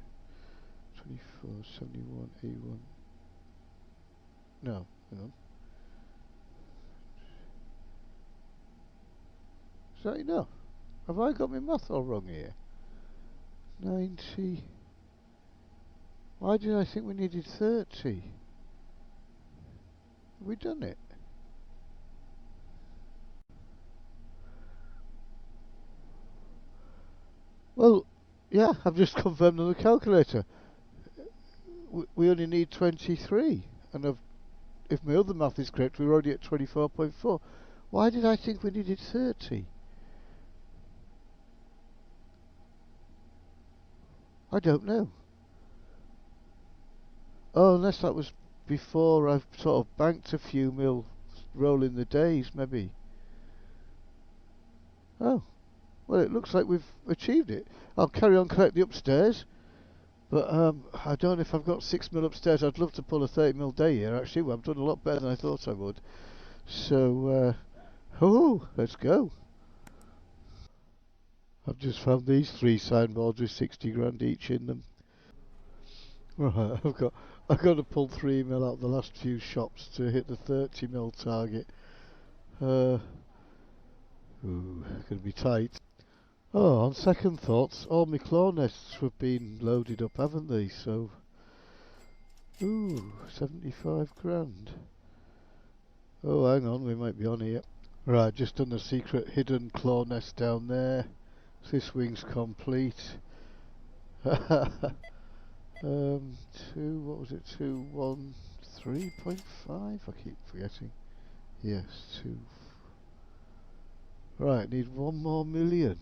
24, 71, 81. No, hang on. Is that enough? Have I got my math all wrong here? 90. Why did I think we needed 30? Have we done it? Well, yeah, I've just confirmed on the calculator. We only need 23, and if my other math is correct, we're already at 24.4. Why did I think we needed 30? I don't know. Oh, unless that was before I've sort of banked a few mil rolling the days, maybe. Oh, well, it looks like we've achieved it. I'll carry on collect the upstairs, but I don't know if I've got 6 mil upstairs. I'd love to pull a 30 mil day here, actually. Well, I've done a lot better than I thought I would. So, let's go. I've just found these 3 signboards with 60 grand each in them. Right, I've got to pull 3 mil out of the last few shops to hit the 30 mil target. Gonna be tight. Oh, on second thoughts, all my claw nests have been loaded up, haven't they? So, 75 grand. Oh, hang on, we might be on here. Right, just done the secret hidden claw nest down there. This wing's complete. What was it? 213.5? I keep forgetting. Yes, 2. Right, need 1 more million.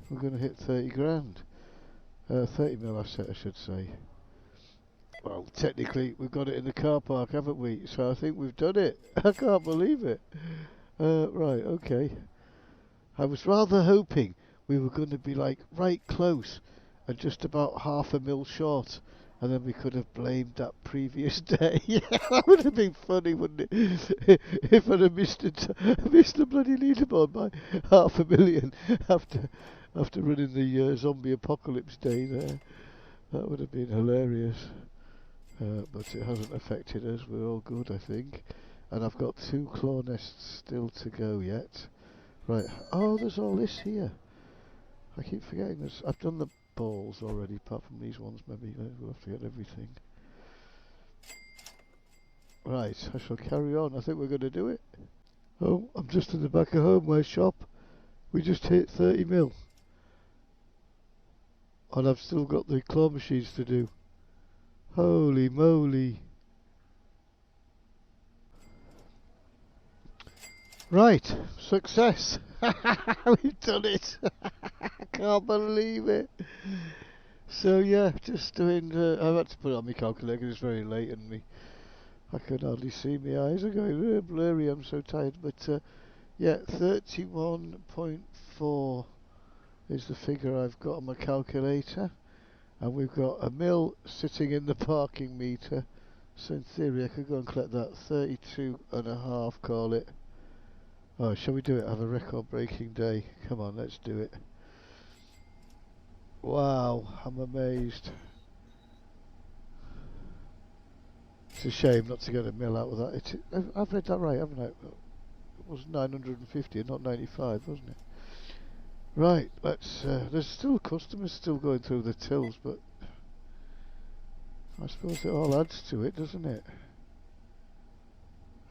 We're going to hit 30 grand. 30 mil, I should say. Well, technically, we've got it in the car park, haven't we? So I think we've done it. I can't believe it. Right, okay. I was rather hoping we were going to be like right close and just about half a mil short, and then we could have blamed that previous day. Yeah, that would have been funny, wouldn't it? If I'd have missed the bloody leaderboard by half a million after running the zombie apocalypse day there. That would have been hilarious. But it hasn't affected us. We're all good, I think. And I've got 2 claw nests still to go yet. Right. Oh, there's all this here. I keep forgetting this. I've done the balls already, apart from these ones. Maybe we'll have to get everything. Right. I shall carry on. I think we're going to do it. Oh, I'm just in the back of Homeware shop. We just hit 30 mil. And I've still got the claw machines to do. Holy moly. Right, success. We've done it. I can't believe it. So yeah, just doing. I've had to put it on my calculator 'cause it's very late and I can hardly see. My eyes are going blurry. I'm so tired. But yeah, 31.4 is the figure I've got on my calculator, and we've got a mil sitting in the parking meter. So in theory, I could go and collect that 32 and a half. Call it. Oh, shall we do it? Have a record-breaking day. Come on, let's do it. Wow, I'm amazed. It's a shame not to get a mil out of that. I've read that right, haven't I? It was 950 and not 95, wasn't it? Right, let's. There's still customers still going through the tills, but I suppose it all adds to it, doesn't it?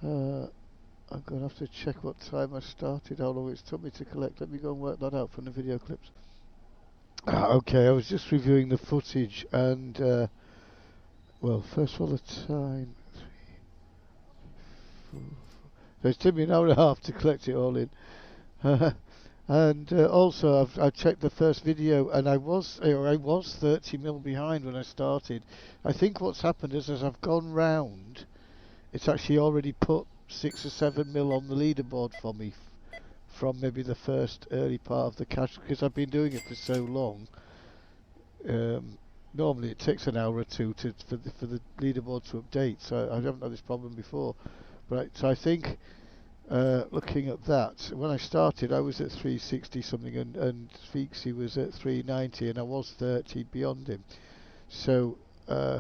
I'm going to have to check what time I started, how long it's took me to collect. Let me go and work that out from the video clips. Okay, I was just reviewing the footage and, well, first of all, the time. 3, 4, 4. So it's taken me an hour and a half to collect it all in. And also, I checked the first video, and I was 30 mil behind when I started. I think what's happened is, as I've gone round, it's actually already put 6 or 7 mil on the leaderboard for me from maybe the first early part of the cash, because I've been doing it for so long. Normally it takes an hour or two for the leaderboard to update, so I haven't had this problem before. Right, so I think looking at that, when I started I was at 360 something, and Feeksy was at 390, and I was 30 beyond him. So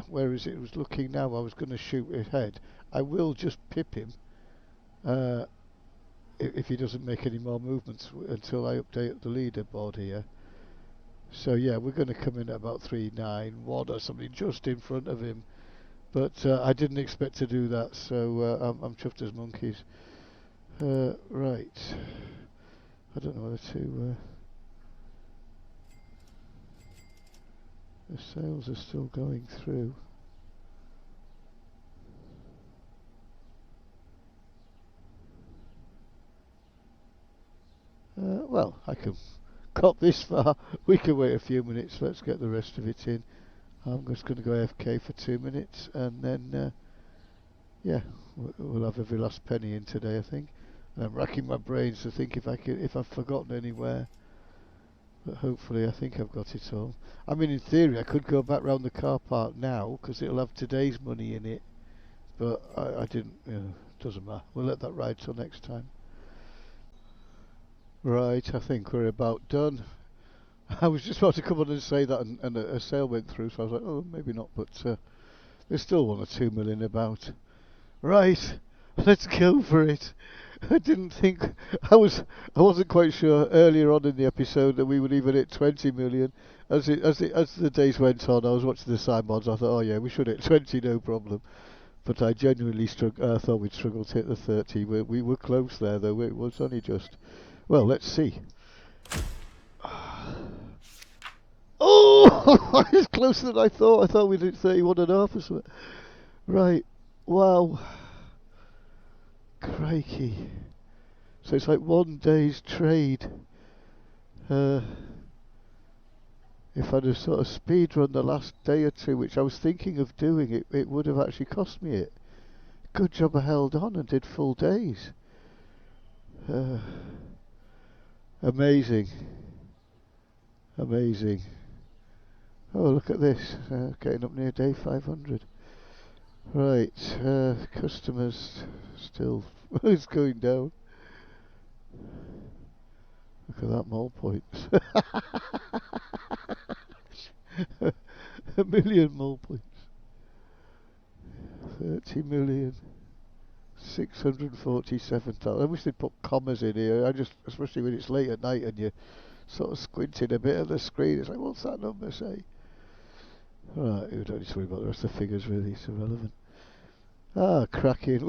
whereas it was looking now I was going to shoot ahead, I will just pip him if he doesn't make any more movements until I update the leaderboard here. So yeah, we're going to come in at about 391 or something, just in front of him. But I didn't expect to do that, so I'm chuffed as monkeys. Right. I don't know whether to... the sales are still going through. Well, I can got this far. We can wait a few minutes. Let's get the rest of it in. I'm just going to go AFK for 2 minutes, and then yeah, we'll have every last penny in today, I think. And I'm racking my brains to think if I've forgotten anywhere. But hopefully, I think I've got it all. I mean, in theory, I could go back round the car park now because it'll have today's money in it. But I didn't. You know, doesn't matter. We'll let that ride till next time. Right, I think we're about done. I was just about to come on and say that, and a sale went through, so I was like, oh, maybe not, but there's still 1 or 2 million about. Right, let's go for it. I didn't think I wasn't quite sure earlier on in the episode that we would even hit 20 million. As the days went on, I was watching the signboards. I thought, oh yeah, we should hit 20, no problem. But I genuinely thought we'd struggle to hit the 30. We were close there, though. It was only just. Well, let's see. Oh, it's closer than I thought. I thought we'd hit 31 and a half or something. Right. Wow. Crikey. So it's like 1 day's trade. If I'd have sort of speed run the last day or two, which I was thinking of doing, it would have actually cost me it. Good job I held on and did full days. Amazing. Amazing. Oh, look at this. Getting up near day 500. Right. Customers still... it's going down. Look at that mole points. 1 million mole points. 30 million. 647,000. I wish they'd put commas in here. Especially when it's late at night and you're sort of squinting a bit at the screen. It's like, what's that number say? Right, we don't need to worry about the rest of the figures, really. It's irrelevant. Ah, cracking.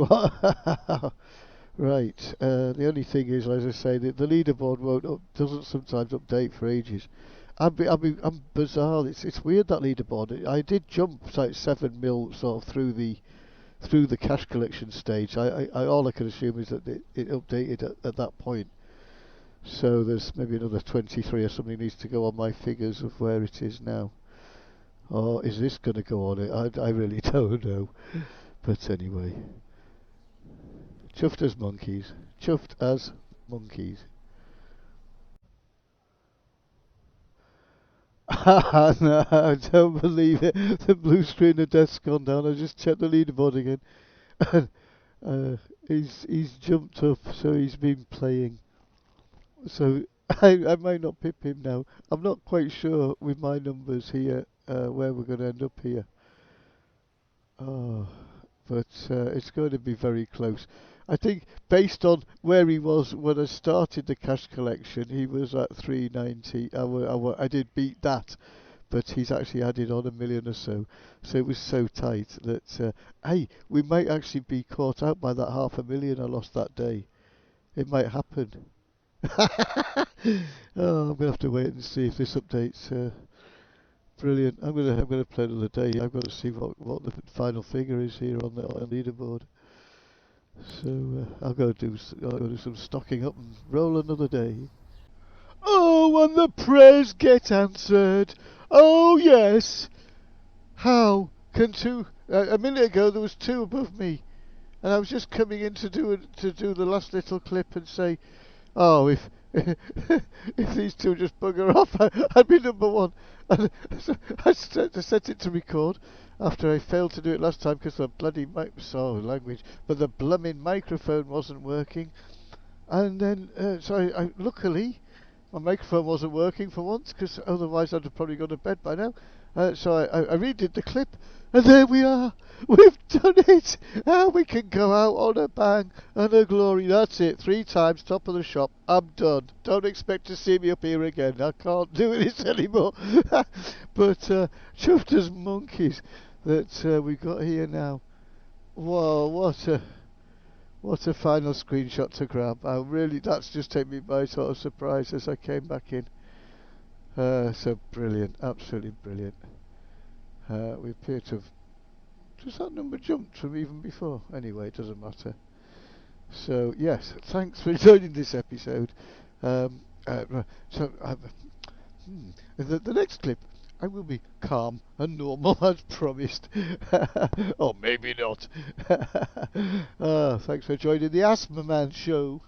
Right. The only thing is, as I say, the leaderboard doesn't sometimes update for ages. I'm bizarre. It's weird, that leaderboard. I did jump like 7 mil sort of through the cash collection stage. All I can assume is that it updated at that point. So there's maybe another 23 or something needs to go on my figures of where it is now. Or is this going to go on? I really don't know. But anyway, chuffed as monkeys. Chuffed as monkeys. No, I don't believe it. The blue screen of death's gone down. I just checked the leaderboard again. He's jumped up, so he's been playing. So I might not pip him now. I'm not quite sure with my numbers here where we're going to end up here. Oh, but it's going to be very close. I think based on where he was when I started the cash collection, he was at 390. I did beat that, but he's actually added on a million or so. So it was so tight that, hey, we might actually be caught out by that 500,000 I lost that day. It might happen. Oh, I'm gonna have to wait and see if this update's brilliant. I'm gonna play another day. I've got to see what the final figure is here on the leaderboard. So I'll go do some stocking up and roll another day. Oh, and the prayers get answered. Oh yes. How can two? A minute ago there was two above me, and I was just coming in to do the last little clip and say, oh, if if these two just bugger off, I'd be number one. And so I set it to record after I failed to do it last time because the bloody language, but the blooming microphone wasn't working. And then so I luckily my microphone wasn't working for once because otherwise I'd have probably gone to bed by now. So I redid the clip, and there we are. We've done it. We can go out on a bang and a glory. That's it. 3 times, top of the shop. I'm done. Don't expect to see me up here again. I can't do this anymore. But chuffed as monkeys that we got here now. Whoa, what a final screenshot to grab. That's just taken me by sort of surprise as I came back in. So brilliant, absolutely brilliant. We appear to have... Does that number jumped from even before? Anyway, it doesn't matter. So, yes, thanks for joining this episode. Um, uh, so, the next clip, I will be calm and normal as promised. Or maybe not. Thanks for joining the Asthma Man show.